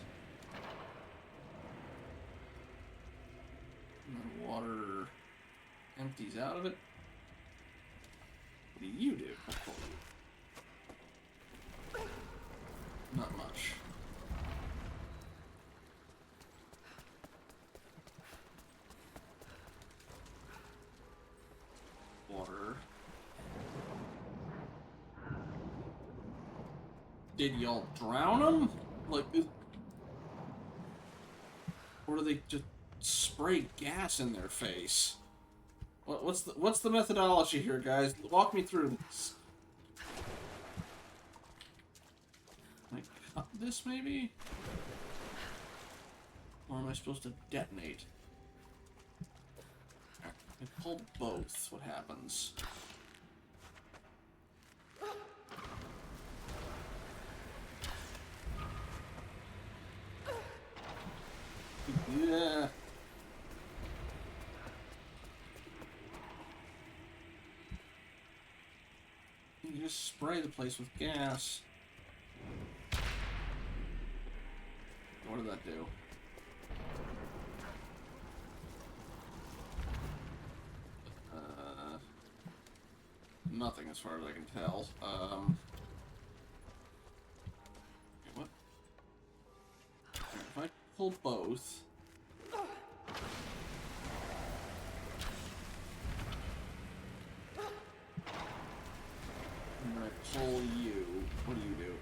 And then water empties out of it. What do you do? I'll pull you. Not much. Water. Did y'all drown them? Like, or do they just spray gas in their face? What's the methodology here, guys? Walk me through this. Can I cut this, maybe? Or am I supposed to detonate? I pull both. What happens? Yeah. You just spray the place with gas. What did that do? Nothing as far as I can tell. Okay, what? If I pull both... and I pull you, what do you do?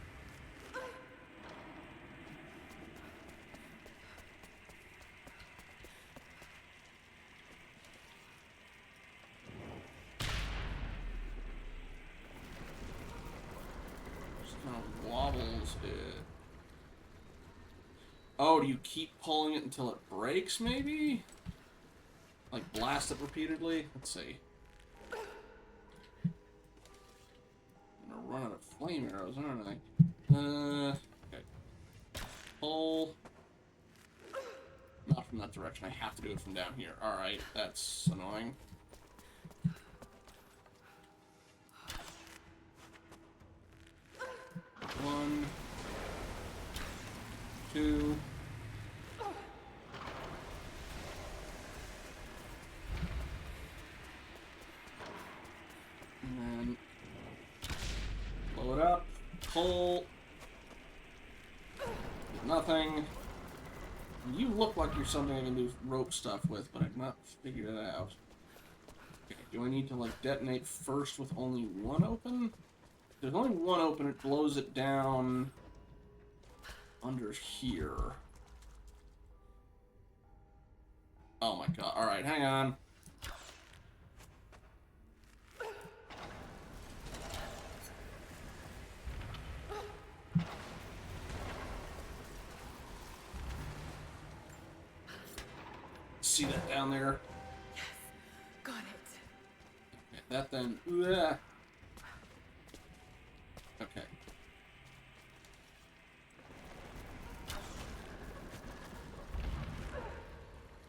Wobbles it. Oh, do you keep pulling it until it breaks, maybe? Like, blast it repeatedly? Let's see. I'm gonna run out of flame arrows, aren't I? Okay. Pull. Not from that direction. I have to do it from down here. Alright, that's annoying. One, two, and then blow it up, pull, nothing. You look like you're something I can do rope stuff with, but I've not figured it out. Okay, do I need to like detonate first with only one open? If there's only one open, it blows it down under here. Oh my god. Alright, hang on. See that down there? Yes, got it. Okay, that then. Ugh. Okay.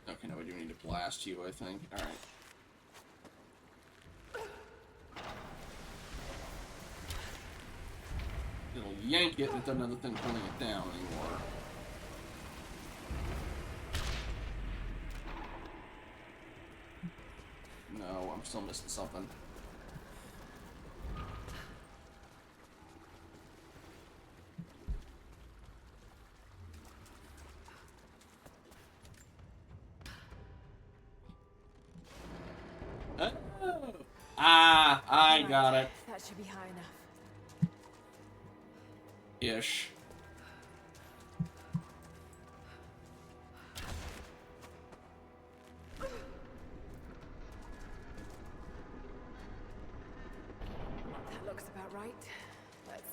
Okay, now we do need to blast you, I think. Alright. It'll yank it, and it doesn't have the thing pulling it down anymore. No, I'm still missing something. Oh. Ah, I got it. That should be high enough. Ish.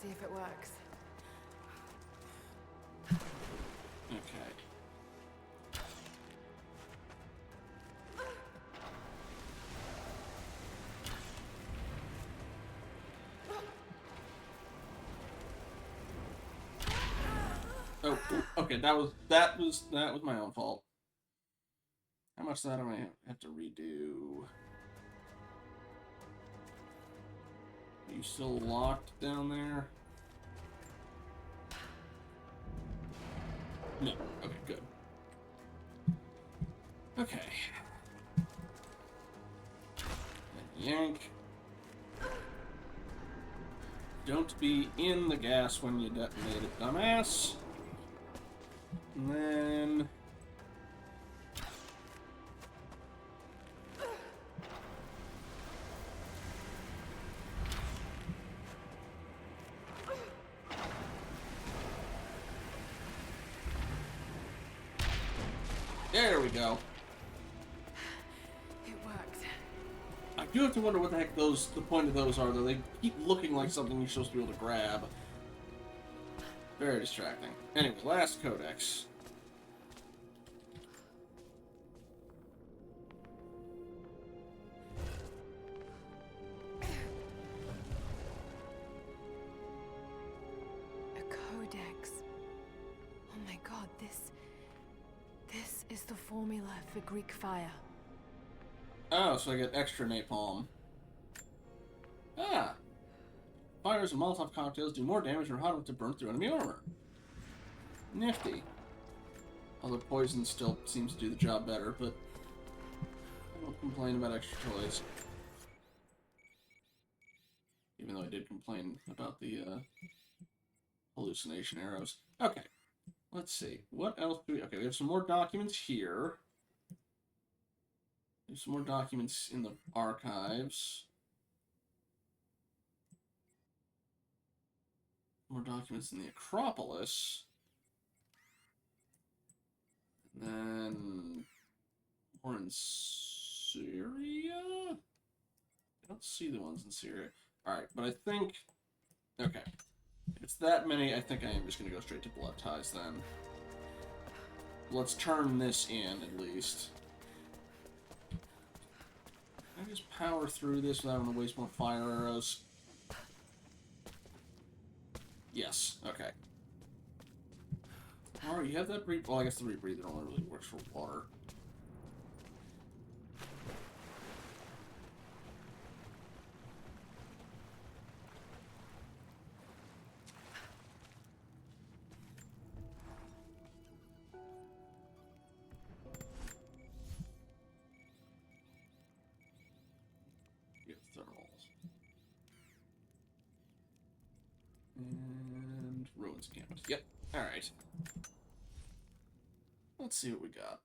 see if it works. Okay. Oh, okay. That was my own fault. How much of that am I have to redo? Are you still locked down there? No. Okay, good. Okay. Then yank. Don't be in the gas when you detonate it, dumbass. And then... There we go. It worked. I do have to wonder what the heck the point of those are, though. They keep looking like something you're supposed to be able to grab. Very distracting. Anyway, last codex. A codex. Oh my god, this is the formula for Greek fire. Oh, so I get extra napalm. Ah! Fires and Molotov cocktails do more damage and are hot enough to burn through enemy armor. Nifty. Although poison still seems to do the job better, but I don't complain about extra toys. Even though I did complain about the hallucination arrows. Okay. Let's see. What else do we... Okay, we have some more documents here. There's some more documents in the archives. More documents in the Acropolis. And then... more in Syria? I don't see the ones in Syria. Alright, but I think... Okay. If it's that many, I think I am just going to go straight to blood ties then. Let's turn this in, at least. Can I just power through this without having to waste more fire arrows? Yes, okay. Alright, you have that rebreather. Well, I guess the rebreather only really works for water. And ruins campus. Yep. Alright. Let's see what we got.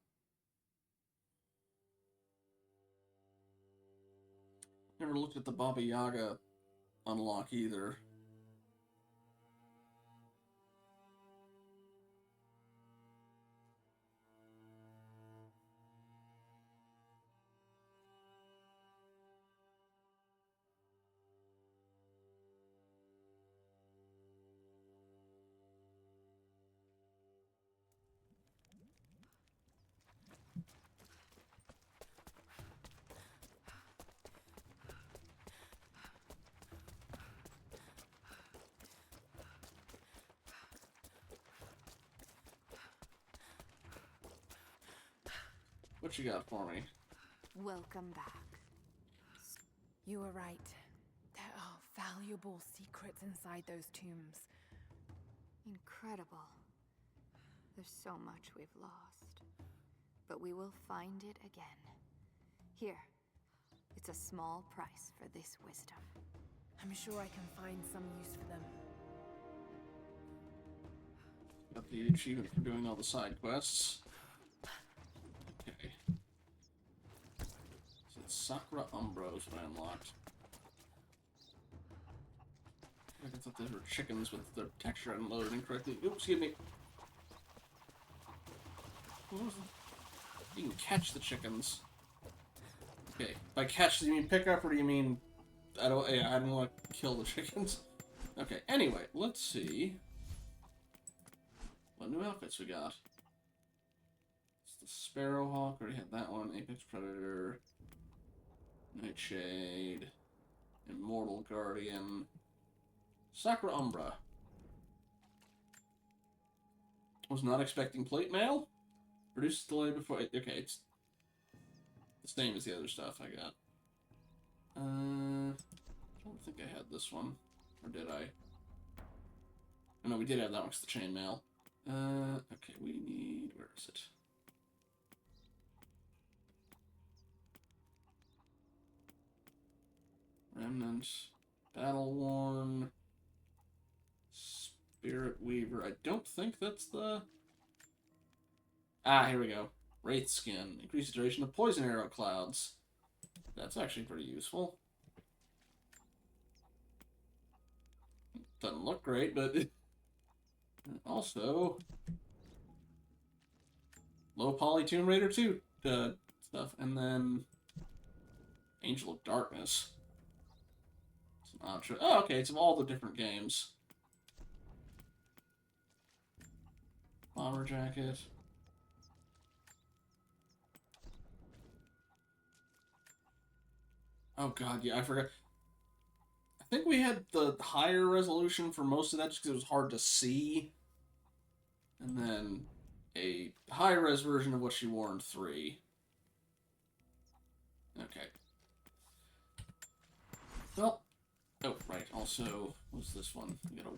Never looked at the Baba Yaga unlock either. What you got for me? Welcome back. You were right. There are valuable secrets inside those tombs. Incredible. There's so much we've lost. But we will find it again. Here. It's a small price for this wisdom. I'm sure I can find some use for them. Got the achievement for doing all the side quests. Okay. So it's Sakura Umbros when I unlocked. I thought those were chickens with the texture unloaded incorrectly. Oops, excuse me. You can catch the chickens. Okay, by catch, do you mean pick up, or do you mean I don't want to kill the chickens? Okay, anyway, let's see what new outfits we got. It's the Sparrowhawk, already had that one. Apex Predator, Nightshade, Immortal Guardian, Sacra Umbra. Was not expecting plate mail. Produced delay before. Okay, it's the same as the other stuff I got. I don't think I had this one, or did I? Oh, no, we did have that one. It's the chainmail. Okay, we need. Where is it? Remnant, Battle Worn, Spirit Weaver. I don't think that's the. Ah, here we go. Wraith Skin. Increases duration of poison arrow clouds. That's actually pretty useful. Doesn't look great, but also low poly Tomb Raider 2 stuff, and then Angel of Darkness. It's an option. Oh, okay, it's of all the different games. Bomber jacket. Oh god, yeah, I forgot. I think we had the higher resolution for most of that just because it was hard to see. And then a high-res version of what she wore in 3. Okay. Well, oh, right, also, what's this one? We got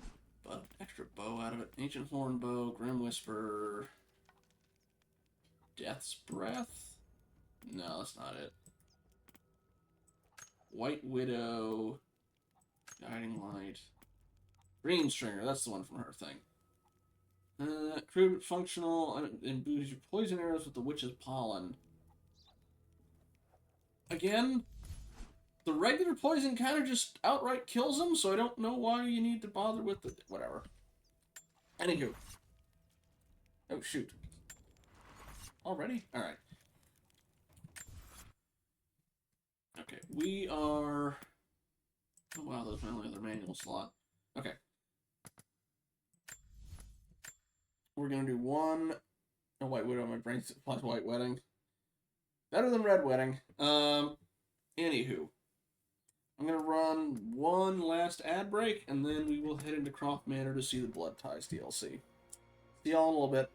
a extra bow out of it. Ancient Horn Bow, Grim Whisper, Death's Breath? No, that's not it. White Widow, Guiding Light, Green Stringer, that's the one from her thing. Crude functional, imbues your poison arrows with the witch's pollen. Again, the regular poison kind of just outright kills them, so I don't know why you need to bother with it. Whatever. Anywho. Oh, shoot. Already? Alright. Okay, we are... Oh, wow, that's my only other manual slot. Okay. We're gonna do one... A White Widow, my brain plus White Wedding. Better than Red Wedding. Anywho. I'm gonna run one last ad break, and then we will head into Croft Manor to see the Blood Ties DLC. See y'all in a little bit.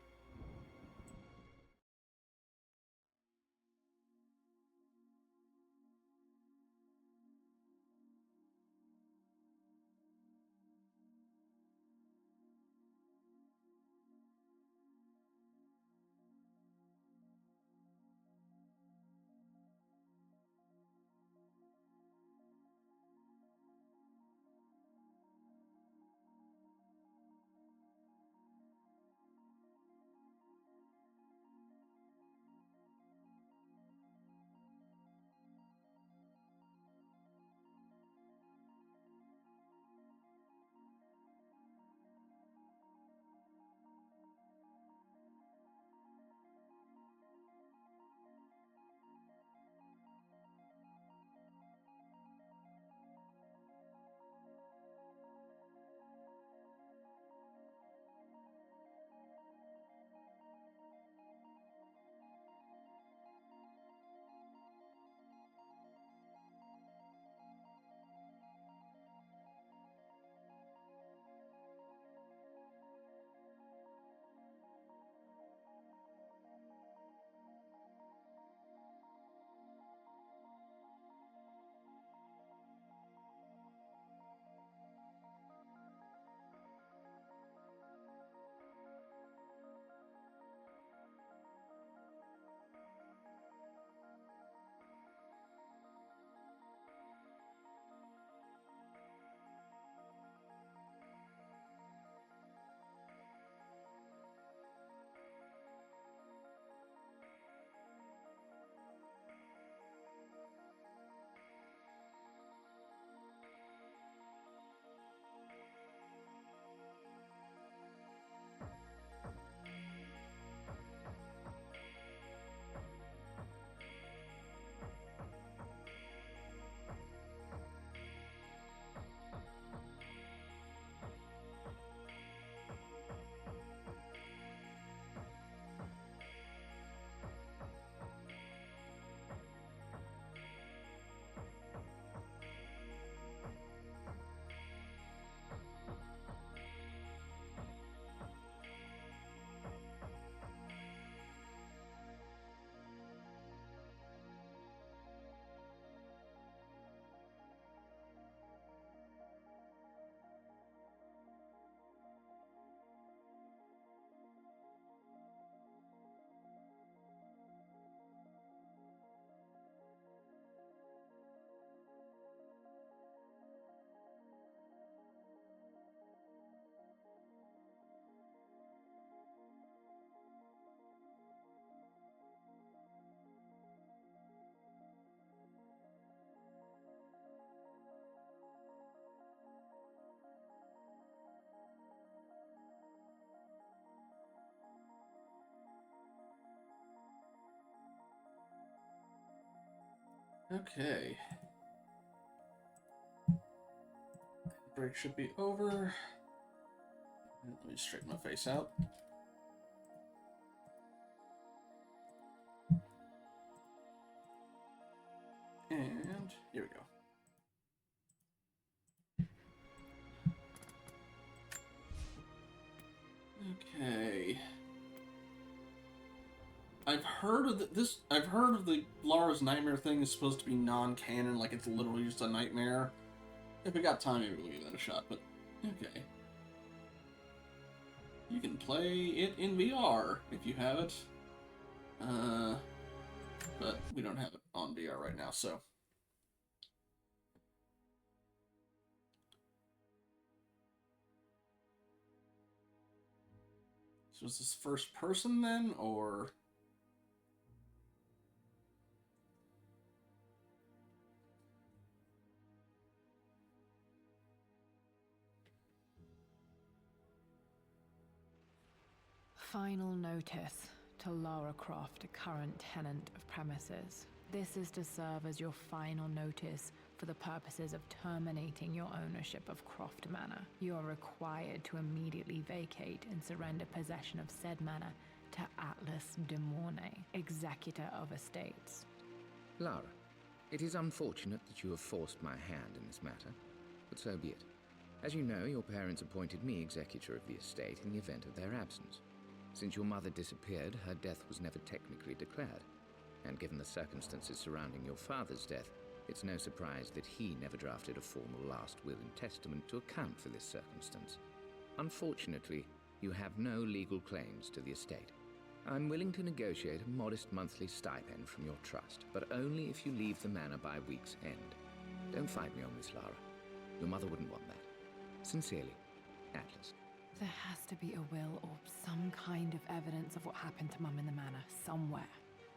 Okay. Break should be over. Let me straighten my face out. And here we go. Okay. I've heard of this. I've heard of the Lara's nightmare thing is supposed to be non-canon, like it's literally just a nightmare. If we got time, maybe we'll give that a shot. But okay, you can play it in VR if you have it. But we don't have it on VR right now, so. So is this first person then, or? Final notice to Lara Croft, a current tenant of premises. This is to serve as your final notice for the purposes of terminating your ownership of Croft Manor. You are required to immediately vacate and surrender possession of said manor to Atlas de Mornay, executor of estates. Lara, it is unfortunate that you have forced my hand in this matter, but so be it. As you know, your parents appointed me executor of the estate in the event of their absence. Since your mother disappeared, her death was never technically declared. And given the circumstances surrounding your father's death, it's no surprise that he never drafted a formal last will and testament to account for this circumstance. Unfortunately, you have no legal claims to the estate. I'm willing to negotiate a modest monthly stipend from your trust, but only if you leave the manor by week's end. Don't fight me on this, Lara. Your mother wouldn't want that. Sincerely, Atlas. There has to be a will or some kind of evidence of what happened to Mum in the manor somewhere.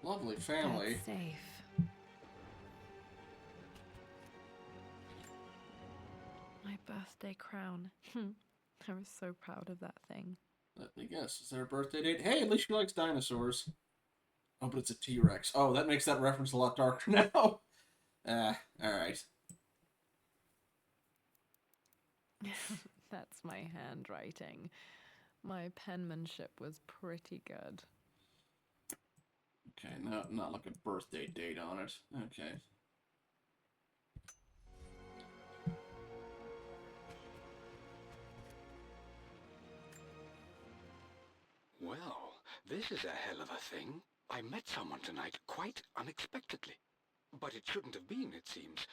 Lovely family. That's safe. My birthday crown. I was so proud of that thing. Let me guess. Is there a birthday date? Hey, at least she likes dinosaurs. Oh, but it's a T-Rex. Oh, that makes that reference a lot darker now. Alright. That's my handwriting. My penmanship was pretty good. Okay, not like a birthday date on it. Okay. Well, this is a hell of a thing. I met someone tonight quite unexpectedly. But it shouldn't have been, it seems.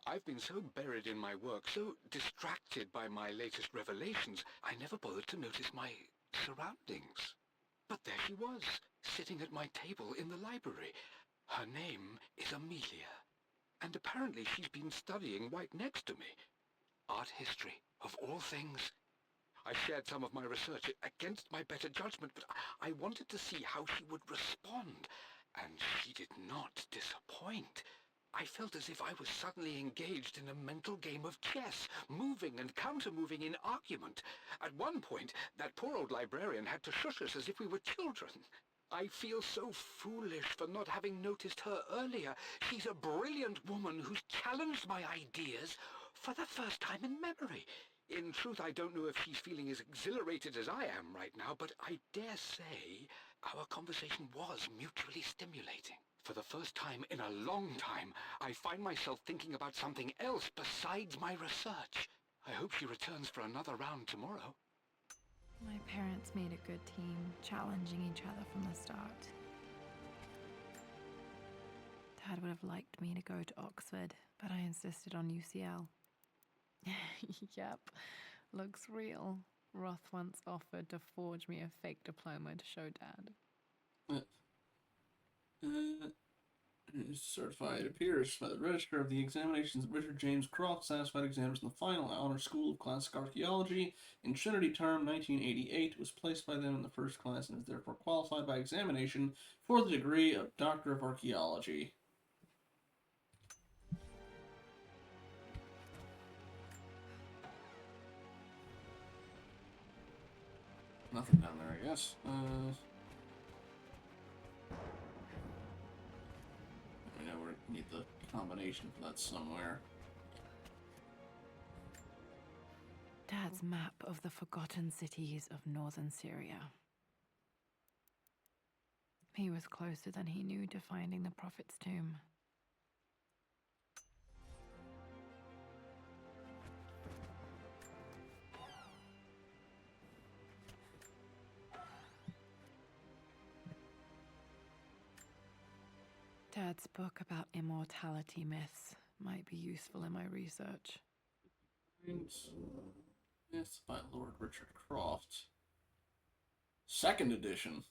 I've been so buried in my work, so distracted by my latest revelations, I never bothered to notice my surroundings. But there she was, sitting at my table in the library. Her name is Amelia. And apparently she's been studying right next to me. Art history, of all things. I shared some of my research against my better judgment, but I wanted to see how she would respond. And she did not disappoint. I felt as if I was suddenly engaged in a mental game of chess, moving and counter-moving in argument. At one point, that poor old librarian had to shush us as if we were children. I feel so foolish for not having noticed her earlier. She's a brilliant woman who's challenged my ideas for the first time in memory. In truth, I don't know if she's feeling as exhilarated as I am right now, but I dare say our conversation was mutually stimulating. For the first time in a long time, I find myself thinking about something else besides my research. I hope she returns for another round tomorrow. My parents made a good team, challenging each other from the start. Dad would have liked me to go to Oxford, but I insisted on UCL. Yep, looks real. Roth once offered to forge me a fake diploma to show Dad. Certified. It appears by the register of the examinations that Richard James Croft satisfied examiners in the final honor School of Classic Archaeology in Trinity Term 1988, was placed by them in the first class and is therefore qualified by examination for the degree of Doctor of Archaeology. Nothing down there, I guess. I know we need the combination for that somewhere. Dad's map of the forgotten cities of northern Syria. He was closer than he knew to finding the Prophet's tomb. Dad's book about immortality myths might be useful in my research. Myths by Lord Richard Croft. Second edition.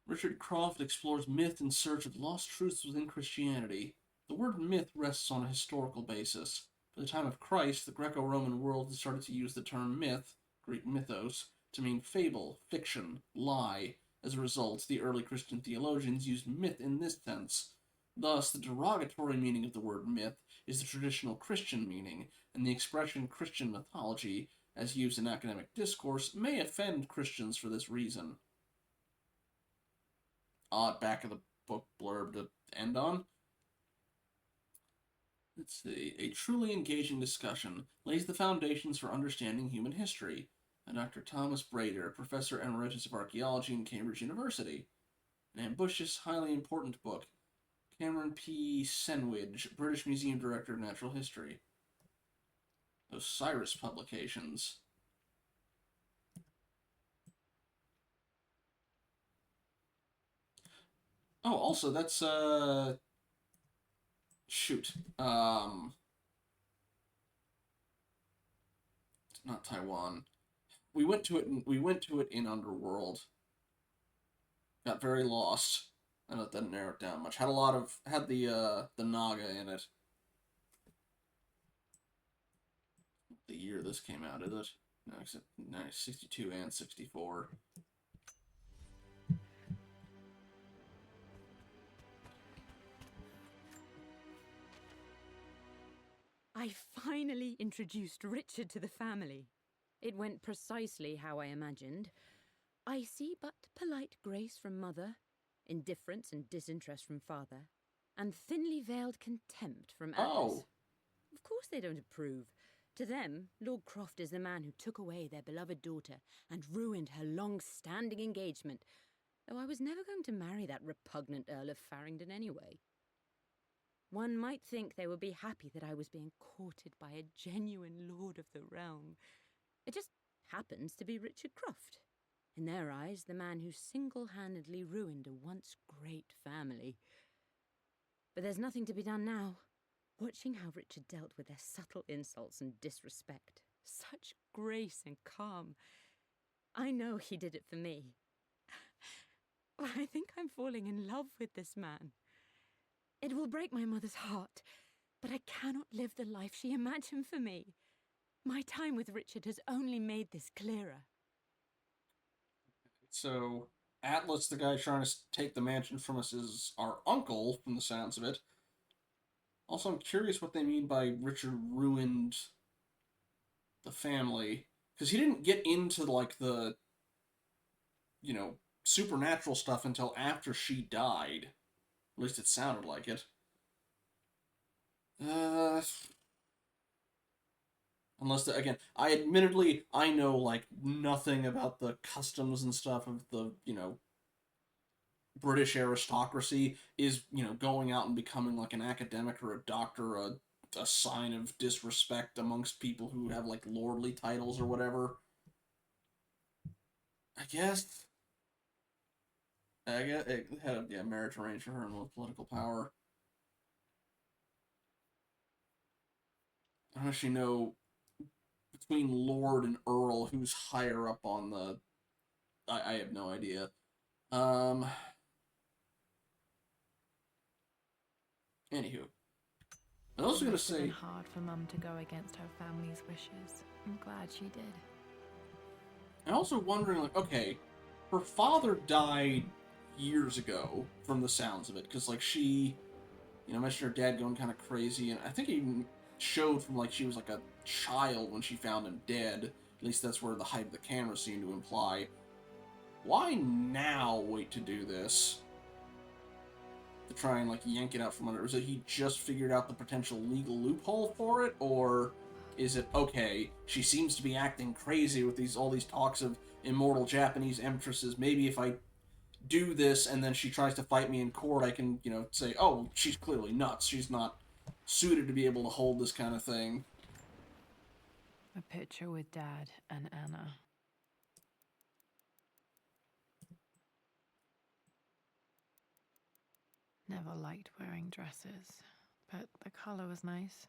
Richard Croft explores myth in search of lost truths within Christianity. The word myth rests on a historical basis. By the time of Christ, the Greco-Roman world had started to use the term myth, Greek mythos, to mean fable, fiction, lie. As a result, the early Christian theologians used myth in this sense. Thus, the derogatory meaning of the word myth is the traditional Christian meaning, and the expression Christian mythology, as used in academic discourse, may offend Christians for this reason. Odd back of the book blurb to end on. Let's see. A truly engaging discussion lays the foundations for understanding human history. By Dr. Thomas Brader, Professor Emeritus of Archaeology in Cambridge University. An ambitious, highly important book. Cameron P. Senwidge, British Museum Director of Natural History. Osiris Publications. Oh, also, that's, shoot. Not Taiwan. We went to it in Underworld. Got very lost. I know that didn't narrow it down much. Had the Naga in it. The year this came out, is it? No, except 62 and 64. I finally introduced Richard to the family. It went precisely how I imagined. I see but polite grace from mother, indifference and disinterest from father, and thinly veiled contempt from Atlas. Oh! Of course they don't approve. To them, Lord Croft is the man who took away their beloved daughter and ruined her long-standing engagement, though I was never going to marry that repugnant Earl of Farringdon anyway. One might think they would be happy that I was being courted by a genuine lord of the realm. It just happens to be Richard Croft. In their eyes, the man who single-handedly ruined a once great family. But there's nothing to be done now. Watching how Richard dealt with their subtle insults and disrespect. Such grace and calm. I know he did it for me. I think I'm falling in love with this man. It will break my mother's heart, but I cannot live the life she imagined for me. My time with Richard has only made this clearer. So, Atlas, the guy trying to take the mansion from us, is our uncle, from the sounds of it. Also, I'm curious what they mean by Richard ruined the family. Because he didn't get into, like, the, supernatural stuff until after she died. At least it sounded like it. Unless, again, I know, like, nothing about the customs and stuff of the, British aristocracy. Is, going out and becoming, like, an academic or a doctor a sign of disrespect amongst people who have, like, lordly titles or whatever? I guess it had a marriage arranged for her with political power. I don't actually know between Lord and Earl who's higher up on the. I have no idea. Anywho, I was also gonna say. It must have been hard for Mum to go against her family's wishes. I'm glad she did. I'm also wondering, like, okay, her father died years ago, from the sounds of it, because, like, she, mentioned her dad going kind of crazy, and I think it even showed from, like, she was, like, a child when she found him dead. At least that's where the height of the camera seemed to imply. Why now wait to do this? to try and like yank it out from under? Is it he just figured out the potential legal loophole for it, or is it okay? She seems to be acting crazy with all these talks of immortal Japanese empresses. Maybe if I do this and then she tries to fight me in court, I can say, oh, she's clearly nuts. She's not suited to be able to hold this kind of thing. A picture with Dad and Anna. Never liked wearing dresses, but the color was nice.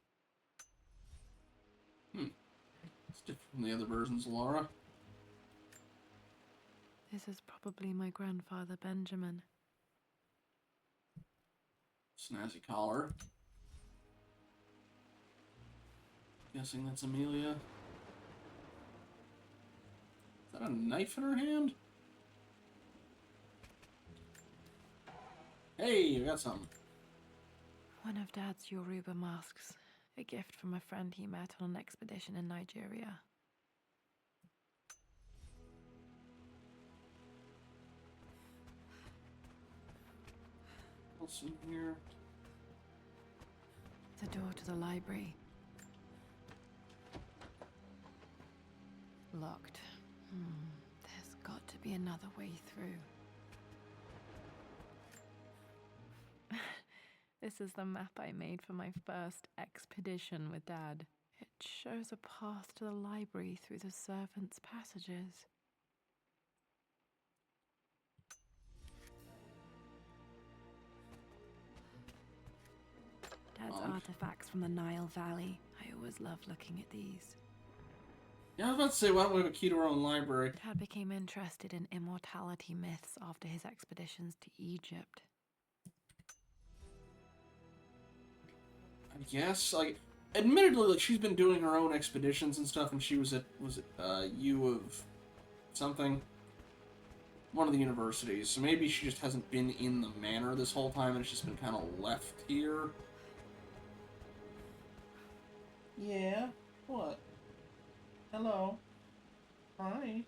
It's different from the other versions, Laura. This is probably my grandfather, Benjamin. Snazzy collar. Guessing that's Amelia. Is that a knife in her hand? Hey, I got something. One of Dad's Yoruba masks. A gift from a friend he met on an expedition in Nigeria. What's in here? The door to the library. Locked. There's got to be another way through. This is the map I made for my first expedition with Dad. It shows a path to the library through the servants' passages. Dad's artifacts from the Nile Valley. I always loved looking at these. Yeah, I was about to say, why don't we have a key to our own library? Dad became interested in immortality myths after his expeditions to Egypt. I guess, like, admittedly, like, she's been doing her own expeditions and stuff, and she was at, U of something? One of the universities. So maybe she just hasn't been in the manor this whole time, and it's just been kind of left here. Yeah? What? Hello? Hi?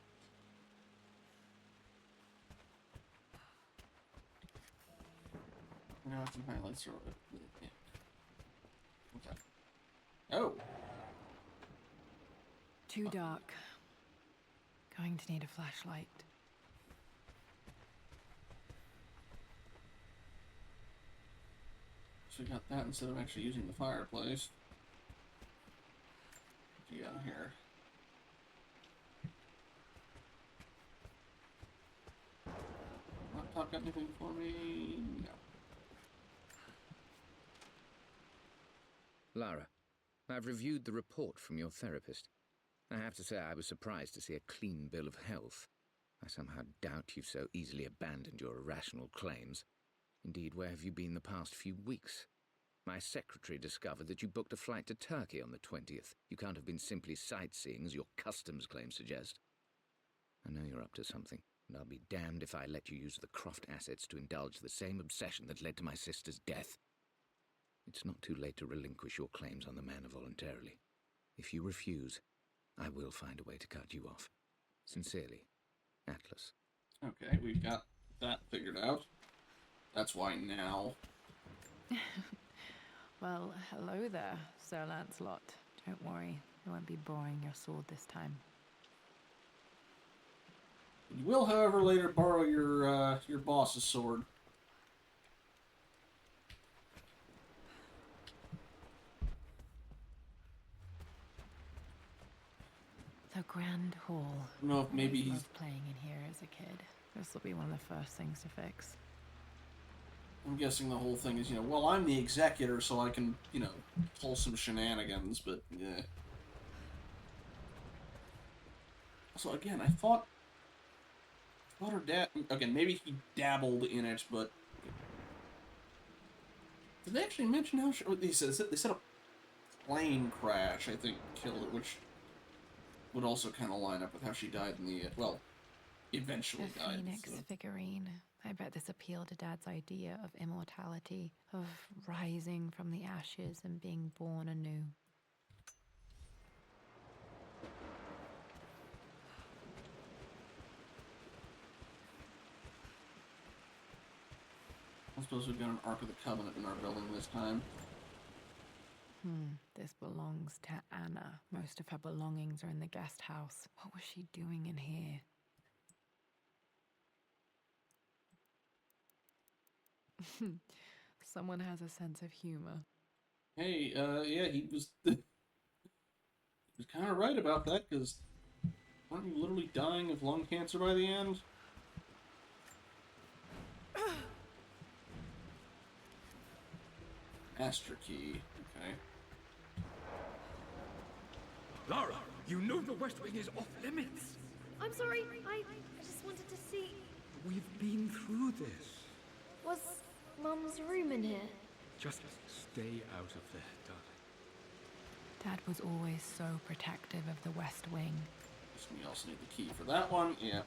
Now some highlights are yeah. Okay. Oh! Too dark. Going to need a flashlight. So we got that instead of actually using the fireplace. What do you got here? Laptop got anything for me? No. Lara, I've reviewed the report from your therapist. I have to say I was surprised to see a clean bill of health. I somehow doubt you've so easily abandoned your irrational claims. Indeed, where have you been the past few weeks? My secretary discovered that you booked a flight to Turkey on the 20th. You can't have been simply sightseeing, as your customs claims suggest. I know you're up to something, and I'll be damned if I let you use the Croft assets to indulge the same obsession that led to my sister's death. It's not too late to relinquish your claims on the manor voluntarily. If you refuse, I will find a way to cut you off. Sincerely, Atlas. Okay, we've got that figured out. That's why now. Well, hello there, Sir Lancelot. Don't worry, I won't be borrowing your sword this time. You will, however, later borrow your boss's sword. The Grand Hall. I don't know if maybe he's playing in here as a kid. This will be one of the first things to fix. I'm guessing the whole thing is, well, I'm the executor, so I can, pull some shenanigans, but, yeah. So, again, I thought her dad, again, maybe he dabbled in it, but... Did they actually mention how they said a plane crash, I think, killed it, which would also kind of line up with how she died in the, eventually the died. Phoenix figurine. I bet this appealed to Dad's idea of immortality, of rising from the ashes and being born anew. I suppose we've got an Ark of the Covenant in our building this time. This belongs to Anna. Most of her belongings are in the guest house. What was she doing in here? Someone has a sense of humor. Hey, yeah, he was he was kind of right about that, because weren't you literally dying of lung cancer by the end? Master key. Okay. Lara, you know the West Wing is off limits. I'm sorry, I just wanted to see... We've been through this. Was Mum's room in here? Just stay out of there, darling. Dad was always so protective of the West Wing. Guess we also need the key for that one. Yeah.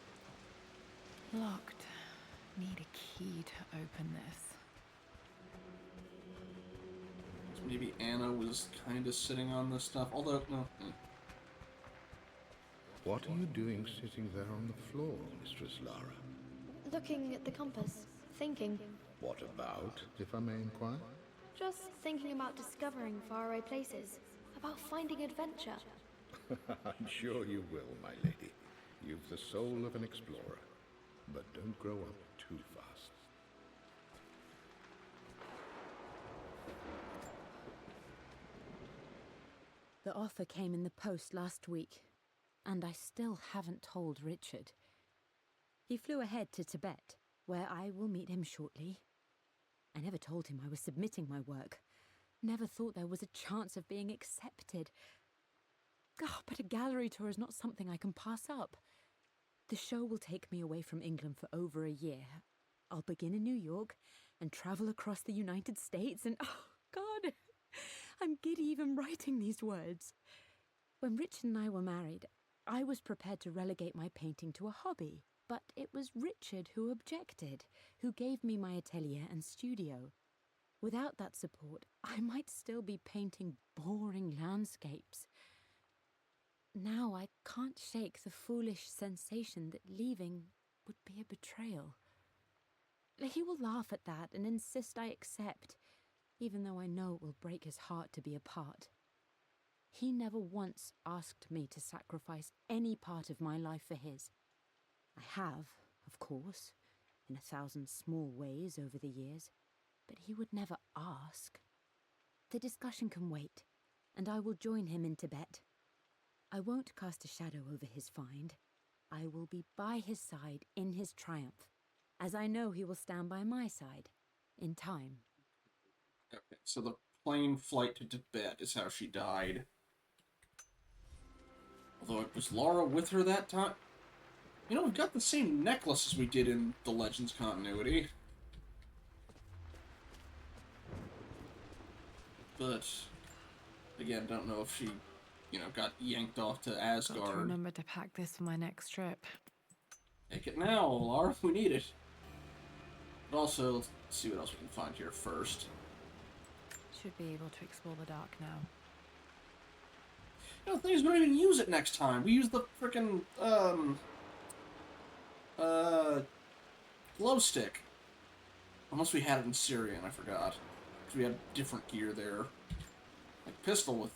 Locked. Need a key to open this. So maybe Anna was kind of sitting on this stuff, although, no. What are you doing sitting there on the floor, Mistress Lara? Looking at the compass. Thinking. What about, if I may inquire? Just thinking about discovering faraway places. About finding adventure. I'm sure you will, my lady. You've the soul of an explorer. But don't grow up too fast. The offer came in the post last week, and I still haven't told Richard. He flew ahead to Tibet, where I will meet him shortly. I never told him I was submitting my work. Never thought there was a chance of being accepted. Oh, but a gallery tour is not something I can pass up. The show will take me away from England for over a year. I'll begin in New York and travel across the United States and, oh, God, I'm giddy even writing these words. When Richard and I were married, I was prepared to relegate my painting to a hobby, but it was Richard who objected, who gave me my atelier and studio. Without that support, I might still be painting boring landscapes. Now I can't shake the foolish sensation that leaving would be a betrayal. He will laugh at that and insist I accept, even though I know it will break his heart to be apart. He never once asked me to sacrifice any part of my life for his. I have, of course, in 1,000 small ways over the years, but he would never ask. The discussion can wait, and I will join him in Tibet. I won't cast a shadow over his find. I will be by his side in his triumph, as I know he will stand by my side, in time. Okay, so the plane flight to Tibet is how she died. Although, was Lara with her that time? You know, we've got the same necklace as we did in the Legends continuity. But, again, don't know if she, got yanked off to Asgard. Got to remember to pack this for my next trip. Take it now, Lara. We need it. But also, let's see what else we can find here first. Should be able to explore the dark now. The thing is, we don't even use it next time. We use the frickin', glow stick. Unless we had it in Syria, and I forgot. Because we had different gear there. Like pistol with...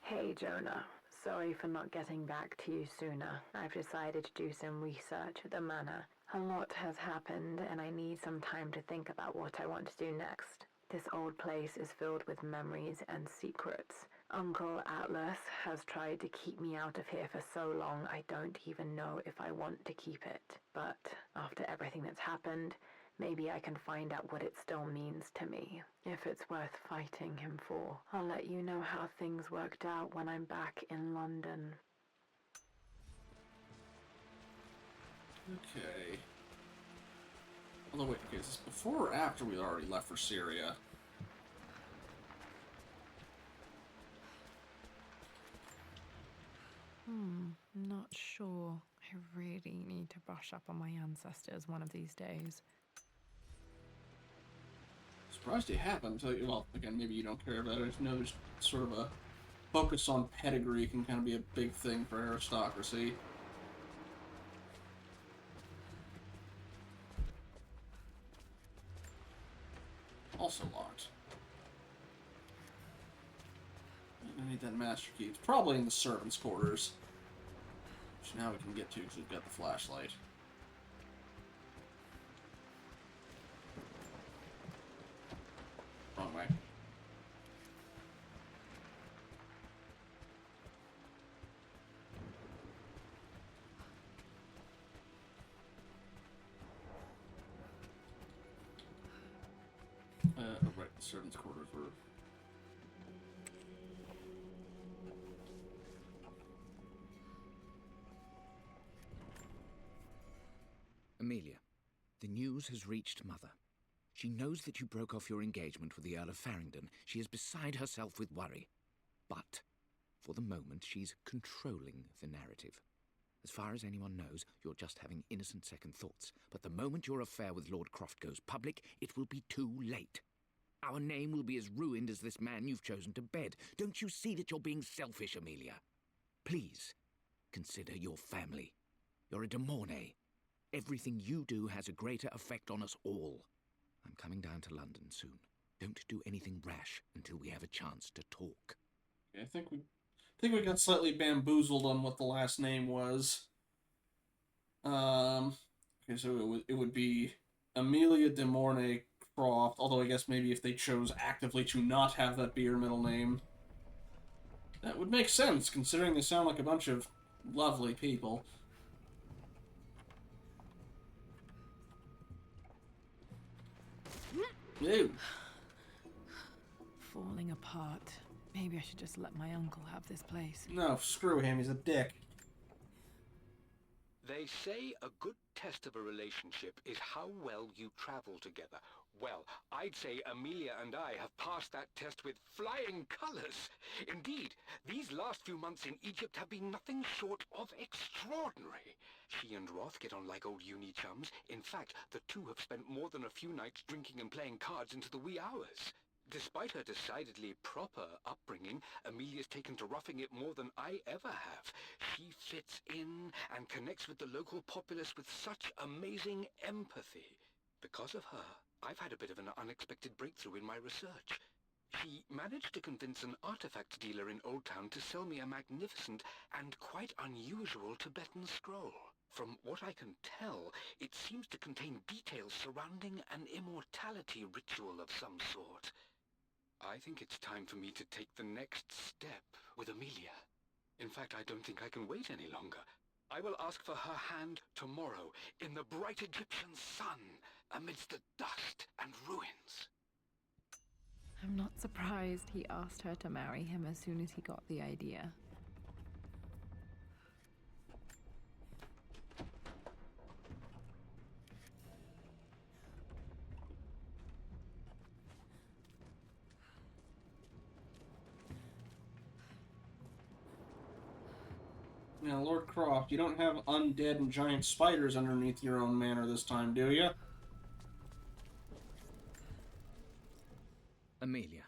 Hey, Jonah. Sorry for not getting back to you sooner. I've decided to do some research at the manor. A lot has happened, and I need some time to think about what I want to do next. This old place is filled with memories and secrets. Uncle Atlas has tried to keep me out of here for so long I don't even know if I want to keep it. But after everything that's happened, maybe I can find out what it still means to me. If it's worth fighting him for. I'll let you know how things worked out when I'm back in London. Okay. Although, wait, okay, is this before or after we already left for Syria? Not sure. I really need to brush up on my ancestors one of these days. Surprised you haven't. Well, again, maybe you don't care about it. I just know there's sort of a focus on pedigree can kind of be a big thing for aristocracy. Also locked. I need that master key. It's probably in the servants' quarters. Which now we can get to because we've got the flashlight. Wrong way. Right, the servants' quarters were... Amelia, the news has reached Mother. She knows that you broke off your engagement with the Earl of Farringdon. She is beside herself with worry. But, for the moment, she's controlling the narrative. As far as anyone knows, you're just having innocent second thoughts. But the moment your affair with Lord Croft goes public, it will be too late. Our name will be as ruined as this man you've chosen to bed. Don't you see that you're being selfish, Amelia? Please, consider your family. You're a de Mornay. Everything you do has a greater effect on us all. I'm coming down to London soon. Don't do anything rash until we have a chance to talk. I think we got slightly bamboozled on what the last name was. Okay, so it would be Amelia de Mornay Croft, although I guess maybe if they chose actively to not have that be your middle name, that would make sense, considering they sound like a bunch of lovely people. Ew. Falling apart. Maybe I should just let my uncle have this place. No, screw him, he's a dick. They say a good test of a relationship is how well you travel together. Well, I'd say Amelia and I have passed that test with flying colors. Indeed, these last few months in Egypt have been nothing short of extraordinary. She and Roth get on like old uni chums. In fact, the two have spent more than a few nights drinking and playing cards into the wee hours. Despite her decidedly proper upbringing, Amelia's taken to roughing it more than I ever have. She fits in and connects with the local populace with such amazing empathy. Because of her, I've had a bit of an unexpected breakthrough in my research. She managed to convince an artifact dealer in Old Town to sell me a magnificent and quite unusual Tibetan scroll. From what I can tell, it seems to contain details surrounding an immortality ritual of some sort. I think it's time for me to take the next step with Amelia. In fact, I don't think I can wait any longer. I will ask for her hand tomorrow in the bright Egyptian sun amidst the dust and ruins. I'm not surprised he asked her to marry him as soon as he got the idea. Now, Lord Croft, you don't have undead and giant spiders underneath your own manor this time, do you? Amelia,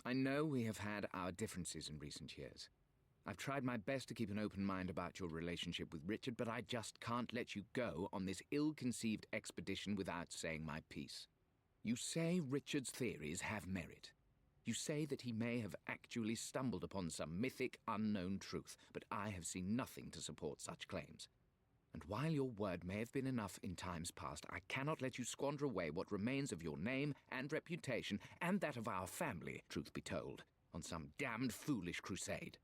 I know we have had our differences in recent years. I've tried my best to keep an open mind about your relationship with Richard, but I just can't let you go on this ill-conceived expedition without saying my piece. You say Richard's theories have merit. You say that he may have actually stumbled upon some mythic, unknown truth, but I have seen nothing to support such claims. And while your word may have been enough in times past, I cannot let you squander away what remains of your name and reputation, and that of our family, truth be told, on some damned foolish crusade.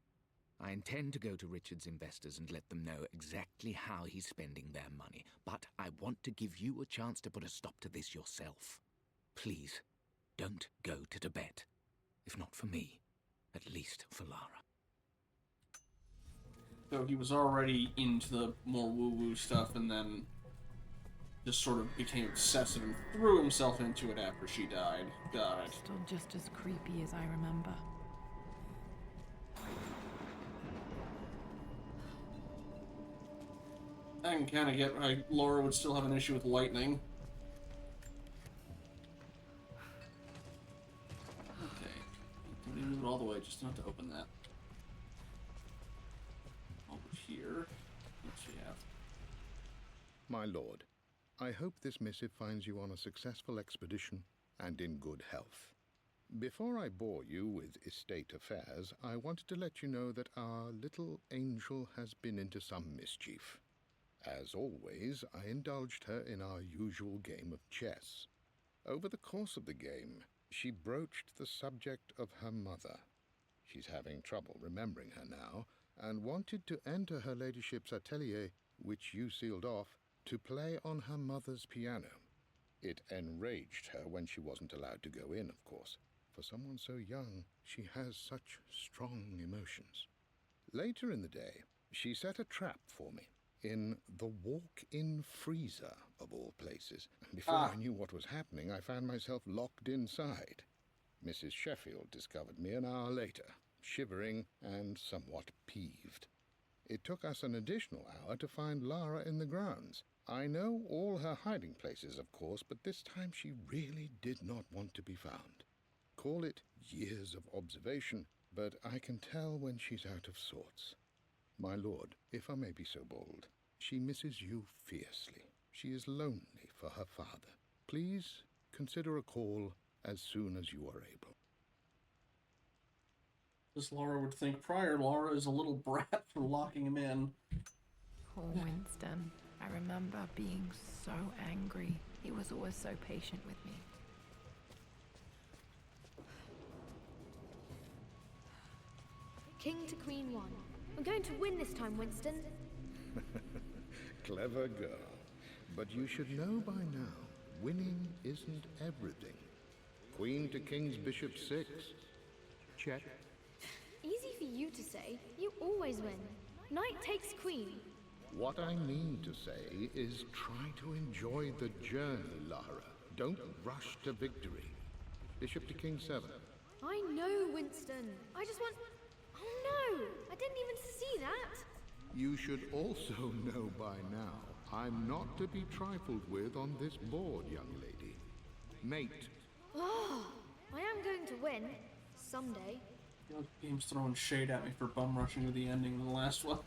I intend to go to Richard's investors and let them know exactly how he's spending their money, but I want to give you a chance to put a stop to this yourself. Please, don't go to Tibet. If not for me, at least for Lara. So he was already into the more woo-woo stuff and then just sort of became obsessive and threw himself into it after she died. Got it. Still just as creepy as I remember. I can kind of get why Laura would still have an issue with lightning. Okay. Let me move it all the way, just not to open that. Over here. What's she have? My lord, I hope this missive finds you on a successful expedition and in good health. Before I bore you with estate affairs, I wanted to let you know that our little angel has been into some mischief. As always, I indulged her in our usual game of chess. Over the course of the game, she broached the subject of her mother. She's having trouble remembering her now, and wanted to enter her ladyship's atelier, which you sealed off, to play on her mother's piano. It enraged her when she wasn't allowed to go in, of course. For someone so young, she has such strong emotions. Later in the day, she set a trap for me in the walk-in freezer, of all places. Before I knew what was happening, I found myself locked inside. Mrs. Sheffield discovered me an hour later, shivering and somewhat peeved. It took us an additional hour to find Lara in the grounds. I know all her hiding places, of course, but this time she really did not want to be found. Call it years of observation, but I can tell when she's out of sorts. My lord, if I may be so bold, she misses you fiercely. She is lonely for her father. Please consider a call as soon as you are able. As Laura would think prior, Laura is a little brat for locking him in. Poor Winston. I remember being so angry. He was always so patient with me. King to Queen 1. I'm going to win this time, Winston. Clever girl. But you should know by now, winning isn't everything. Queen to King's Bishop 6. Check. Easy for you to say. You always win. Knight takes queen. What I mean to say is try to enjoy the journey, Lara. Don't rush to victory. Bishop to King 7. I know, Winston. I just want... Oh no! I didn't even see that! You should also know by now, I'm not to be trifled with on this board, young lady. Mate. Oh, I am going to win. Someday. You know, the game's throwing shade at me for bum rushing to the ending of the last one.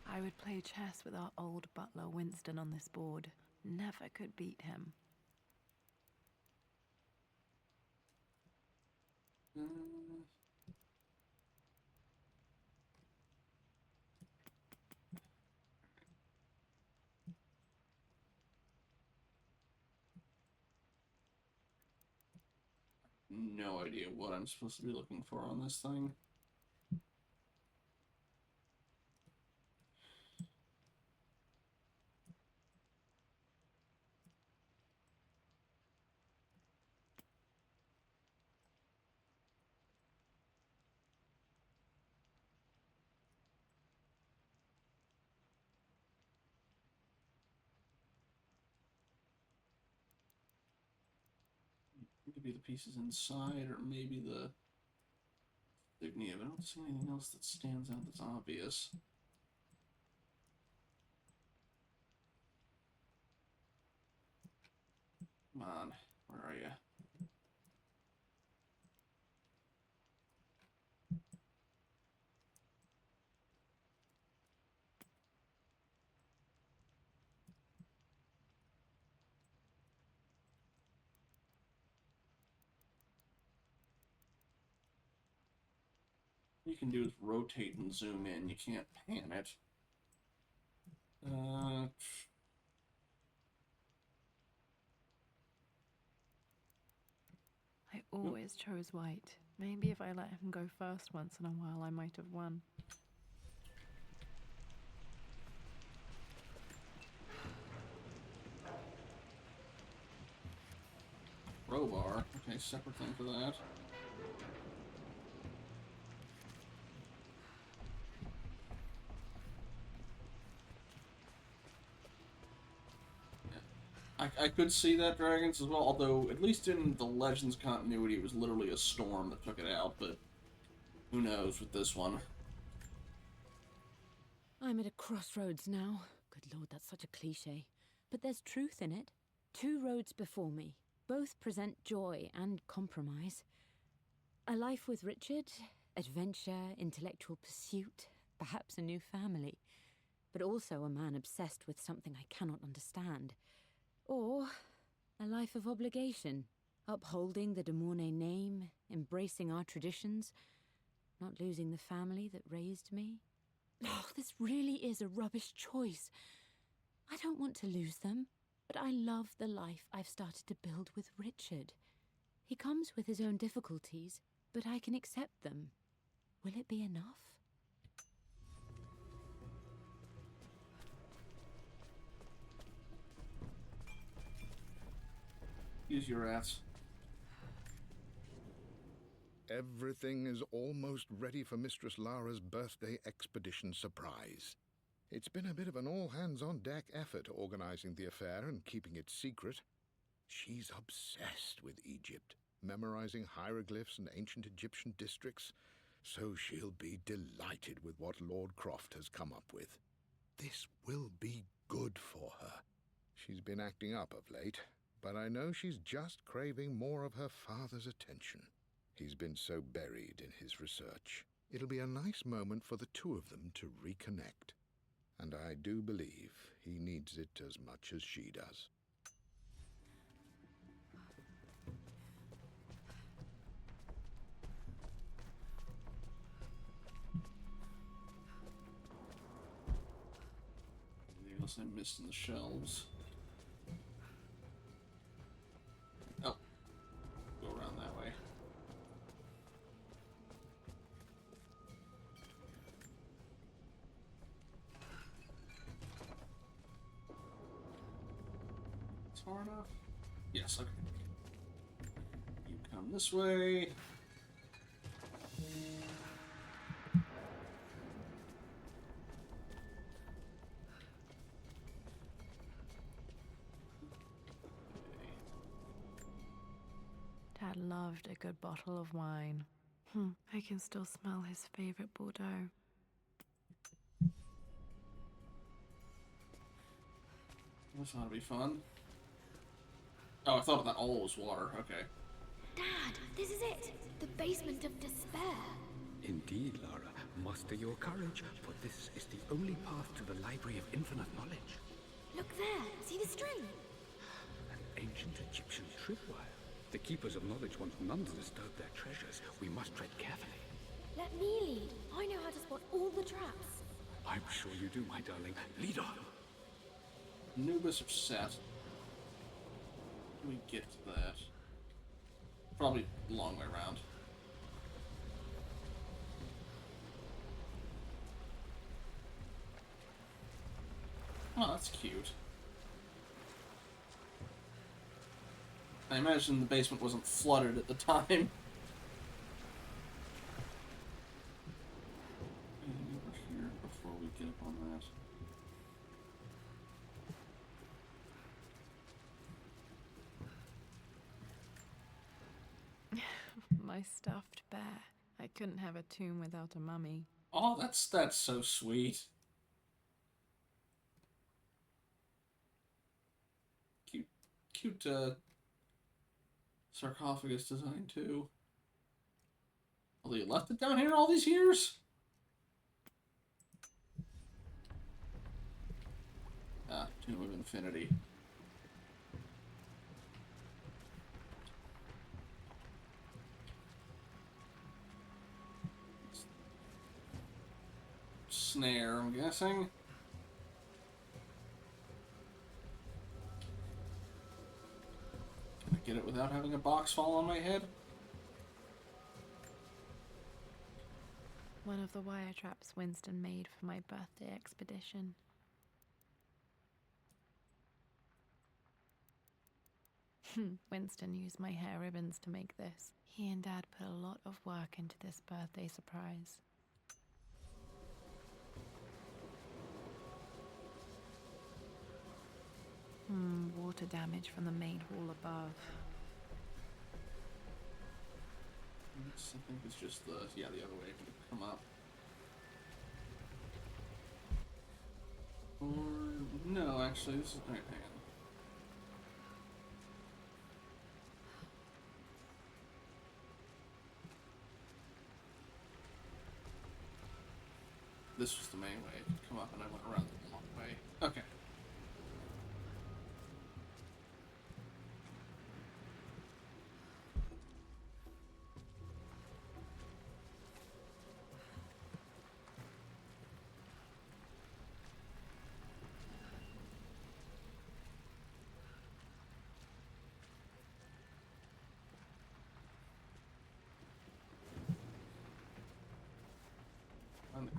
I would play chess with our old butler Winston on this board. Never could beat him. No idea what I'm supposed to be looking for on this thing. Maybe the pieces inside, or maybe the insignia, but I don't see anything else that stands out that's obvious. Come on, where are you? What you can do is rotate and zoom in. You can't pan it. I always chose white. Maybe if I let him go first once in a while, I might have won. Crowbar. Okay, separate thing for that. I could see that dragons as well, although at least in the Legends continuity it was literally a storm that took it out, but who knows with this one. I'm at a crossroads now. Good lord, that's such a cliche. But there's truth in it. Two roads before me. Both present joy and compromise. A life with Richard, adventure, intellectual pursuit, perhaps a new family. But also a man obsessed with something I cannot understand. Or a A life of obligation, upholding the de Mornay name, embracing our traditions, not losing the family that raised me. Oh, this really is a rubbish choice. I don't want to lose them, but I love the life I've started to build with Richard. He comes with his own difficulties, but I can accept them. Will it be enough? Use your ass. Everything is almost ready for Mistress Lara's birthday expedition surprise. It's been a bit of an all-hands-on-deck effort organizing the affair and keeping it secret. She's obsessed with Egypt, memorizing hieroglyphs and ancient Egyptian districts, so she'll be delighted with what Lord Croft has come up with. This will be good for her. She's been acting up of late, but I know she's just craving more of her father's attention. He's been so buried in his research. It'll be a nice moment for the two of them to reconnect. And I do believe he needs it as much as she does. Anything else I missed in the shelves? Oh. Go around that way. Far enough? Yes, okay. You come this way. Dad loved a good bottle of wine. I can still smell his favorite Bordeaux. This ought to be fun. Oh, I thought that all was water. Okay. Dad, this is it! The basement of despair. Indeed, Lara. Muster your courage, for this is the only path to the Library of Infinite Knowledge. Look there! See the string? An ancient Egyptian tripwire. The Keepers of Knowledge want none to disturb their treasures. We must tread carefully. Let me lead. I know how to spot all the traps. I'm sure you do, my darling. Lead on. Anubis upset. We get to that. Probably a long way around. Oh, that's cute. I imagine the basement wasn't flooded at the time. Anything over here before we get up on that? My stuffed bear. I couldn't have a tomb without a mummy. Oh, that's so sweet. Cute sarcophagus design too. Although you left it down here all these years? Ah, Tomb of Infinity. Snare, I'm guessing. Can I get it without having a box fall on my head? One of the wire traps Winston made for my birthday expedition. Winston used my hair ribbons to make this. He and Dad put a lot of work into this birthday surprise. Water damage from the main hall above. I think it's just the other way to come up. Or no, actually, this is hang on. This was the main way to come up, and I went around the long way. Okay.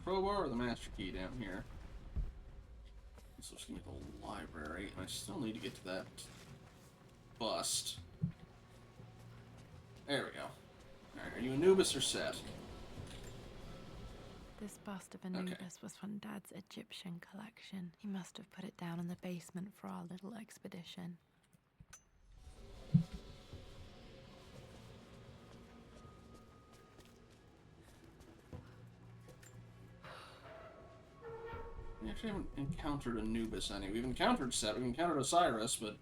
crowbar or the master key down here? So just give me the library, and I still need to get to that bust. There we go. Alright, are you Anubis or Set? This bust of Anubis was from Dad's Egyptian collection. He must have put it down in the basement for our little expedition. We actually haven't encountered Anubis any. We've encountered Set, we've encountered Osiris, but...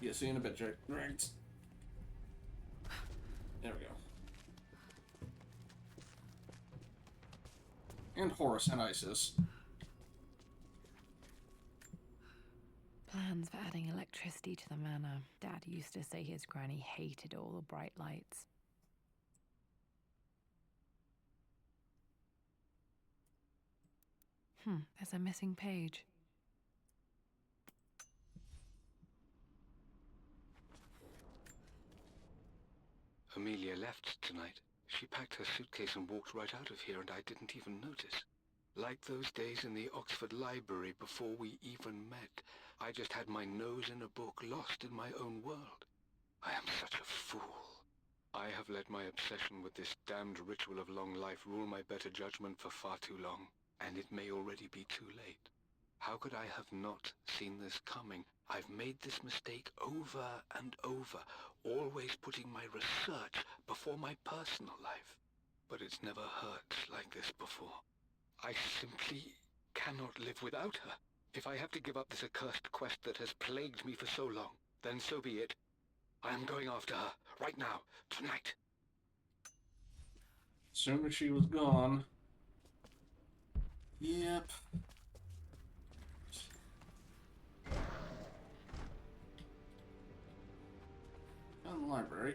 Yeah, see you in a bit, Jake. Right. There we go. And Horus and Isis. Plans for adding electricity to the manor. Dad used to say his granny hated all the bright lights. There's a missing page. Amelia left tonight. She packed her suitcase and walked right out of here, and I didn't even notice. Like those days in the Oxford Library before we even met, I just had my nose in a book, lost in my own world. I am such a fool. I have let my obsession with this damned ritual of long life rule my better judgment for far too long, and it may already be too late. How could I have not seen this coming? I've made this mistake over and over, always putting my research before my personal life. But it's never hurt like this before. I simply cannot live without her. If I have to give up this accursed quest that has plagued me for so long, then so be it. I am going after her, right now, tonight. As soon as she was gone. Yep. Found the library.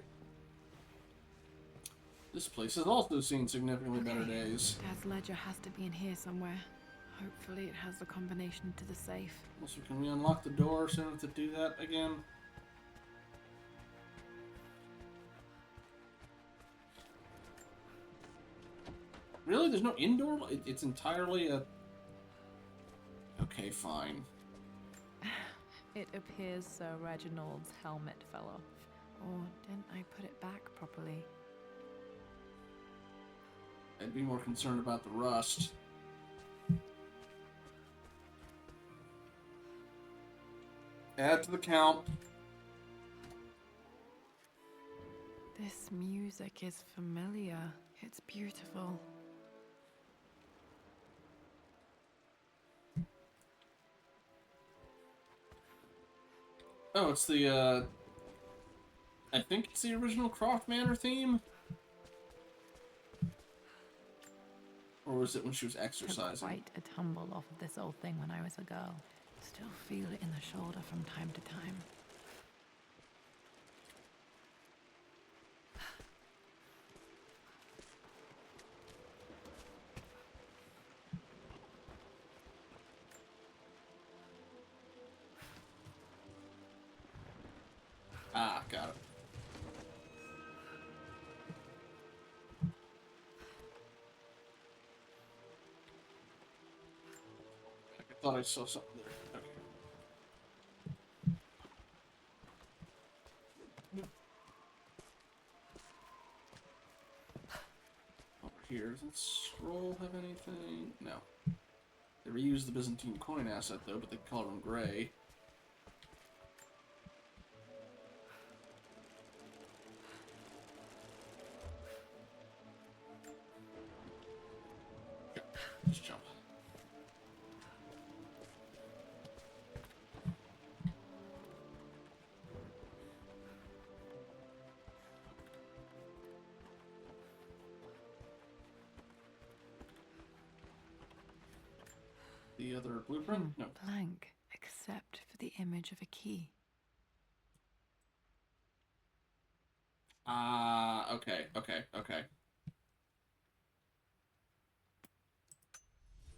This place has also seen significantly better days. Dad's ledger has to be in here somewhere. Hopefully it has the combination to the safe. Also, can we unlock the door so I don't have to do that again? Really? There's no indoor? It's entirely a... Okay, fine. It appears Sir Reginald's helmet fell off. Or didn't I put it back properly? I'd be more concerned about the rust. Add to the count. This music is familiar. It's beautiful. Oh, it's the, I think it's the original Croft Manor theme? Or was it when she was exercising? Took quite a tumble off of this old thing when I was a girl. Still feel it in the shoulder from time to time. Ah, got it. I thought I saw something there. Okay. Over here, does that scroll have anything? No. They reused the Byzantine coin asset though, but they color them gray. Just jump. The other blueprint? No. Blank, except for the image of a key. Ah, okay.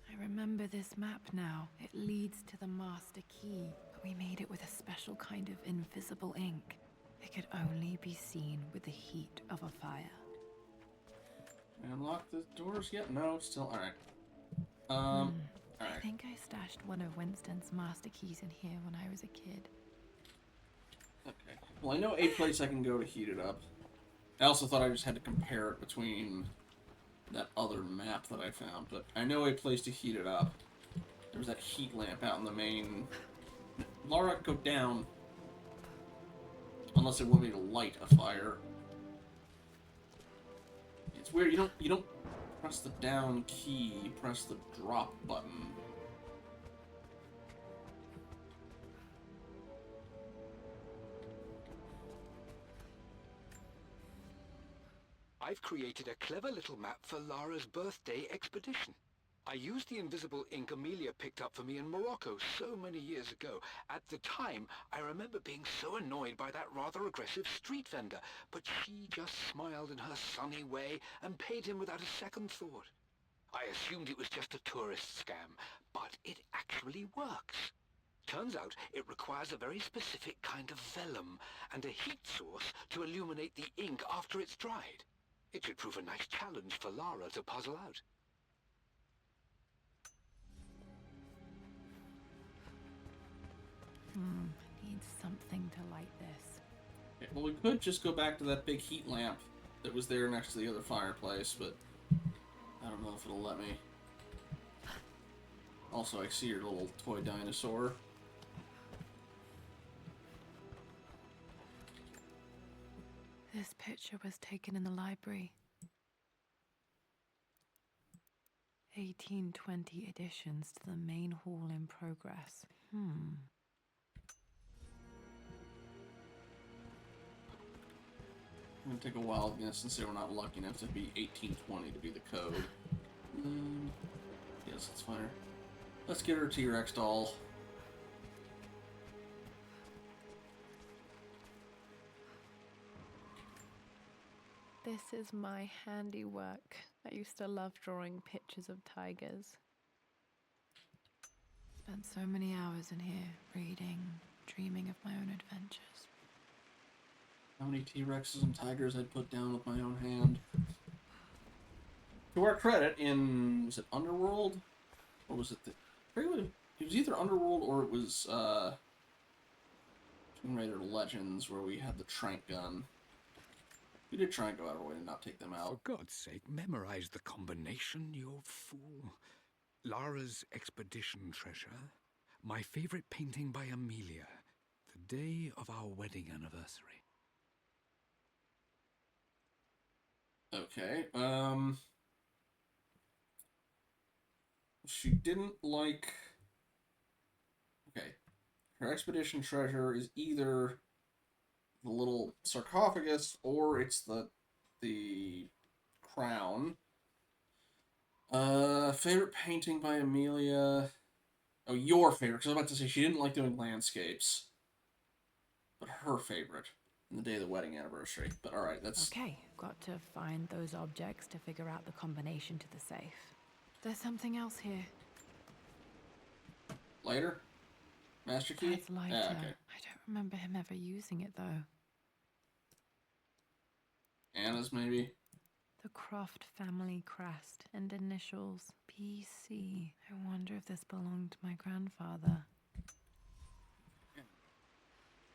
I remember this map now. It leads to the master key, but we made it with a special kind of invisible ink. It could only be seen with the heat of a fire. Can I unlock the doors yet? No, still. Alright. I think I stashed one of Winston's master keys in here when I was a kid. Okay. Well, I know a place I can go to heat it up. I also thought I just had to compare it between that other map that I found, but I know a place to heat it up. There's that heat lamp out in the main. Lara, go down. Unless they want me to light a fire. It's weird. You don't press the down key. You press the drop button. I've created a clever little map for Lara's birthday expedition. I used the invisible ink Amelia picked up for me in Morocco so many years ago. At the time, I remember being so annoyed by that rather aggressive street vendor, but she just smiled in her sunny way and paid him without a second thought. I assumed it was just a tourist scam, but it actually works. Turns out it requires a very specific kind of vellum and a heat source to illuminate the ink after it's dried. It should prove a nice challenge for Lara to puzzle out. Need something to light this. Okay, well, we could just go back to that big heat lamp that was there next to the other fireplace, but I don't know if it'll let me. Also, I see your little toy dinosaur. This picture was taken in the library. 1820 additions to the main hall in progress. I'm gonna take a wild guess and say we're not lucky enough to be 1820 to be the code. Yes, it's fine. Let's get her T-Rex doll. This is my handiwork. I used to love drawing pictures of tigers. Spent so many hours in here, reading, dreaming of my own adventures. How many T-Rexes and tigers I'd put down with my own hand. To our credit, was it Underworld? Or was it it was either Underworld or it was, Tomb Raider Legends, where we had the trank gun. We did try and go out of our way to not take them out. For God's sake, memorize the combination, you fool. Lara's expedition treasure. My favorite painting by Amelia. The day of our wedding anniversary. Okay, she didn't like... Okay. Her expedition treasure is either the little sarcophagus or it's the crown. Favorite painting by Amelia... Oh, your favorite, because I was about to say she didn't like doing landscapes. But her favorite. In the day of the wedding anniversary. But alright, that's... Okay, got to find those objects to figure out the combination to the safe. There's something else here. Lighter? Master key? That's lighter. Okay. I don't remember him ever using it, though. Anna's, maybe? The Croft family crest and initials PC. I wonder if this belonged to my grandfather.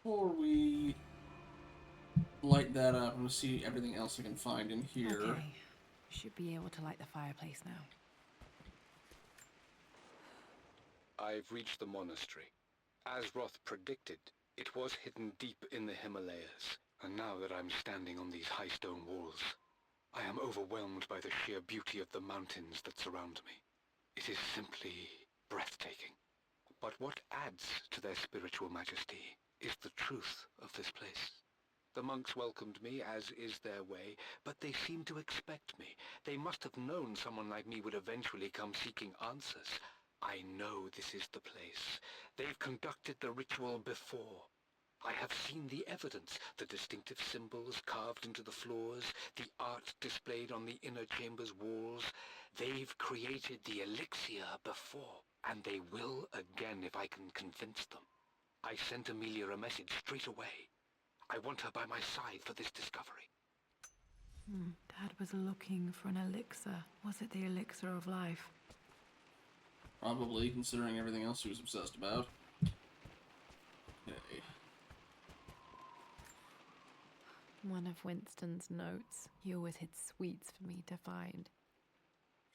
Before we light that up, I'm going to see everything else I can find in here. Okay. Should be able to light the fireplace now. I've reached the monastery. As Roth predicted, it was hidden deep in the Himalayas, and now that I'm standing on these high stone walls, I am overwhelmed by the sheer beauty of the mountains that surround me. It is simply breathtaking. But what adds to their spiritual majesty is the truth of this place. The monks welcomed me, as is their way, but they seemed to expect me. They must have known someone like me would eventually come seeking answers. I know this is the place. They've conducted the ritual before. I have seen the evidence, the distinctive symbols carved into the floors, the art displayed on the inner chamber's walls. They've created the elixir before, and they will again if I can convince them. I sent Amelia a message straight away. I want her by my side for this discovery. Dad was looking for an elixir. Was it the elixir of life? Probably, considering everything else he was obsessed about. Okay. One of Winston's notes. He always hid sweets for me to find.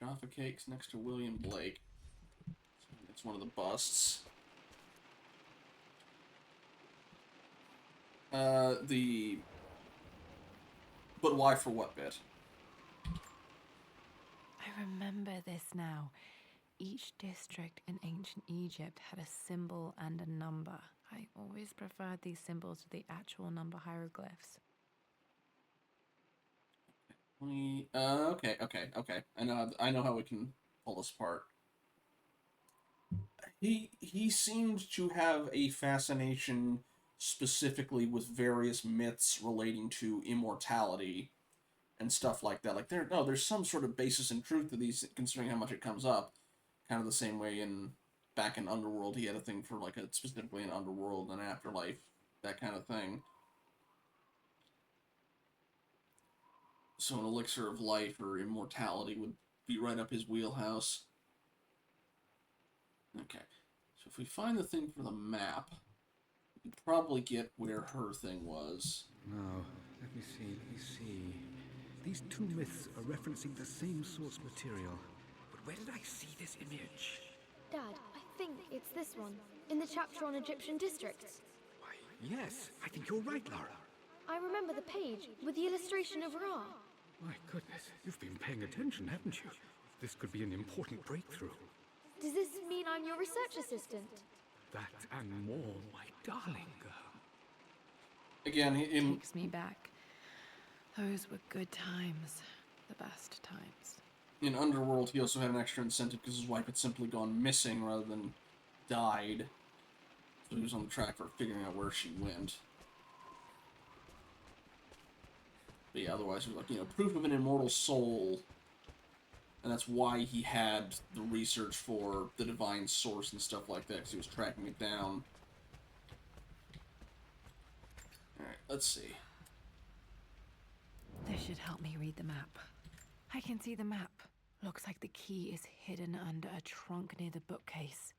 Jaffa Cakes next to William Blake. It's one of the busts. But why for what bit? I remember this now. Each district in ancient Egypt had a symbol and a number. I always preferred these symbols to the actual number hieroglyphs. Okay. I know how we can pull this apart. He seemed to have a fascination specifically with various myths relating to immortality and stuff like that. Like there's some sort of basis in truth to these, considering how much it comes up. Kind of the same way back in Underworld, he had a thing for specifically an Underworld and afterlife, that kind of thing. So an elixir of life or immortality would be right up his wheelhouse. Okay, so if we find the thing for the map, we can probably get where her thing was. Now, let me see. These two myths are referencing the same source material. But where did I see this image? Dad, I think it's this one, in the chapter on Egyptian districts. Why, yes, I think you're right, Lara. I remember the page with the illustration of Ra. My goodness, you've been paying attention, haven't you? This could be an important breakthrough. Does this mean I'm your research assistant? That and more, my darling girl. Again, it takes me back. Those were good times. The best times. In Underworld, he also had an extra incentive because his wife had simply gone missing rather than died. So he was on the track for figuring out where she went. But yeah, otherwise, it was like, proof of an immortal soul. And that's why he had the research for the divine source and stuff like that, because he was tracking it down. Alright, let's see. This should help me read the map. I can see the map. Looks like the key is hidden under a trunk near the bookcase.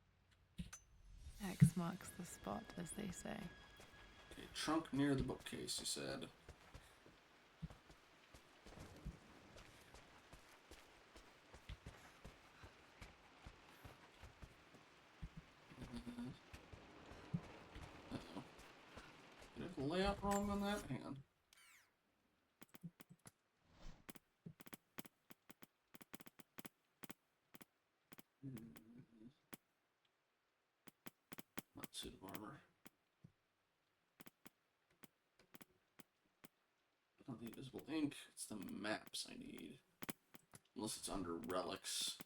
X marks the spot, as they say. Okay, trunk near the bookcase, you said. Uh-oh. Did I have the layout wrong on that? Hang on. Not suit of armor. Not the invisible ink. It's the maps I need. Unless it's under relics.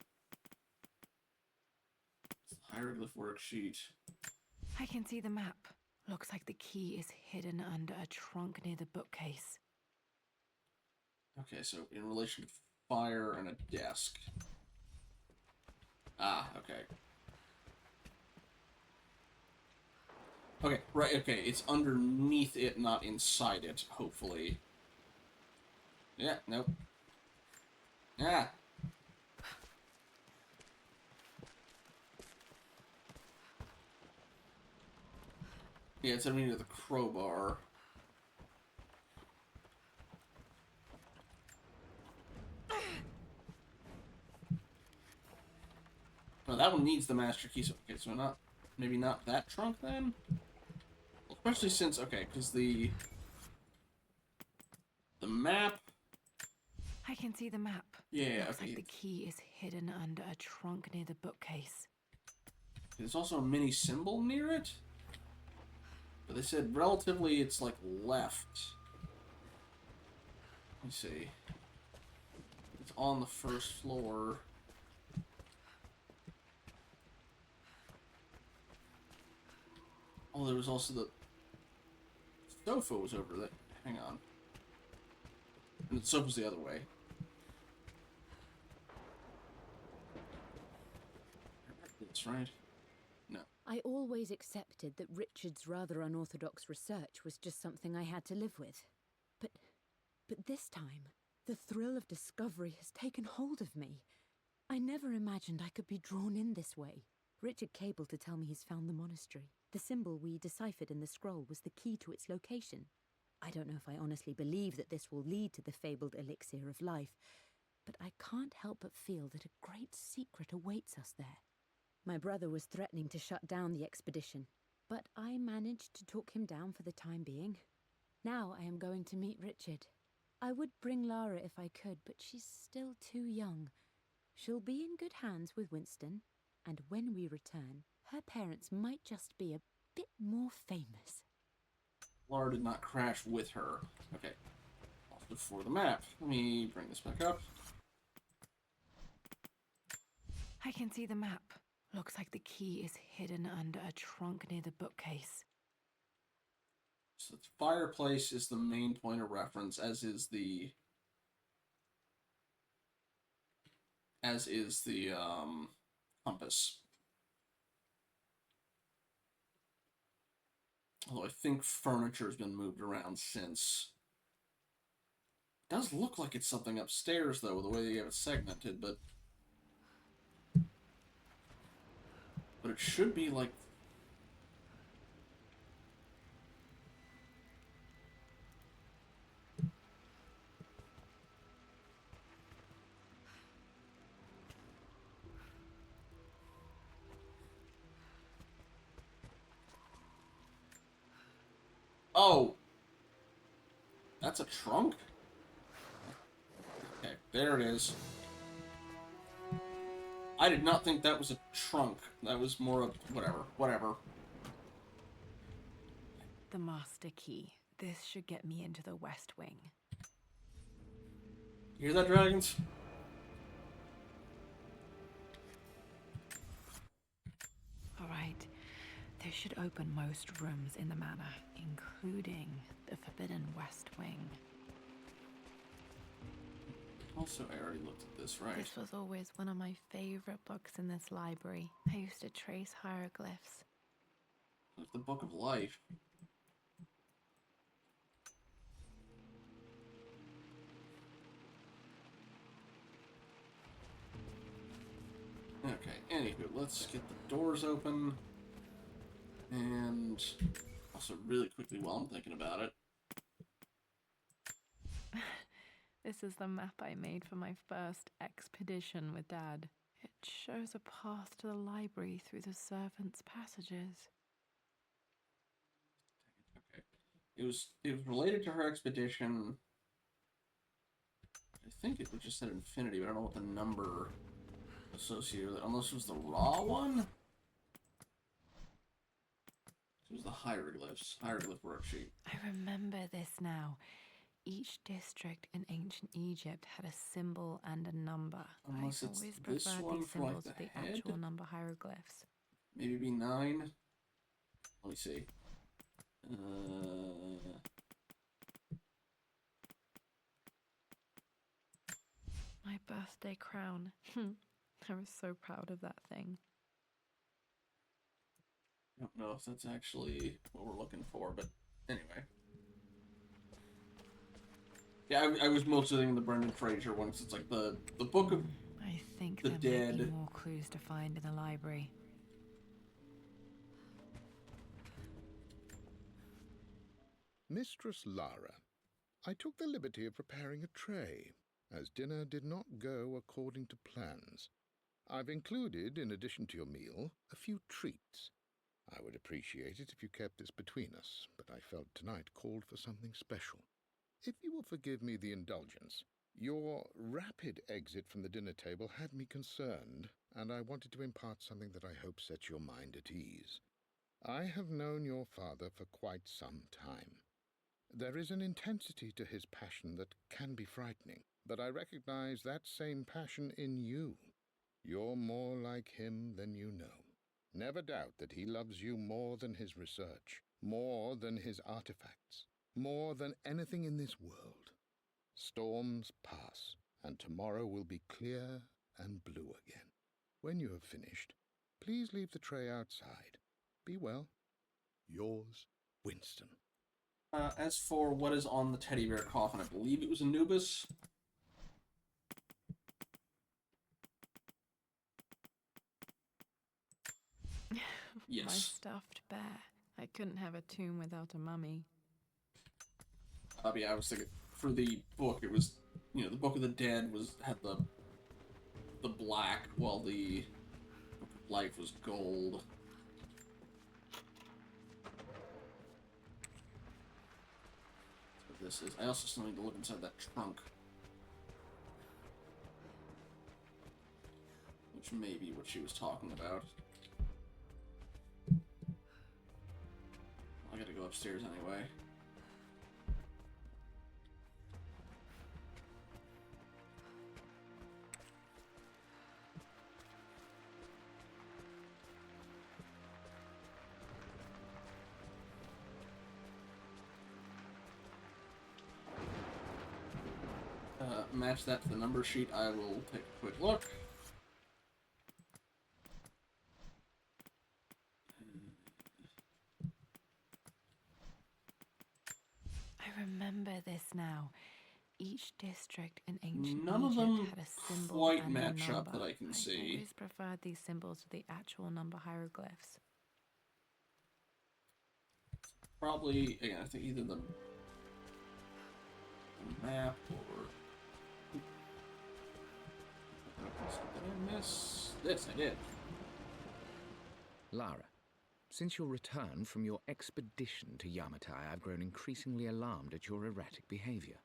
It's the hieroglyph worksheet. I can see the map. Looks like the key is hidden under a trunk near the bookcase. Okay, so in relation to fire and a desk. Ah, okay. Okay, right, okay, it's underneath it, not inside it, hopefully. Yeah, nope. Ah! Yeah, it's underneath the crowbar. No, that one needs the master key, so okay, so maybe not that trunk then? Well, especially since, okay, because the map... I can see the map. Yeah, Looks okay. like the key is hidden under a trunk near the bookcase. There's also a mini symbol near it? But they said relatively it's like left. Let me see. It's on the first floor. Oh, there was also the sofa was over there. Hang on. And the sofa's the other way. That's right. No. I always accepted that Richard's rather unorthodox research was just something I had to live with. But this time, The thrill of discovery has taken hold of me. I never imagined I could be drawn in this way. Richard cabled to tell me he's found the monastery. The symbol we deciphered in the scroll was the key to its location. I don't know if I honestly believe that this will lead to the fabled elixir of life, but I can't help but feel that a great secret awaits us there. My brother was threatening to shut down the expedition, but I managed to talk him down for the time being. Now I am going to meet Richard. I would bring Lara if I could, but she's still too young. She'll be in good hands with Winston, and when we return, her parents might just be a bit more famous. Lara did not crash with her. Okay. Also for the map. Let me bring this back up. I can see the map. Looks like the key is hidden under a trunk near the bookcase. So the fireplace is the main point of reference, as is the compass. Although I think furniture's been moved around since. It does look like it's something upstairs, though, the way they have it segmented, but it should be like. Oh! That's a trunk? Okay, there it is. I did not think that was a trunk. That was more of whatever. The master key. This should get me into the West Wing. You hear that, dragons? Alright. This should open most rooms in the manor, including the Forbidden West Wing. Also, I already looked at this, right? This was always one of my favorite books in this library. I used to trace hieroglyphs. Like the Book of Life. Okay, anywho, let's get the doors open. And also, really quickly, while I'm thinking about it. This is the map I made for my first expedition with Dad. It shows a path to the library through the servants' passages. Okay. It was related to her expedition. I think it just said infinity, but I don't know what the number associated with it. Unless it was the raw one? It was the hieroglyphs. Hieroglyph worksheet. I remember this now. Each district in ancient Egypt had a symbol and a number. Unless I it's always this preferred one these for, like, symbols the to the head? actual number hieroglyphs. Maybe be 9. Let me see. My birthday crown. I was so proud of that thing. I don't know if that's actually what we're looking for, but anyway. Yeah, I was mostly thinking the Brendan Fraser one, 'cause it's like the Book of I think the there Dead. might be more clues to find in the library. Mistress Lara, I took the liberty of preparing a tray, as dinner did not go according to plans. I've included, in addition to your meal, a few treats. I would appreciate it if you kept this between us, but I felt tonight called for something special. If you will forgive me the indulgence, your rapid exit from the dinner table had me concerned, and I wanted to impart something that I hope sets your mind at ease. I have known your father for quite some time. There is an intensity to his passion that can be frightening, but I recognize that same passion in you. You're more like him than you know. Never doubt that he loves you more than his research, more than his artifacts, more than anything in this world. Storms pass, and tomorrow will be clear and blue again. When you have finished, please leave the tray outside. Be well. Yours, Winston. As for what is on the teddy bear coffin, I believe it was Anubis. My Yes. stuffed bear. I couldn't have a tomb without a mummy. Yeah, I was thinking for the book, it was, you know, the Book of the Dead had the black, while the Book of Life was gold. That's what this is. I also still need to look inside that trunk, which may be what she was talking about. I gotta go upstairs anyway. Match that to the number sheet. I will take a quick look. I remember this now. Each district in ancient None of Egypt them had a symbol quite and match a up number. that I can see. always preferred these symbols to the actual number hieroglyphs. Probably, again, I think either the map or... Did I miss this? I did. Lara, since your return from your expedition to Yamatai, I've grown increasingly alarmed at your erratic behavior.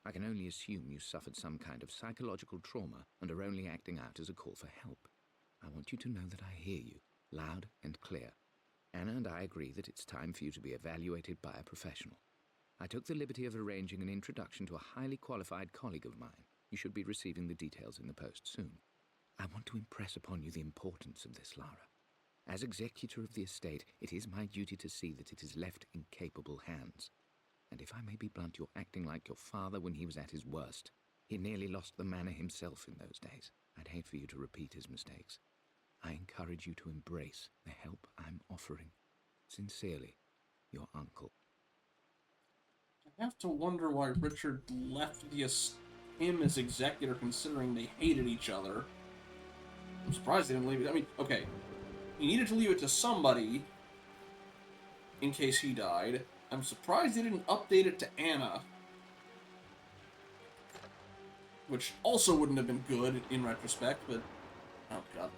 I can only assume you suffered some kind of psychological trauma and are only acting out as a call for help. I want you to know that I hear you, loud and clear. Anna and I agree that it's time for you to be evaluated by a professional. I took the liberty of arranging an introduction to a highly qualified colleague of mine. You should be receiving the details in the post soon. I want to impress upon you the importance of this, Lara. As executor of the estate, it is my duty to see that it is left in capable hands. And if I may be blunt, you're acting like your father when he was at his worst. He nearly lost the manor himself in those days. I'd hate for you to repeat his mistakes. I encourage you to embrace the help I'm offering. Sincerely, your uncle. I have to wonder why Richard left him as executor, considering they hated each other. I'm surprised they didn't leave it. I mean, okay, he needed to leave it to somebody in case he died. I'm surprised they didn't update it to Anna, which also wouldn't have been good in retrospect, but oh god.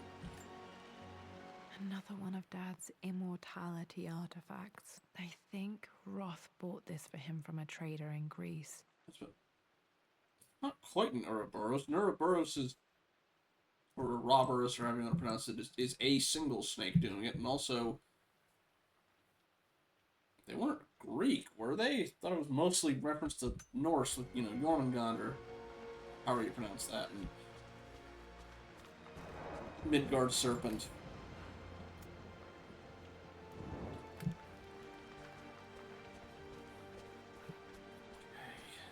Another one of Dad's immortality artifacts. I think Roth bought this for him from a trader in Greece. That's what, not quite an Ouroboros. An Ouroboros is, or Ouroboros, or however you want to pronounce it, is a single snake doing it, and also they weren't Greek, were they? I thought it was mostly reference to Norse with, you know, Jormungand, or however you pronounce that, and Midgard Serpent.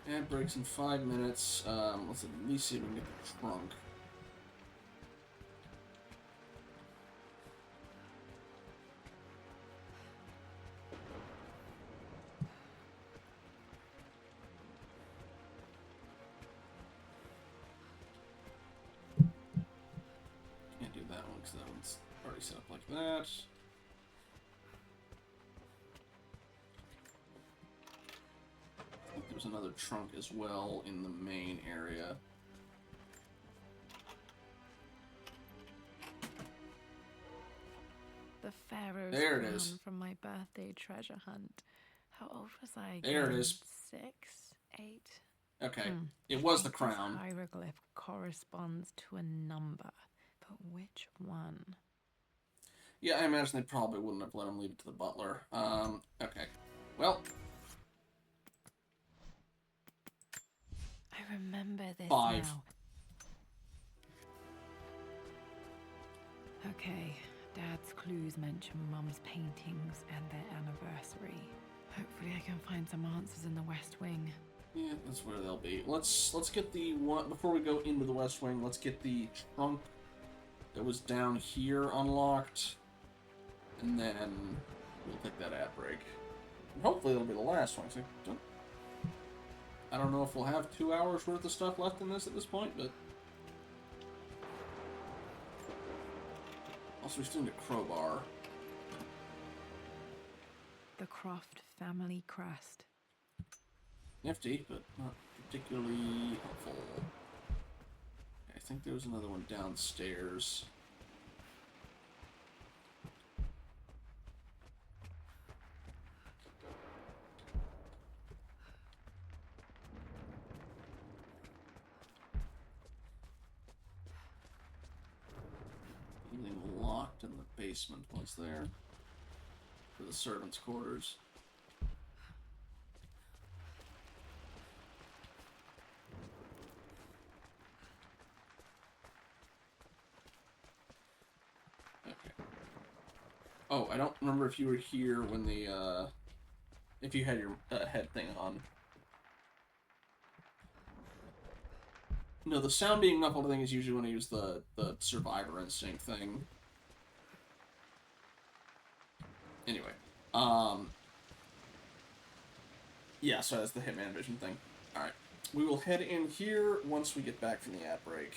Okay. Ad breaks in 5 minutes. Let's at least see if we can get the trunk. Can't do that one because that one's already set up like that. I think there's another trunk as well in the main area. The Pharaoh's There it crown is. from my birthday treasure hunt. How old was I? There it again? is. 6, 8. Okay, it was the crown. This hieroglyph corresponds to a number, but which one? Yeah, I imagine they probably wouldn't have let him leave it to the butler. Okay. Well. I remember this 5. now. Okay, Dad's clues mention Mum's paintings and their anniversary. Hopefully I can find some answers in the West Wing. Yeah, that's where they'll be. Let's get the one before we go into the West Wing. Let's get the trunk that was down here unlocked, and then we'll take that ad break. And hopefully it'll be the last one. I don't know if we'll have 2 hours worth of stuff left in this at this point, but also we still need a crowbar. the Croft family crest. Nifty, but not particularly helpful. I think there was another one downstairs. Anything locked in the basement was there? For the servants' quarters. Oh, I don't remember if you were here when the, if you had your head thing on. No, the sound being muffled thing is usually when I use the survivor instinct thing. Anyway, yeah, so that's the Hitman Vision thing. Alright, we will head in here once we get back from the ad break.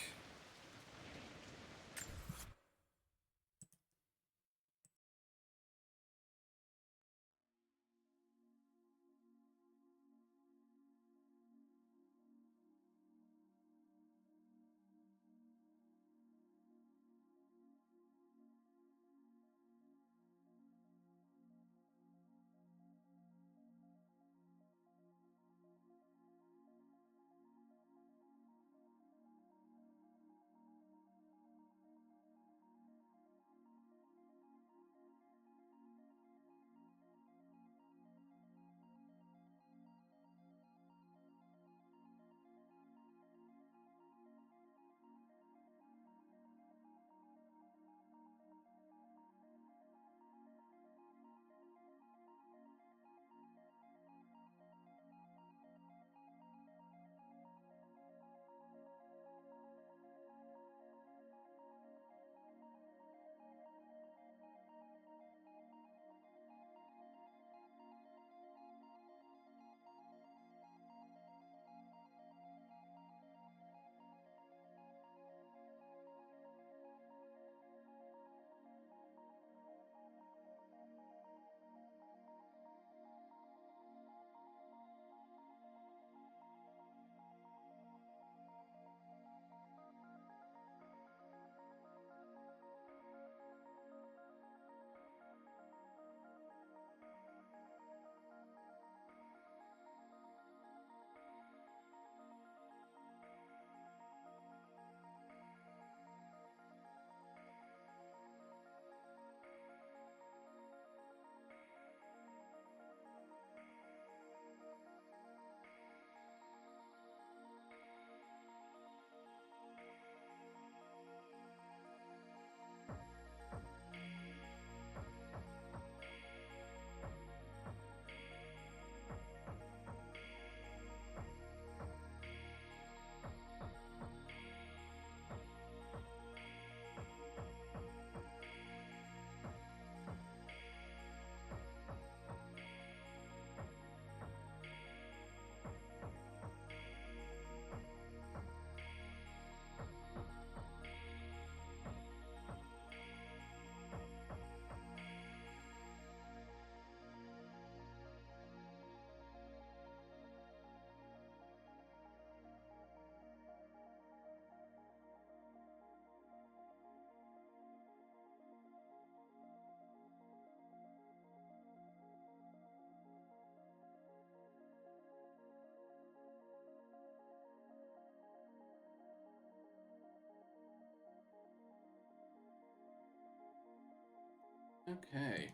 Okay.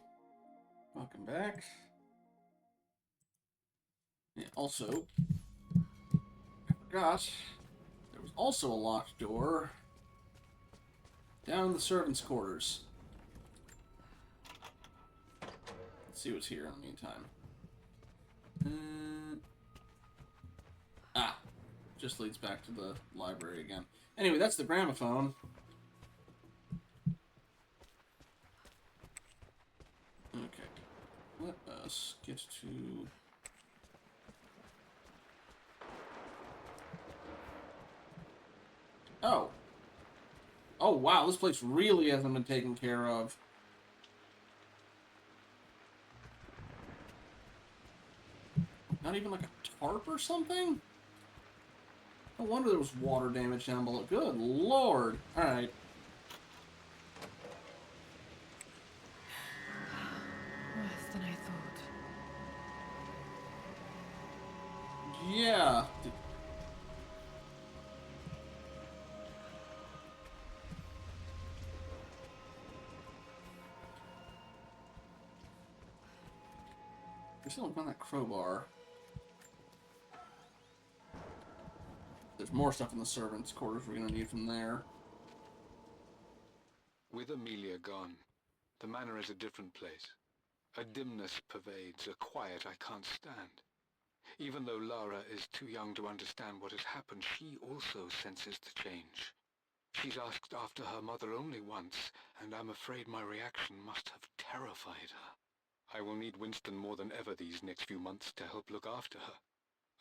Welcome back. Yeah, also, I forgot, there was also a locked door down in the servants' quarters. Let's see what's here in the meantime. Just leads back to the library again. Anyway, that's the gramophone. Okay. Let us get to... Oh. Oh, wow, this place really hasn't been taken care of. Not even like a tarp or something? No wonder there was water damage down below. Good lord. Alright. Worse than I thought. Yeah. We're still looking on that crowbar. There's more stuff in the servants' quarters we're gonna need from there. With Amelia gone, the manor is a different place. A dimness pervades, a quiet I can't stand. Even though Lara is too young to understand what has happened, she also senses the change. She's asked after her mother only once, and I'm afraid my reaction must have terrified her. I will need Winston more than ever these next few months to help look after her.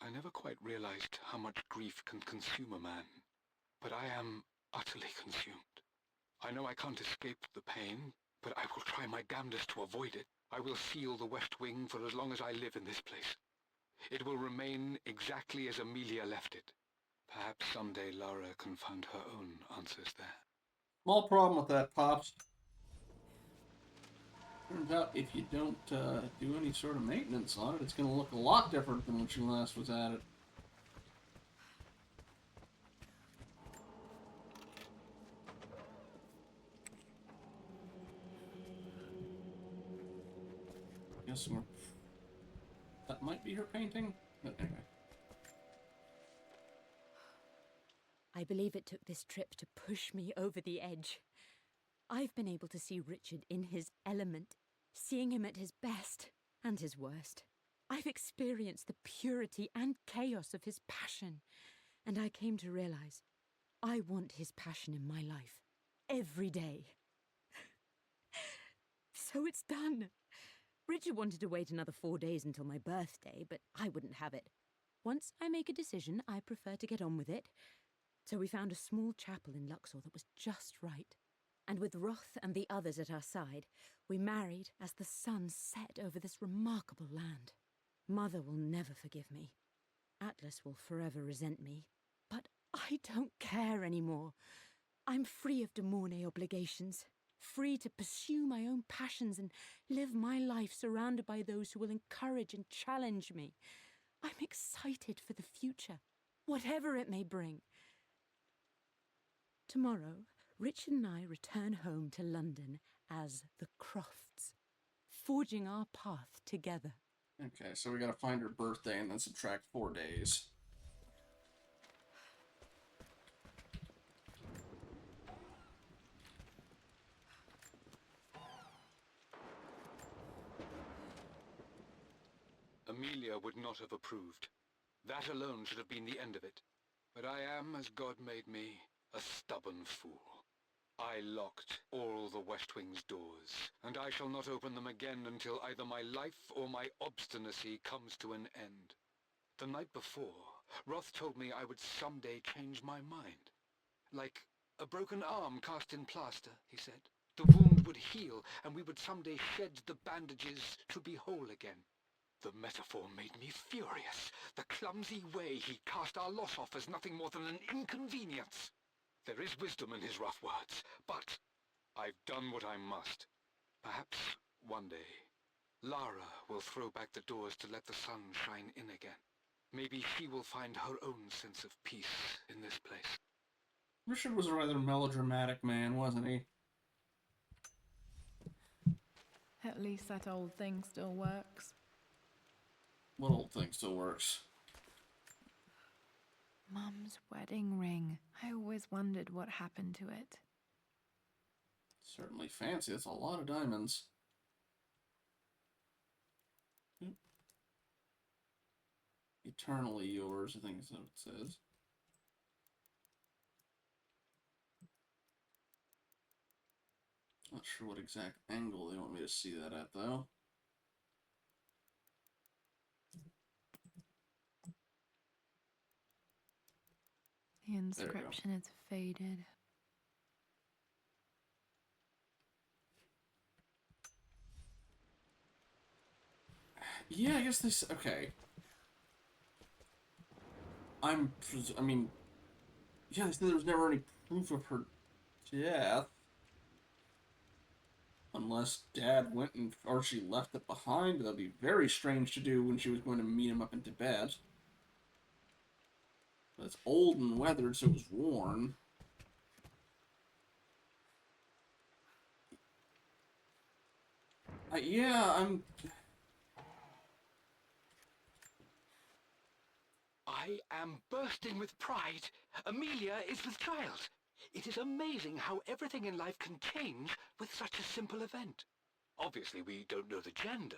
I never quite realized how much grief can consume a man, but I am utterly consumed. I know I can't escape the pain, but I will try my damnedest to avoid it. I will seal the West Wing for as long as I live in this place. It will remain exactly as Amelia left it. Perhaps someday Lara can find her own answers there. Small problem with that, Pops. Turns out if you don't do any sort of maintenance on it, it's going to look a lot different than when she last was at it. Guess that might be her painting, but anyway. I believe it took this trip to push me over the edge. I've been able to see Richard in his element, seeing him at his best and his worst. I've experienced the purity and chaos of his passion, and I came to realize I want his passion in my life every day. So it's done. Richard wanted to wait another 4 days until my birthday, but I wouldn't have it. Once I make a decision, I prefer to get on with it. So we found a small chapel in Luxor that was just right. And with Roth and the others at our side, we married as the sun set over this remarkable land. Mother will never forgive me. Atlas will forever resent me. But I don't care anymore. I'm free of de Mornay obligations, free to pursue my own passions and live my life surrounded by those who will encourage and challenge me. I'm excited for the future, whatever it may bring. Tomorrow, Richard and I return home to London as the Crofts, forging our path together. Okay, so we gotta find her birthday and then subtract 4 days. Amelia would not have approved. That alone should have been the end of it. But I am, as God made me, a stubborn fool. I locked all the West Wing's doors, and I shall not open them again until either my life or my obstinacy comes to an end. The night before, Roth told me I would someday change my mind. Like a broken arm cast in plaster, he said. The wound would heal, and we would someday shed the bandages to be whole again. The metaphor made me furious. The clumsy way he cast our loss off as nothing more than an inconvenience. There is wisdom in his rough words, but I've done what I must. Perhaps one day, Lara will throw back the doors to let the sun shine in again. Maybe she will find her own sense of peace in this place. Richard was a rather melodramatic man, wasn't he? At least that old thing still works. What old thing still works? Mum's wedding ring. I always wondered what happened to it. Certainly fancy. That's a lot of diamonds. Eternally yours, I think is what it says. Not sure what exact angle they want me to see that at, though. The inscription is faded. Yeah, I guess this. Okay. I mean, yeah, they said there was never any proof of her death. Unless Dad went and, or she left it behind. That'd be very strange to do when she was going to meet him up in Tibet. But it's old and weathered, so it was worn. Yeah, I am bursting with pride. Amelia is with child. It is amazing how everything in life can change with such a simple event. Obviously, we don't know the gender,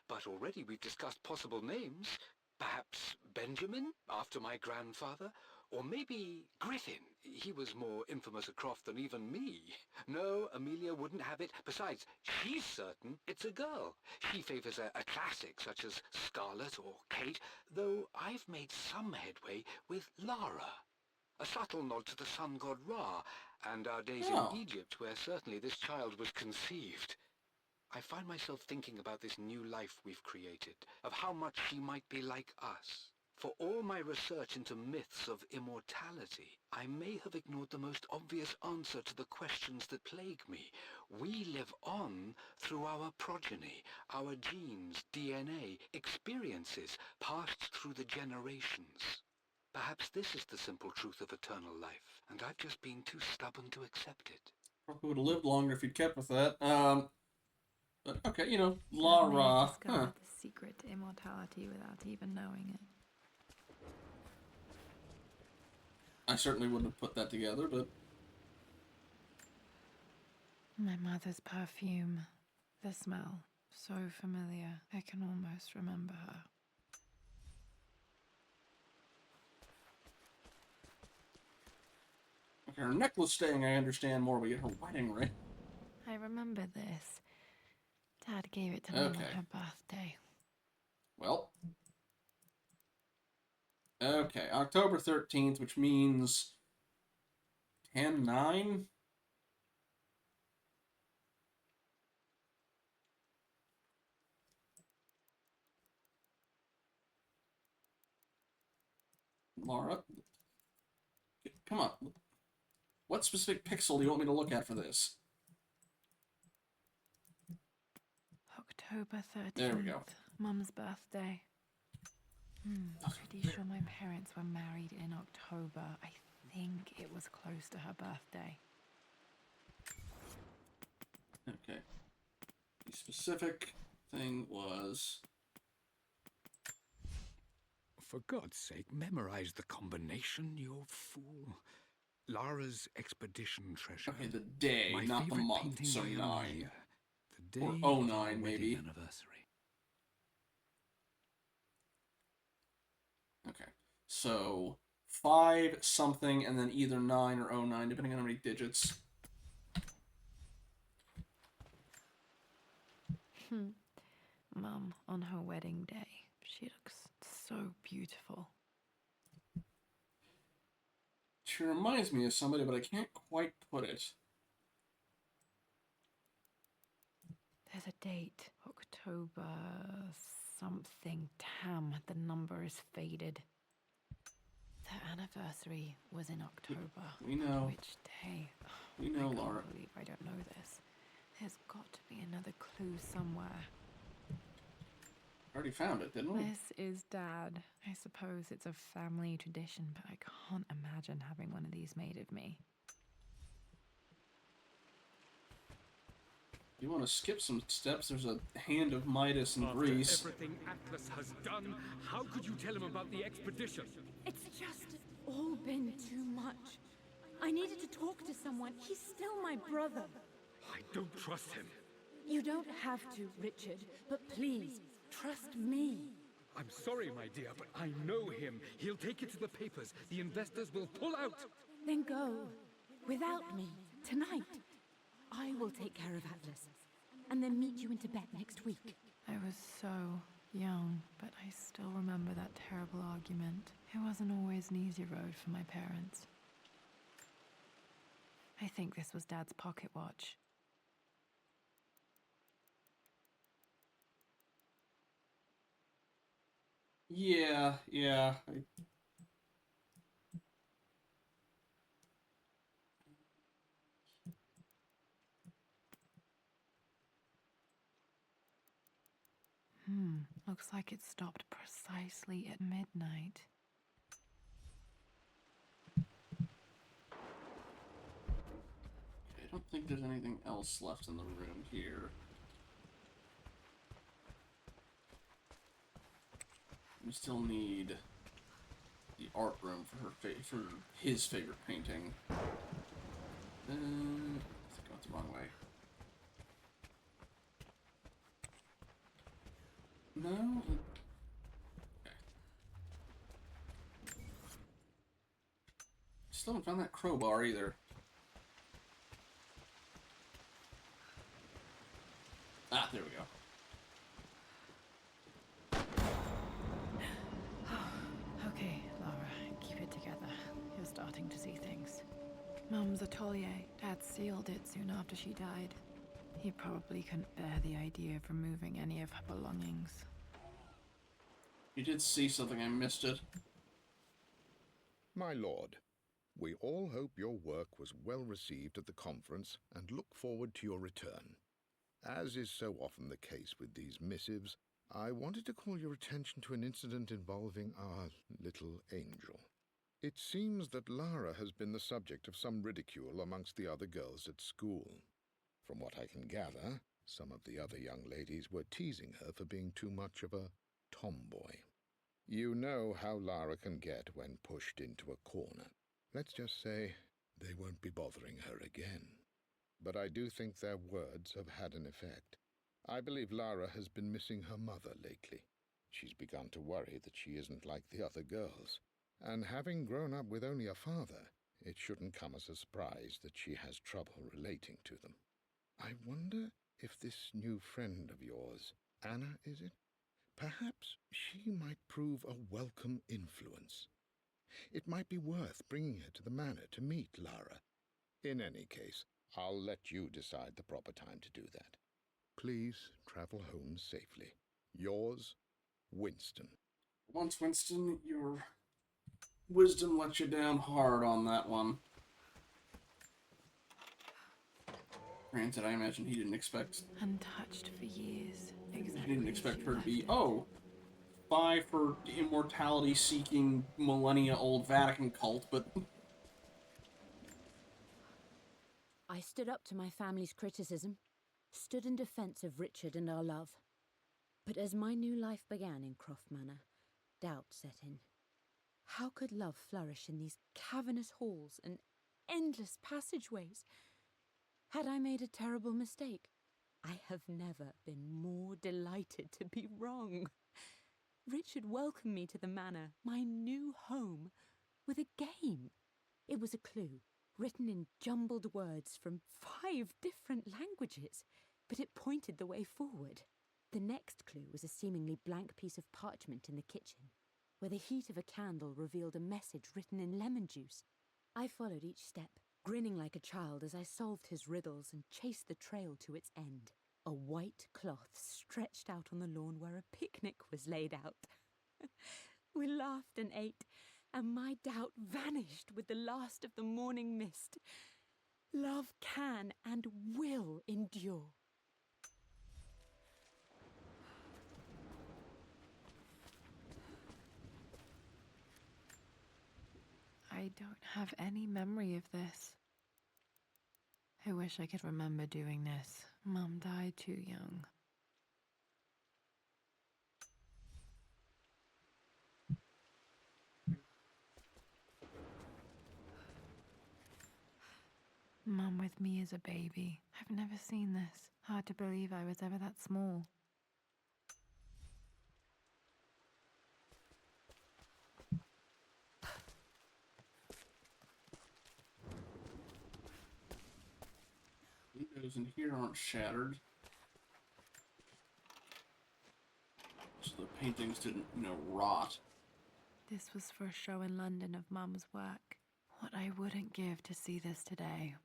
but already we've discussed possible names. Perhaps Benjamin, after my grandfather? Or maybe Griffin. He was more infamous at Croft than even me. No, Amelia wouldn't have it. Besides, she's certain it's a girl. She favors a classic such as Scarlet or Kate, though I've made some headway with Lara. A subtle nod to the sun god Ra, and our days in Egypt, where certainly this child was conceived. I find myself thinking about this new life we've created, of how much she might be like us. For all my research into myths of immortality, I may have ignored the most obvious answer to the questions that plague me. We live on through our progeny, our genes, DNA, experiences passed through the generations. Perhaps this is the simple truth of eternal life, and I've just been too stubborn to accept it. probably would have lived longer if you'd kept with that. But okay, you know, You may Lara. have discovered the secret to immortality without even knowing it. I certainly wouldn't have put that together, but My mother's perfume. The smell. So familiar. I can almost remember her. okay, her necklace staying, I understand more, but her wedding ring. I remember this. Dad gave it to Mum on her birthday. Well. Okay, October 13th, which means 10/9? Laura, come on. What specific pixel do you want me to look at for this? October 13th. There we go. Mum's birthday. Pretty sure my parents were married in October. I think it was close to her birthday. Okay. The specific thing was... For God's sake, memorize the combination, you fool. Lara's expedition treasure. Okay, the day, My not the favorite month, painting so by 9. Amelia. The day Or of our 09, maybe. wedding anniversary. Okay. So, 5 something, and then either 9 or 09, depending on how many digits. Mum, on her wedding day, she looks so beautiful. She reminds me of somebody, but I can't quite put it. There's a date. October something. Damn, the number is faded. Their anniversary was in October. We know. Which day? We know, I Laura. can't believe I don't know this. There's got to be another clue somewhere. Already found it, didn't we? This is Dad. I suppose it's a family tradition, but I can't imagine having one of these made of me. You want to skip some steps? There's a hand of Midas in Greece. After everything Atlas has done, how could you tell him about the expedition? It's just all been too much. I needed to talk to someone. He's still my brother. I don't trust him. You don't have to, Richard, but please, trust me. I'm sorry, my dear, but I know him. He'll take it to the papers. The investors will pull out. Then go. Without me. Tonight. I will take care of Atlas. And then meet you in Tibet next week. I was so young, but I still remember that terrible argument. It wasn't always an easy road for my parents. I think this was Dad's pocket watch. Yeah. Looks like it stopped precisely at midnight. I don't think there's anything else left in the room here. We still need the art room for for his favorite painting. I think I went the wrong way. No? Okay. Still haven't found that crowbar either. Ah, there we go. Okay, Lara, keep it together. You're starting to see things. Mum's atelier. Dad sealed it soon after she died. He probably couldn't bear the idea of removing any of her belongings. You did see something, I missed it. My lord, we all hope your work was well received at the conference and look forward to your return. As is so often the case with these missives, I wanted to call your attention to an incident involving our little angel. It seems that Lara has been the subject of some ridicule amongst the other girls at school. From what I can gather, some of the other young ladies were teasing her for being too much of a tomboy. You know how Lara can get when pushed into a corner. Let's just say they won't be bothering her again. But I do think their words have had an effect. I believe Lara has been missing her mother lately. She's begun to worry that she isn't like the other girls. And having grown up with only a father, it shouldn't come as a surprise that she has trouble relating to them. I wonder if this new friend of yours, Anna, is it? Perhaps she might prove a welcome influence. It might be worth bringing her to the manor to meet Lara. In any case, I'll let you decide the proper time to do that. Please travel home safely. Yours, Winston. Once, Winston, your wisdom let you down hard on that one. Granted, I imagine he didn't expect... Untouched for years. Exactly. He didn't expect her to be, oh, spy for immortality-seeking millennia-old Vatican cult, but... I stood up to my family's criticism, stood in defense of Richard and our love. But as my new life began in Croft Manor, doubt set in. How could love flourish in these cavernous halls and endless passageways? Had I made a terrible mistake? I have never been more delighted to be wrong. Richard welcomed me to the manor, my new home, with a game. It was a clue, written in jumbled words from 5 different languages, but it pointed the way forward. The next clue was a seemingly blank piece of parchment in the kitchen, where the heat of a candle revealed a message written in lemon juice. I followed each step, grinning like a child as I solved his riddles and chased the trail to its end. A white cloth stretched out on the lawn where a picnic was laid out. We laughed and ate, and my doubt vanished with the last of the morning mist. Love can and will endure. I don't have any memory of this. I wish I could remember doing this. Mum died too young. Mum with me as a baby. I've never seen this. Hard to believe I was ever that small. Windows in here aren't shattered. So the paintings didn't, rot. This was for a show in London of Mum's work. What I wouldn't give to see this today.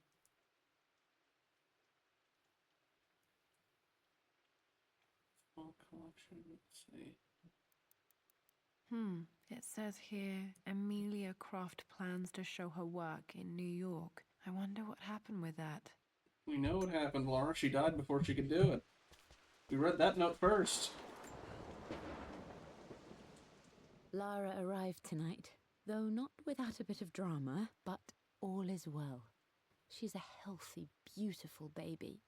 Full collection, let's see. It says here, Amelia Croft plans to show her work in New York. I wonder what happened with that. We know what happened, Laura. She died before she could do it. We read that note first. Lara arrived tonight, though not without a bit of drama, but all is well. She's a healthy, beautiful baby.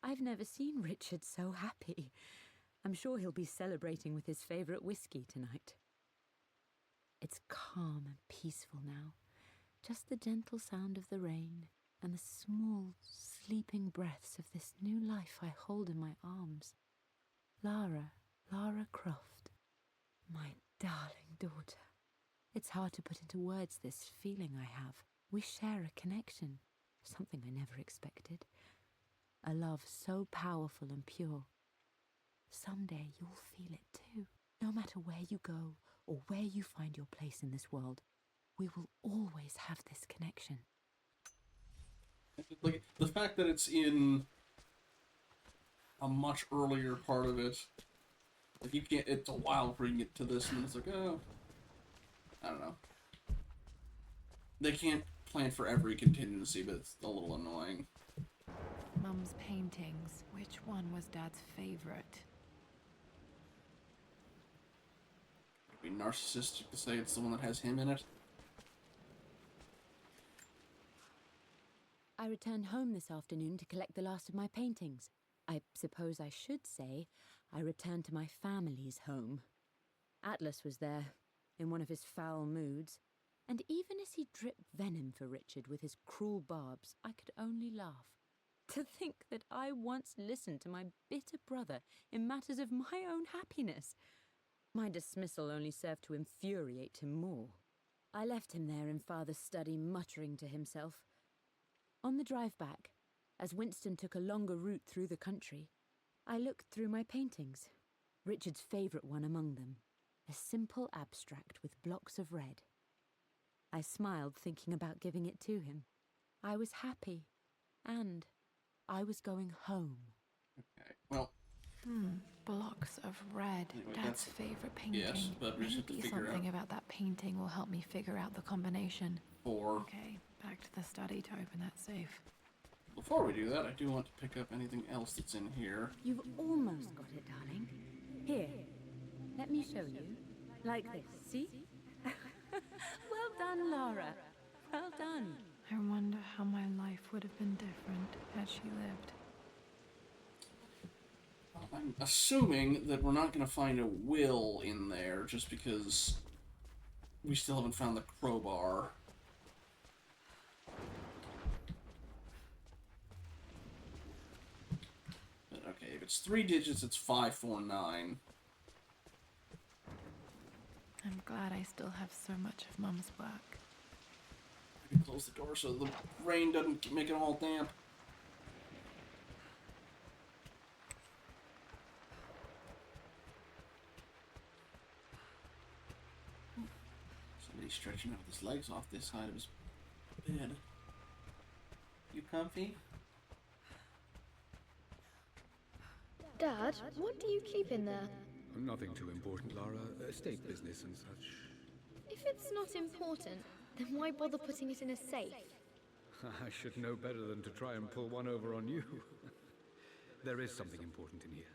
I've never seen Richard so happy. I'm sure he'll be celebrating with his favorite whiskey tonight. It's calm and peaceful now. Just the gentle sound of the rain and the small, sleeping breaths of this new life I hold in my arms. Lara Croft, my darling daughter. It's hard to put into words this feeling I have. We share a connection, something I never expected. A love so powerful and pure. Someday you'll feel it too. No matter where you go or where you find your place in this world, we will always have this connection. Like, the fact that it's in a much earlier part of it, like, you can't, it's a while before you can get to this, and it's like, oh, I don't know. They can't plan for every contingency, but it's a little annoying. Mum's paintings. Which one was Dad's favorite? It'd be narcissistic to say it's the one that has him in it. I returned home this afternoon to collect the last of my paintings. I suppose I should say I returned to my family's home. Atlas was there, in one of his foul moods, and even as he dripped venom for Richard with his cruel barbs, I could only laugh. To think that I once listened to my bitter brother in matters of my own happiness. My dismissal only served to infuriate him more. I left him there in Father's study, muttering to himself. On the drive back, as Winston took a longer route through the country, I looked through my paintings, Richard's favourite one among them, a simple abstract with blocks of red. I smiled, thinking about giving it to him. I was happy, and I was going home. Okay, well... Blocks of red. Anyway, Dad's favourite painting. Yes, but we just have to Maybe figure something out... about that painting will help me figure out the combination. 4. Okay, back to the study to open that safe. Before we do that, I do want to pick up anything else that's in here. You've almost got it, darling. Here, let me show you. Like this, see? Well done, Lara. Well done. I wonder how my life would have been different had she lived. I'm assuming that we're not going to find a will in there, just because we still haven't found the crowbar. But okay, if it's 3 digits, it's 549. I'm glad I still have so much of Mum's work. I can close the door so the rain doesn't make it all damp. Somebody's stretching out his legs off this side of his bed. You comfy? Dad, what do you keep in there? Nothing too important, Lara. Estate business and such. If it's not important, then why bother putting it in a safe? I should know better than to try and pull one over on you. There is something important in here.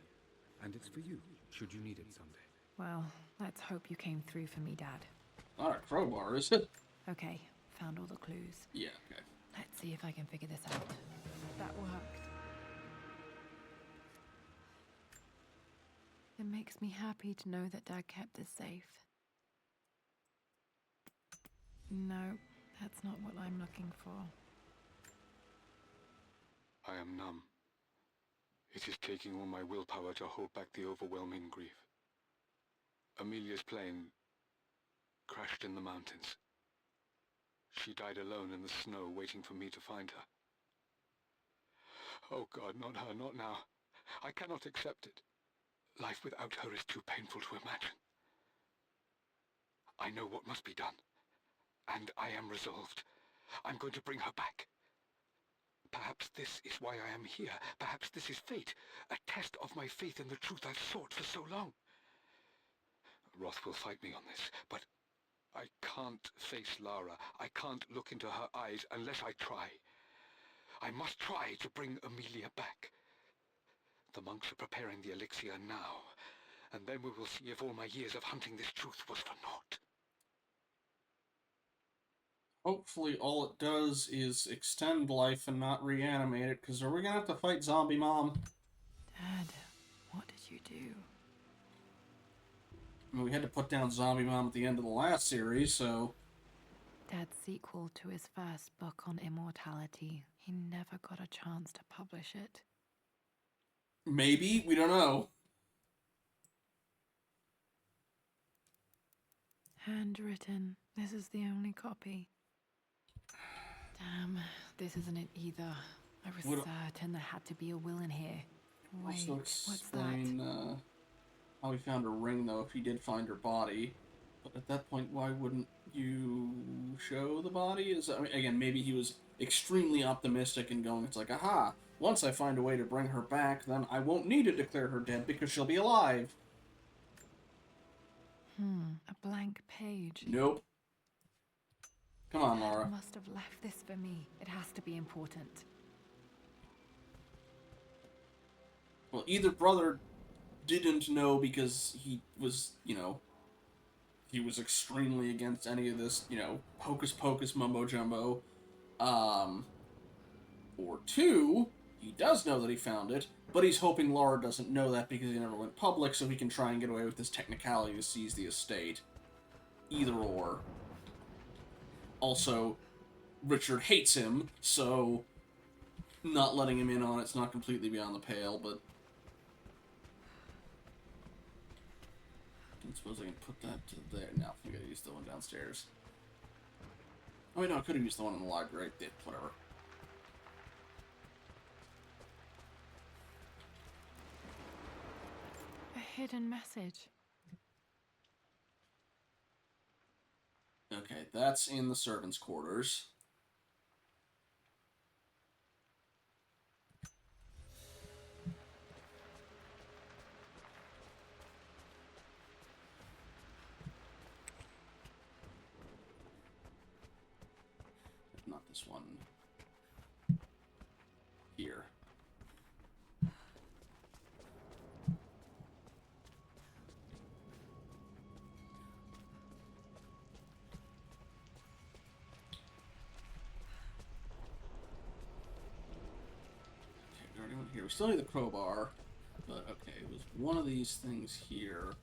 And it's for you, should you need it someday. Well, let's hope you came through for me, Dad. Not a crowbar, is it? Okay, found all the clues. Yeah, okay. Let's see if I can figure this out. That worked. It makes me happy to know that Dad kept this safe. No, that's not what I'm looking for. I am numb. It is taking all my willpower to hold back the overwhelming grief. Amelia's plane crashed in the mountains. She died alone in the snow, waiting for me to find her. Oh God, not her, not now. I cannot accept it. Life without her is too painful to imagine. I know what must be done, and I am resolved. I'm going to bring her back. Perhaps this is why I am here. Perhaps this is fate, a test of my faith in the truth I've sought for so long. Roth will fight me on this, but I can't face Lara. I can't look into her eyes unless I try. I must try to bring Amelia back. The monks are preparing the elixir now, and then then we will see if all my years of hunting this truth was for naught. Hopefully all it does is extend life and not reanimate it, because are we gonna have to fight Zombie Mom? Dad, what did you do? I mean, we had to put down Zombie Mom at the end of the last series, so... Dad's sequel to his first book on immortality. He never got a chance to publish it. Maybe? We don't know. Handwritten. This is the only copy. Damn, this isn't it either. I was certain there had to be a will in here. Wait, Also what's explain, that? how he found her ring, though, if he did find her body. But at that point, why wouldn't you show the body? I mean, again, maybe he was extremely optimistic and going, it's like, aha, once I find a way to bring her back, then I won't need to declare her dead because she'll be alive. A blank page. Nope. Come on, Dad Laura. must have left this for me. It has to be important. Well, either brother didn't know because he was, you know, he was extremely against any of this, you know, hocus-pocus mumbo-jumbo. Or two, he does know that he found it, but he's hoping Laura doesn't know that because he never went public, so he can try and get away with this technicality to seize the estate. Either or. Also, Richard hates him, so not letting him in on it's not completely beyond the pale, but... I suppose I can put that to there. No, we gotta use the one downstairs. Oh wait, no, I could have used the one in the library. Whatever. A hidden message. Okay, that's in the servants' quarters. Not this one. Here. Here. We still need the crowbar, but okay, it was one of these things here.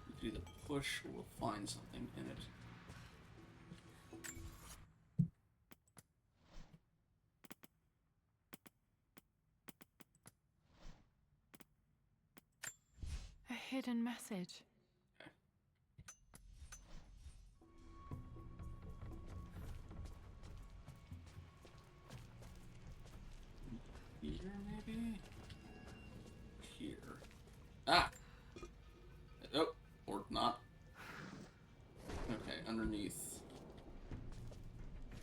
We can either push or we'll find something in it. A hidden message. Okay. Here, maybe? Here. Ah! Oh, or not. Okay, underneath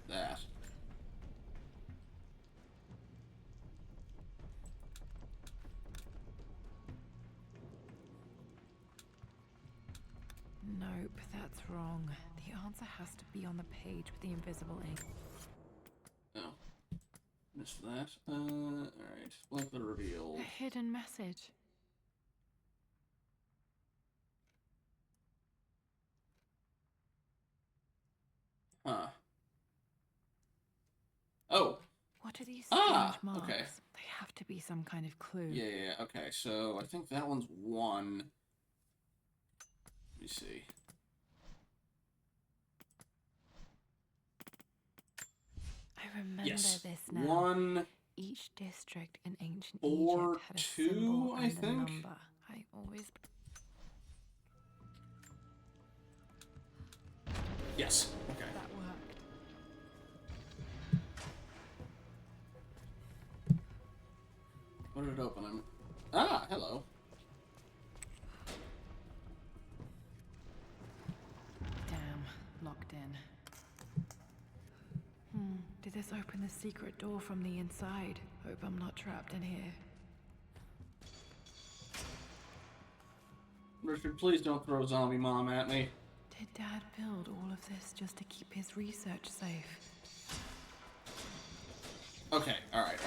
that. Nope, that's wrong. The answer has to be on the page with the invisible ink. Oh. Missed that. Alright. Blank the reveal. A hidden message. Huh. Oh! What are these strange marks? Okay. They have to be some kind of clue. Yeah, okay, so I think that one's one. Let me see. I remember Yes. this now. One. Each district in ancient Or Egypt had a two, symbol I and think? a number. I always... Yes. Okay. That worked. What did it open? Ah, hello. Damn, locked in. Did this open the secret door from the inside? Hope I'm not trapped in here. Richard, please don't throw Zombie Mom at me. Did Dad build all of this just to keep his research safe? Okay, alright.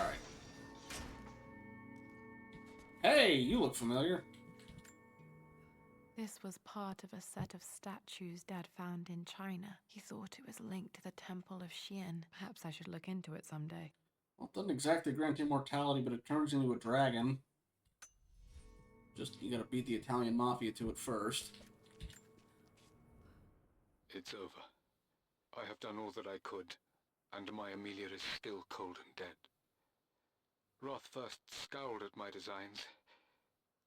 Hey, you look familiar. This was part of a set of statues Dad found in China. He thought it was linked to the Temple of Xian. Perhaps I should look into it someday. Well, it doesn't exactly grant immortality, but it turns into a dragon. Just, you gotta beat the Italian Mafia to it first. It's over. I have done all that I could, and my Amelia is still cold and dead. Roth first scowled at my designs.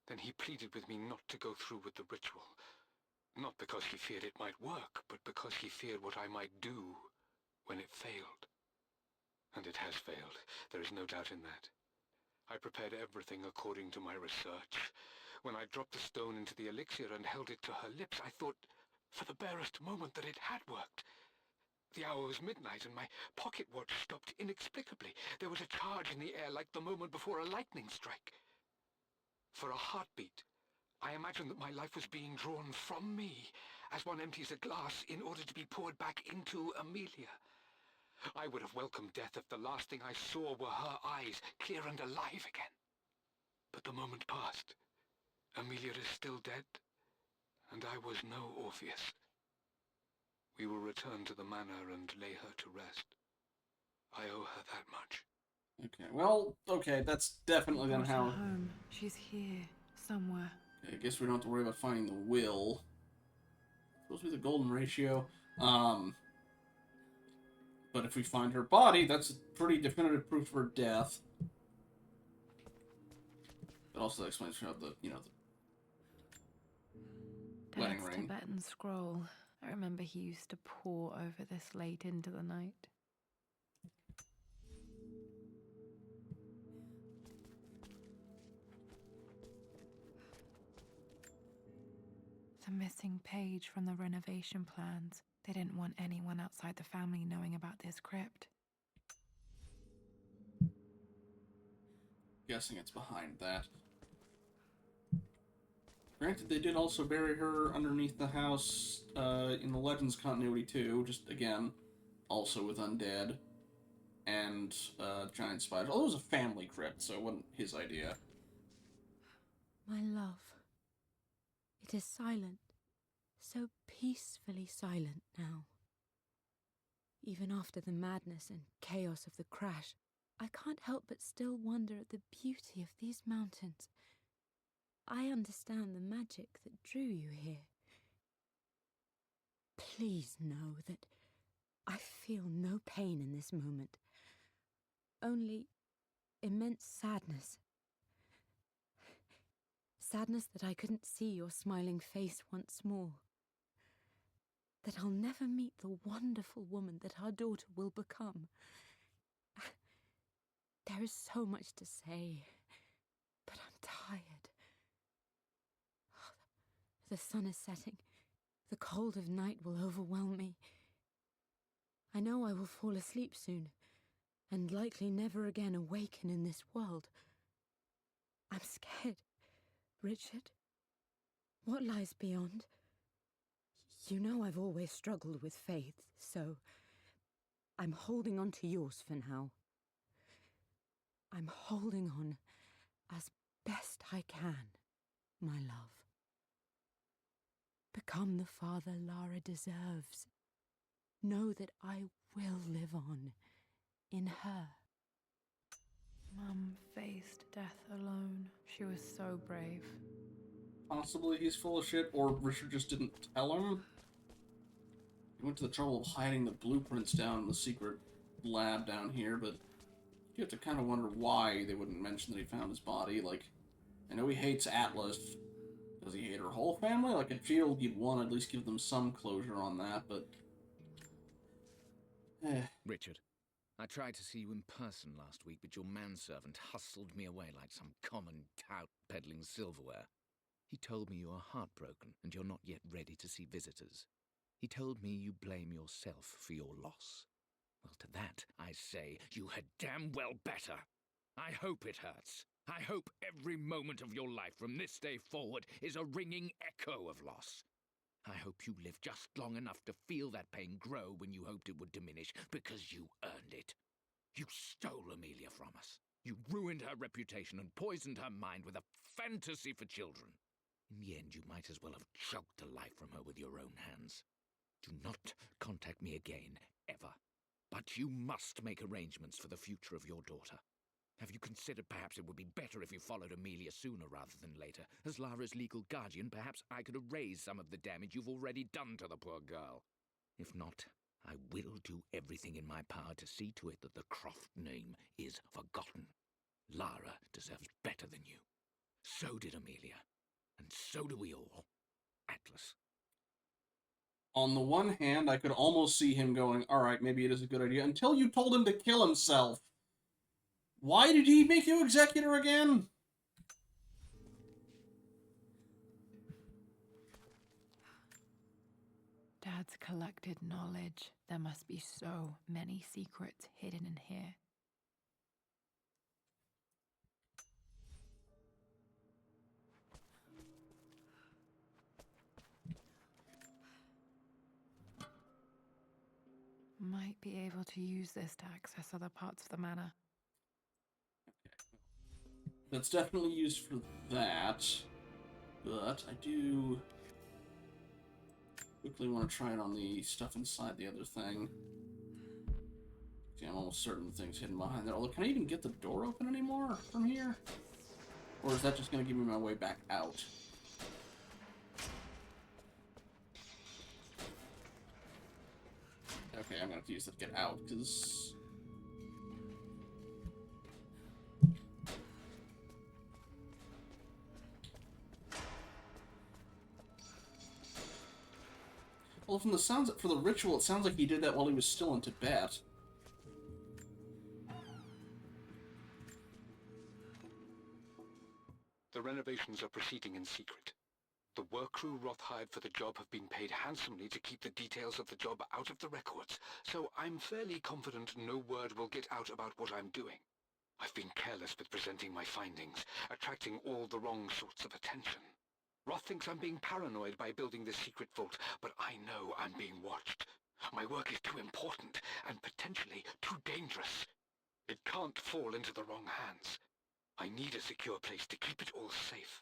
Then he pleaded with me not to go through with the ritual. Not because he feared it might work, but because he feared what I might do when it failed. And it has failed. There is no doubt in that. I prepared everything according to my research. When I dropped the stone into the elixir and held it to her lips, I thought for the barest moment that it had worked. The hour was midnight and my pocket watch stopped inexplicably. There was a charge in the air like the moment before a lightning strike. For a heartbeat, I imagined that my life was being drawn from me as one empties a glass in order to be poured back into Amelia. I would have welcomed death if the last thing I saw were her eyes, clear and alive again. But the moment passed. Amelia is still dead, and I was no Orpheus. We will return to the manor and lay her to rest. I owe her that much. Okay, well, okay, that's definitely then Brought her how... home. She's here, somewhere. Okay, I guess we don't have to worry about finding the will. It's supposed to be the golden ratio. But if we find her body, that's a pretty definitive proof of her death. But also that explains how the, you know, the wedding Dad's ring. Tibetan scroll. I remember he used to pore over this late into the night. The missing page from the renovation plans. They didn't want anyone outside the family knowing about this crypt. Guessing it's behind that. Granted, they did also bury her underneath the house in the Legends continuity too, just again, also with undead and giant spiders. Although it was a family crypt, so it wasn't his idea. My love, it is silent, so peacefully silent now. Even after the madness and chaos of the crash, I can't help but still wonder at the beauty of these mountains. I understand the magic that drew you here. Please know that I feel no pain in this moment, only immense sadness. Sadness that I couldn't see your smiling face once more. That I'll never meet the wonderful woman that our daughter will become. There is so much to say, but I'm tired. The sun is setting. The cold of night will overwhelm me. I know I will fall asleep soon, and likely never again awaken in this world. I'm scared. Richard, what lies beyond? You know I've always struggled with faith, so I'm holding on to yours for now. I'm holding on as best I can, my love. Become the father Lara deserves. Know that I will live on in her. Mum faced death alone. She was so brave. Possibly he's full of shit, or Richard just didn't tell him. He went to the trouble of hiding the blueprints down in the secret lab down here, but you have to kind of wonder why they wouldn't mention that he found his body. Like, I know he hates Atlas. Does he hate her whole family? Like, I feel you'd want to at least give them some closure on that, but... Richard, I tried to see you in person last week, but your manservant hustled me away like some common tout peddling silverware. He told me you are heartbroken and you're not yet ready to see visitors. He told me you blame yourself for your loss. Well, to that, I say, you had damn well better. I hope it hurts. I hope every moment of your life from this day forward is a ringing echo of loss. I hope you live just long enough to feel that pain grow when you hoped it would diminish, because you earned it. You stole Amelia from us. You ruined her reputation and poisoned her mind with a fantasy for children. In the end, you might as well have choked the life from her with your own hands. Do not contact me again, ever. But you must make arrangements for the future of your daughter. Have you considered perhaps it would be better if you followed Amelia sooner rather than later? As Lara's legal guardian, perhaps I could erase some of the damage you've already done to the poor girl. If not, I will do everything in my power to see to it that the Croft name is forgotten. Lara deserves better than you. So did Amelia. And so do we all. Atlas. On the one hand, I could almost see him going, alright, maybe it is a good idea, until you told him to kill himself. Why did he make you executor again? Dad's collected knowledge. There must be so many secrets hidden in here. Might be able to use this to access other parts of the manor. That's definitely used for that. But I do quickly want to try it on the stuff inside the other thing. See, I'm almost certain the thing's hidden behind there. Although, can I even get the door open anymore from here? Or is that just going to give me my way back out? Okay, I'm going to have to use it to get out, because... Well, from the sounds for the ritual, it sounds like he did that while he was still in Tibet. The renovations are proceeding in secret. The work crew Roth hired for the job have been paid handsomely to keep the details of the job out of the records, so I'm fairly confident no word will get out about what I'm doing. I've been careless with presenting my findings, attracting all the wrong sorts of attention. Roth thinks I'm being paranoid by building this secret vault, but I know I'm being watched. My work is too important, and potentially too dangerous. It can't fall into the wrong hands. I need a secure place to keep it all safe.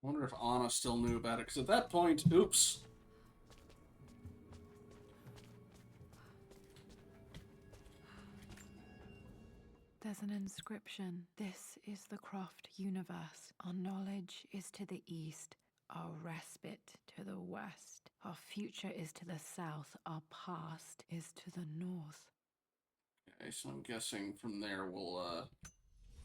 I wonder if Anna still knew about it, because at that point, oops. There's an inscription. This is the Croft universe. Our knowledge is to the east, our respite to the west. Our future is to the south, our past is to the north. Okay, so I'm guessing from there we'll,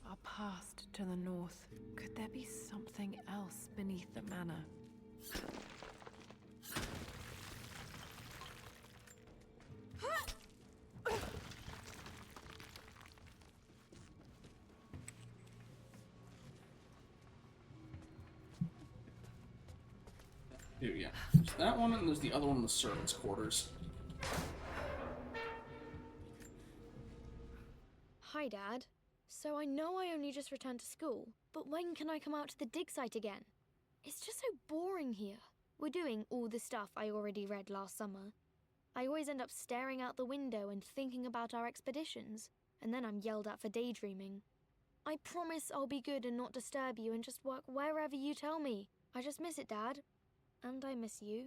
Our past to the north. Could there be something else beneath the manor? Here, yeah. There's that one, and there's the other one in the servants' quarters. Hi, Dad. So I know I only just returned to school, but when can I come out to the dig site again? It's just so boring here. We're doing all the stuff I already read last summer. I always end up staring out the window and thinking about our expeditions, and then I'm yelled at for daydreaming. I promise I'll be good and not disturb you and just work wherever you tell me. I just miss it, Dad. And I miss you.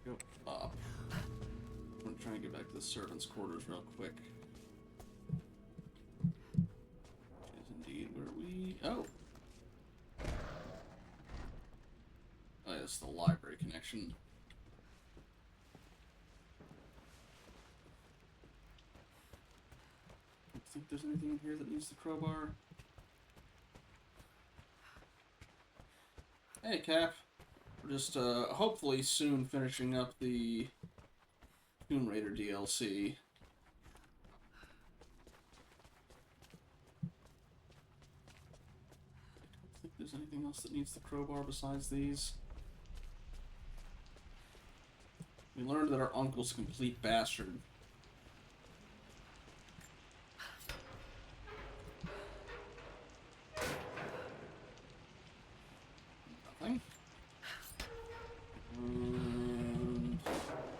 Go up. I'm gonna try and get back to the servants' quarters real quick. Which is indeed where we... Oh! Oh, that's the library connection. I don't think there's anything in here that needs the crowbar. Hey, Cap. We're just, hopefully soon finishing up the Tomb Raider DLC. I don't think there's anything else that needs the crowbar besides these. We learned that our uncle's a complete bastard. Nothing.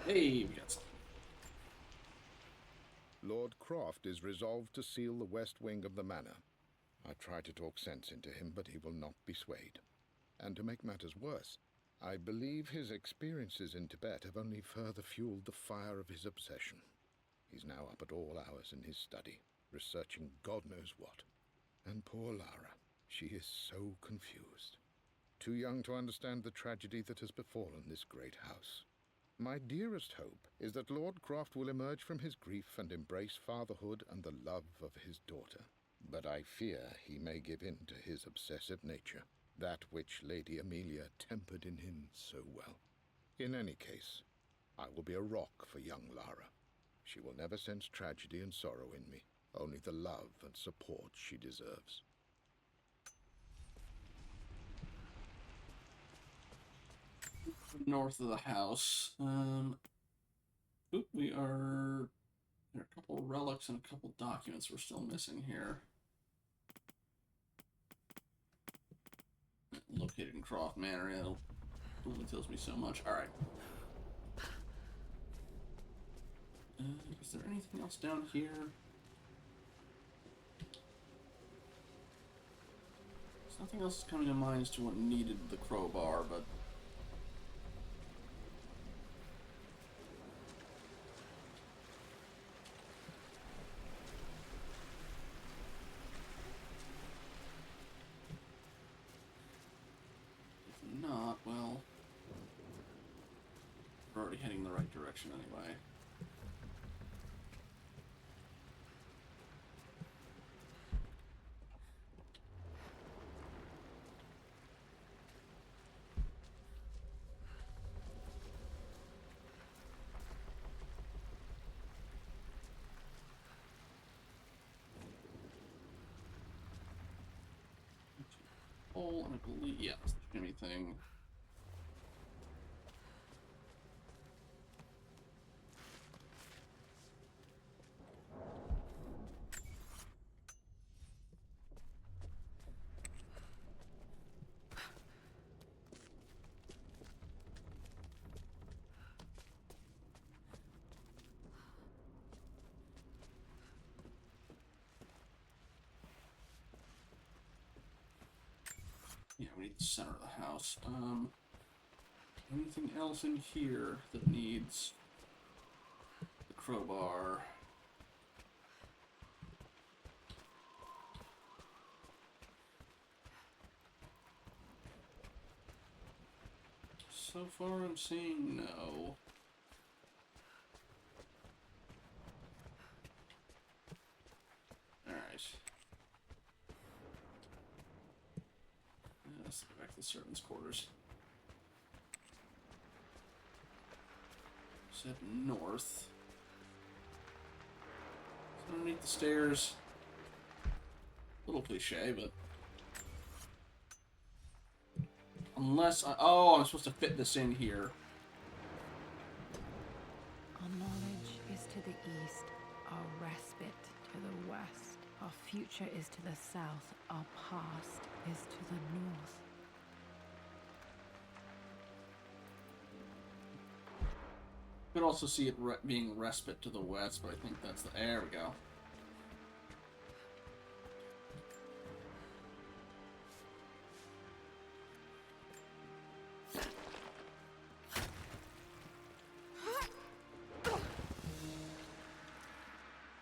Hey, we got something. Lord Croft is resolved to seal the west wing of the manor. I tried to talk sense into him, but he will not be swayed. And to make matters worse, I believe his experiences in Tibet have only further fueled the fire of his obsession. He's now up at all hours in his study, researching God knows what. And poor Lara, she is so confused. Too young to understand the tragedy that has befallen this great house. My dearest hope is that Lord Croft will emerge from his grief and embrace fatherhood and the love of his daughter. But I fear he may give in to his obsessive nature, that which Lady Amelia tempered in him so well. In any case, I will be a rock for young Lara. She will never sense tragedy and sorrow in me, only the love and support she deserves. North of the house. We are... There are a couple relics and a couple documents we're still missing here. Located in Croft Manor, yeah, it only tells me so much. Alright. Is there anything else down here? There's nothing else coming to mind as to what needed the crowbar, but... if not, well... we're already heading in the right direction anyway. Oh, and I believe, yeah, it's the shimmy thing. Yeah, we need the center of the house. Anything else in here that needs the crowbar? So far, I'm seeing no. Alright. Let's go back to the servants' quarters. Head north. It's underneath the stairs. A little cliche, but... unless I... oh, I'm supposed to fit this in here. Our knowledge is to the east, our respite to the west. Our future is to the south, our past is to the north. You could also see it being respite to the west, but I think that's the... there we go.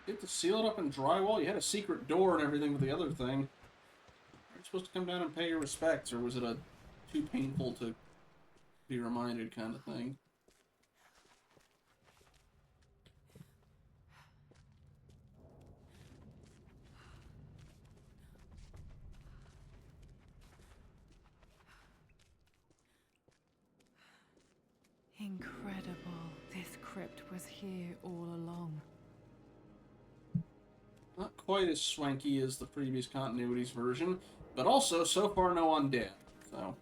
You have to seal it up in drywall? You had a secret door and everything with the other thing. You're supposed to come down and pay your respects, or was it a too painful to be reminded kind of thing? Incredible. This crypt was here all along. Not quite as swanky as the previous continuity's version, but also, so far, no undead. So...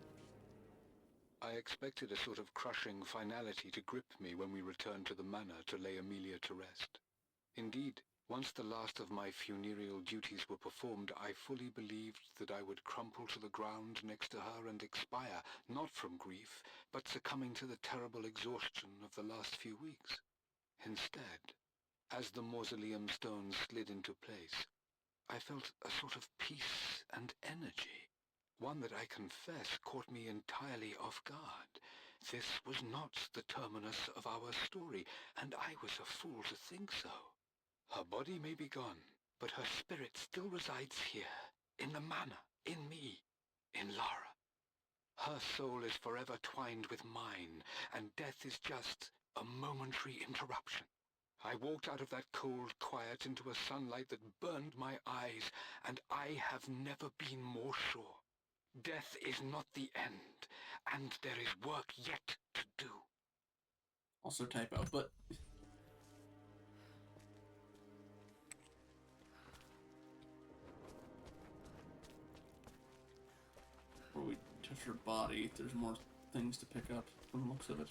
I expected a sort of crushing finality to grip me when we returned to the manor to lay Amelia to rest. Indeed, Once the last of my funereal duties were performed, I fully believed that I would crumple to the ground next to her and expire, not from grief, but succumbing to the terrible exhaustion of the last few weeks. Instead, as the mausoleum stones slid into place, I felt a sort of peace and energy, one that I confess caught me entirely off guard. This was not the terminus of our story, and I was a fool to think so. Her body may be gone, but her spirit still resides here, in the manor, in me, in Lara. Her soul is forever twined with mine, and death is just a momentary interruption. I walked out of that cold quiet into a sunlight that burned my eyes, and I have never been more sure. Death is not the end, and there is work yet to do. Also typo, but... Before we touch her body, there's more things to pick up from the looks of it.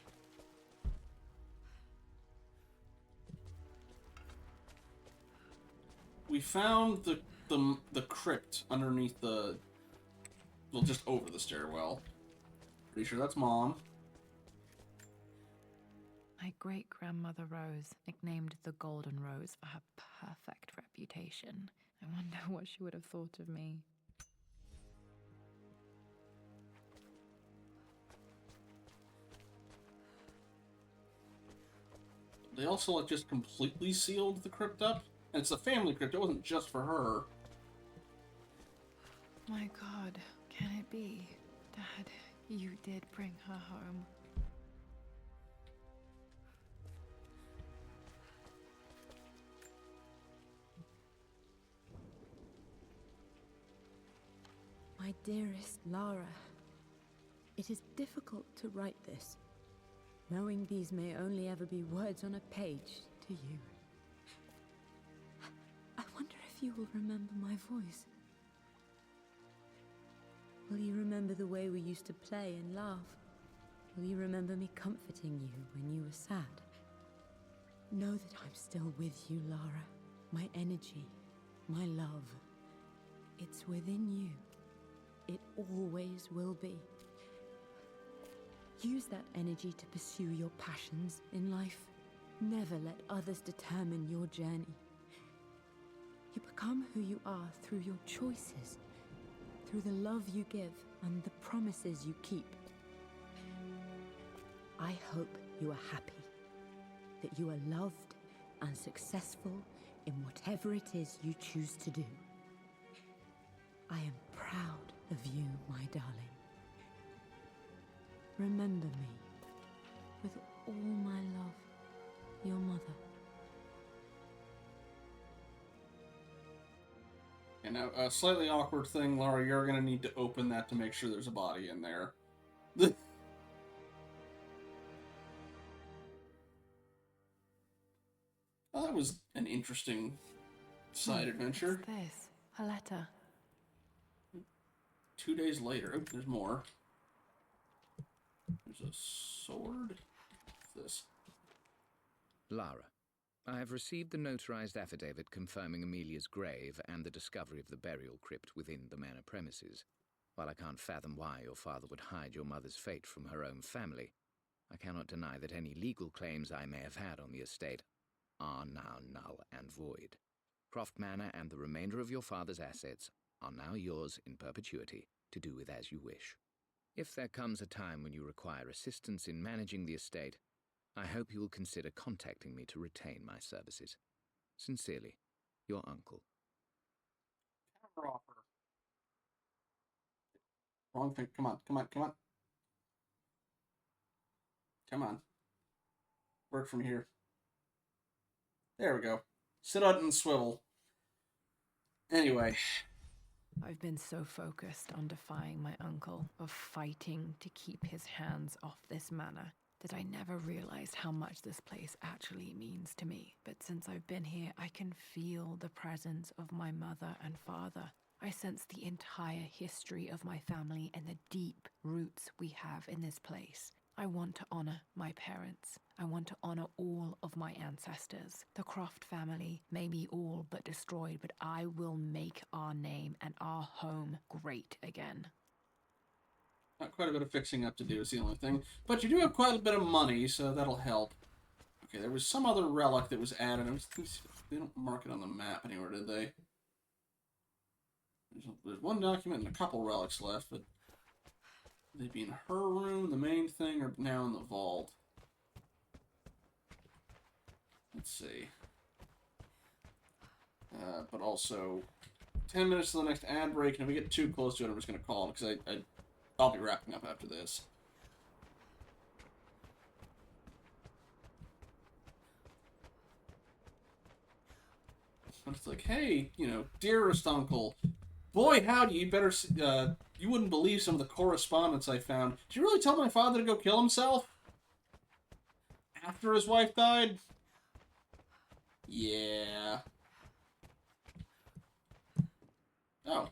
We found the crypt underneath the... Well, just over the stairwell. Pretty sure that's Mom. My great-grandmother Rose, nicknamed the Golden Rose for her perfect reputation. I wonder what she would have thought of me. They also, like, just completely sealed the crypt up. And it's a family crypt, it wasn't just for her. My God, can it be? Dad, you did bring her home. My dearest Lara, it is difficult to write this, knowing these may only ever be words on a page to you. I wonder if you will remember my voice. Will you remember the way we used to play and laugh? Will you remember me comforting you when you were sad? Know that I'm still with you, Lara. My energy, my love. It's within you. It always will be. Use that energy to pursue your passions in life. Never let others determine your journey. You become who you are through your choices, through the love you give and the promises you keep. I hope you are happy, that you are loved and successful in whatever it is you choose to do. I am proud of you, my darling. Remember me, with all my love, your mother. And now, a slightly awkward thing, Laura, you're gonna need to open that to make sure there's a body in there. Well, that was an interesting side adventure. What's this? A letter. 2 days later, oh, there's more. There's a sword. What's this? Lara, I have received the notarized affidavit confirming Amelia's grave and the discovery of the burial crypt within the manor premises. While I can't fathom why your father would hide your mother's fate from her own family, I cannot deny that any legal claims I may have had on the estate are now null and void. Croft Manor and the remainder of your father's assets are now yours in perpetuity to do with as you wish. If there comes a time when you require assistance in managing the estate, I hope you will consider contacting me to retain my services. Sincerely, your uncle. Wrong thing. Come on, come on, come on. Come on. Work from here. There we go. Sit out and swivel. Anyway. I've been so focused on defying my uncle, of fighting to keep his hands off this manor, that I never realized how much this place actually means to me. But since I've been here, I can feel the presence of my mother and father. I sense the entire history of my family and the deep roots we have in this place. I want to honor my parents. I want to honor all of my ancestors. The Croft family may be all but destroyed, but I will make our name and our home great again. Not quite a bit of fixing up to do is the only thing. But you do have quite a bit of money, so that'll help. Okay, there was some other relic that was added. They don't mark it on the map anywhere, did they? There's one document and a couple relics left, but they'd be in her room, the main thing, or now in the vault. Let's see. But also, 10 minutes to the next ad break, and if we get too close to it, I'm just going to call it, because I'll be wrapping up after this. But it's like, hey, you know, dearest uncle, boy, howdy, you better, you wouldn't believe some of the correspondence I found. Did you really tell my father to go kill himself? After his wife died? Yeah. Oh.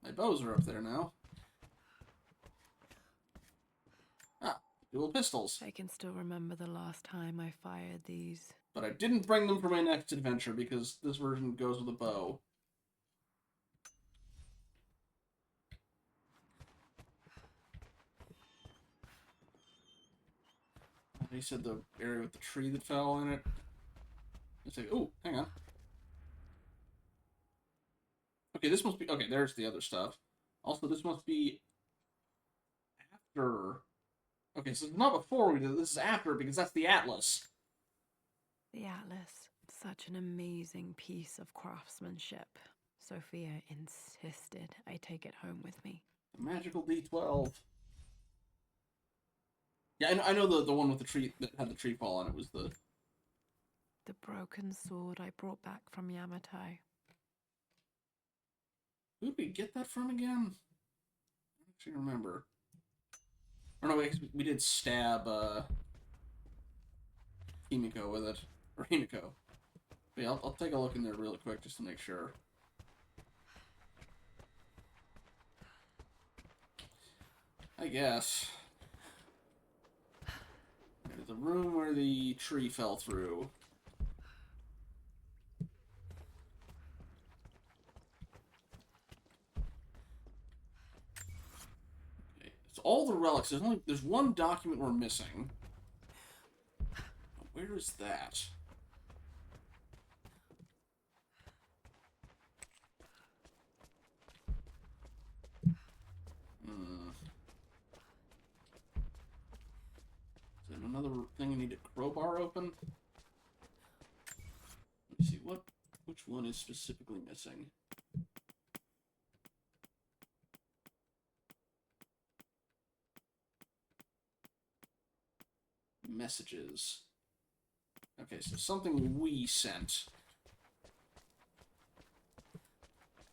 My bows are up there now. Ah, dual pistols. I can still remember the last time I fired these. But I didn't bring them for my next adventure, because this version goes with a bow. He said the area with the tree that fell in it. It's like, oh, hang on. Okay, this must be... Okay, there's the other stuff. Also, this must be after... Okay, so it's not before we did it. This is after, because that's the Atlas. The Atlas. Such an amazing piece of craftsmanship. Sophia insisted I take it home with me. The magical D12. Yeah, I know the one with the tree that had the tree fall on it was the... The broken sword I brought back from Yamatai. Who did we get that from again? I don't actually remember. Or no, we did stab Himiko with it. Or Himiko. But yeah, I'll take a look in there real quick just to make sure. I guess. There's the room where the tree fell through. Okay, it's all the relics. There's one document we're missing. Where is that? Is there another thing we need to crowbar open? Let me see, which one is specifically missing? Messages. Okay, so something we sent.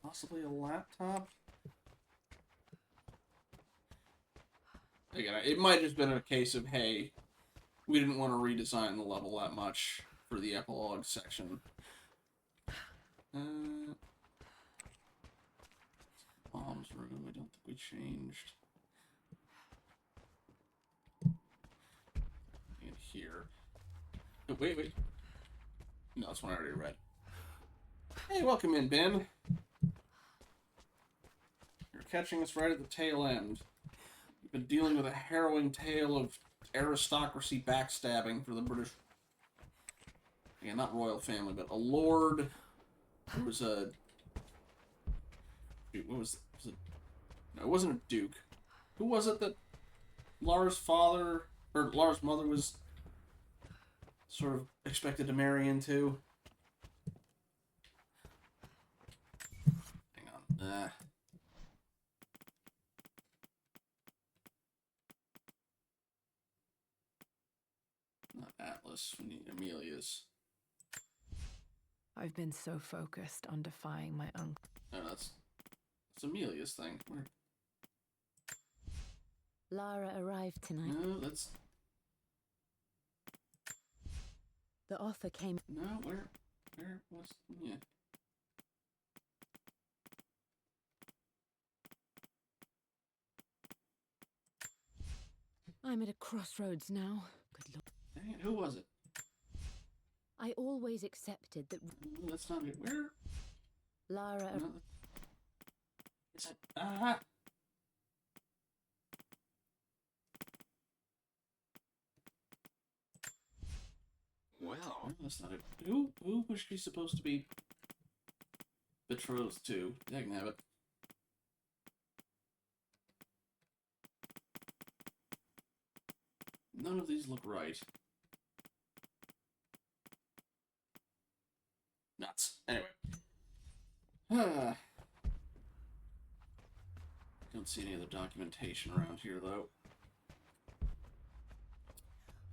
Possibly a laptop? Again, it might have just been a case of, hey, we didn't want to redesign the level that much for the epilogue section. Mom's room, I don't think we changed. In here. Oh, wait. No, that's one I already read. Hey, welcome in, Ben. You're catching us right at the tail end. We've been dealing with a harrowing tale of aristocracy backstabbing for the British... Yeah, not royal family, but a lord. There was a... Dude, what was it? No, it wasn't a duke. Who was it that Lara's father, or Lara's mother was sort of expected to marry into? Hang on. Not Atlas, we need Amelia's. I've been so focused on defying my uncle. No, that's Amelia's thing. Where? Lara arrived tonight. No, that's... The author came... No, where was... Yeah. I'm at a crossroads now. Good lord. Dang it, who was it? I always accepted that... Ooh, that's not it. Where? Lara... No, is it? Ah! Well... No, that's not it. Who was she supposed to be betrothed to? I can have it. None of these look right. Nuts. Anyway. Don't see any other documentation around here, though.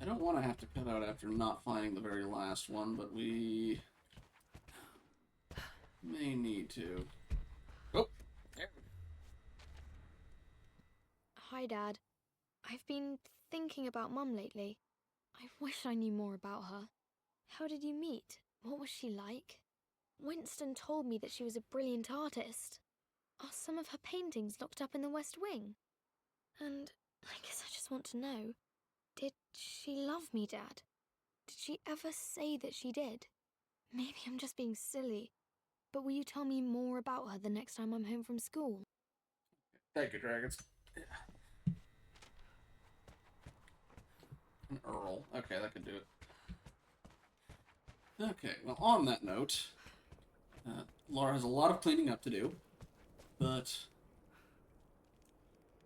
I don't want to have to cut out after not finding the very last one, but we may need to. Oh, there. Hi, Dad. I've been thinking about Mum lately. I wish I knew more about her. How did you meet? What was she like? Winston told me that she was a brilliant artist. Are some of her paintings locked up in the West Wing? And I guess I just want to know, did she love me, Dad? Did she ever say that she did? Maybe I'm just being silly, but will you tell me more about her the next time I'm home from school? Thank you, Dragons. An Earl. Okay, that could do it. Okay, well, on that note, Laura has a lot of cleaning up to do, but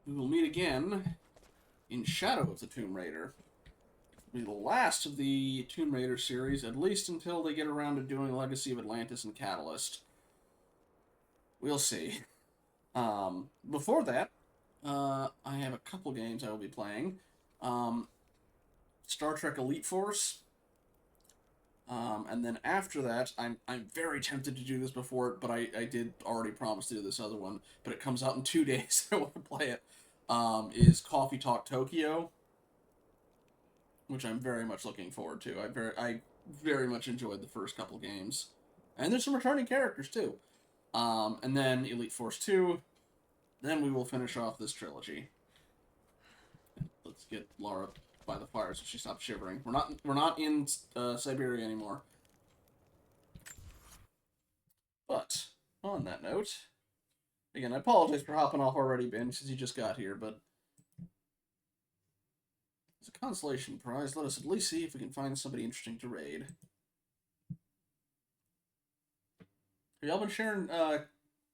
we will meet again in Shadow of the Tomb Raider. It'll be the last of the Tomb Raider series, at least until they get around to doing Legacy of Atlantis and Catalyst. We'll see. Before that, I have a couple games I will be playing. Star Trek Elite Force. And then after that, I'm very tempted to do this before it, but I did already promise to do this other one, but it comes out in 2 days. I want to play it. Is Coffee Talk Tokyo, which I'm very much looking forward to. I very much enjoyed the first couple games, and there's some returning characters too. And then Elite Force 2. Then we will finish off this trilogy. Let's get Laura by the fire so she stops shivering. We're not in Siberia anymore. But on that note, again, I apologize for hopping off already, Ben, since you just got here, but as a consolation prize, let us at least see if we can find somebody interesting to raid. Have y'all been sharing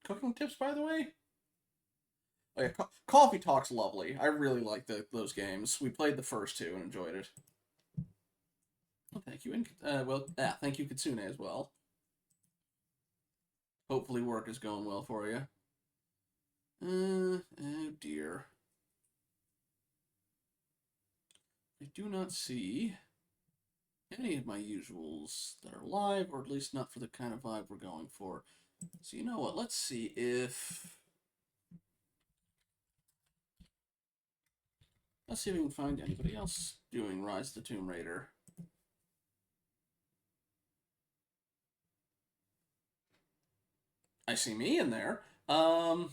cooking tips, by the way? Oh yeah, Coffee Talk's lovely. I really like those games. We played the first two and enjoyed it. Well, thank you, thank you, Kitsune, as well. Hopefully work is going well for you. Oh dear. I do not see any of my usuals that are live, or at least not for the kind of vibe we're going for. So you know what, let's see if we can find anybody else doing Rise of the Tomb Raider. I see me in there. You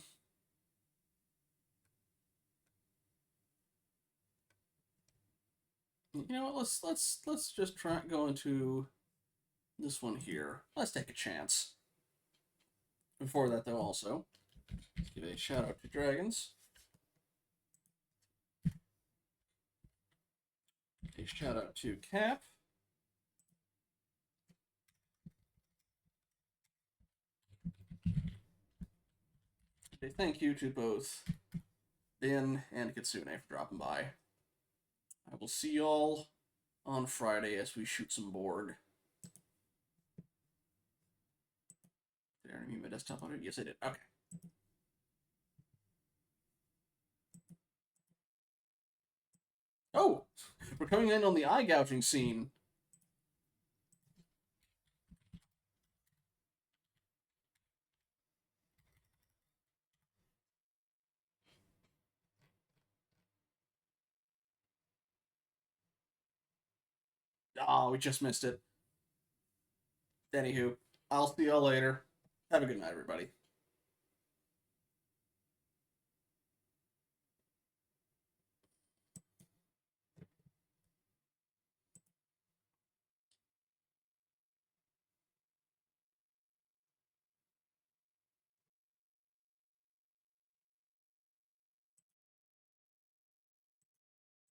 know what? Let's just try going to this one here. Let's take a chance. Before that, though, also let's give a shout out to Dragons. A shout out to Cap. A thank you to both Ben and Kitsune for dropping by. I will see y'all on Friday as we shoot some board. Did I mute my desktop on it? Yes, I did. Okay. Oh! We're coming in on the eye gouging scene. Oh, we just missed it. Anywho, I'll see y'all later. Have a good night, everybody.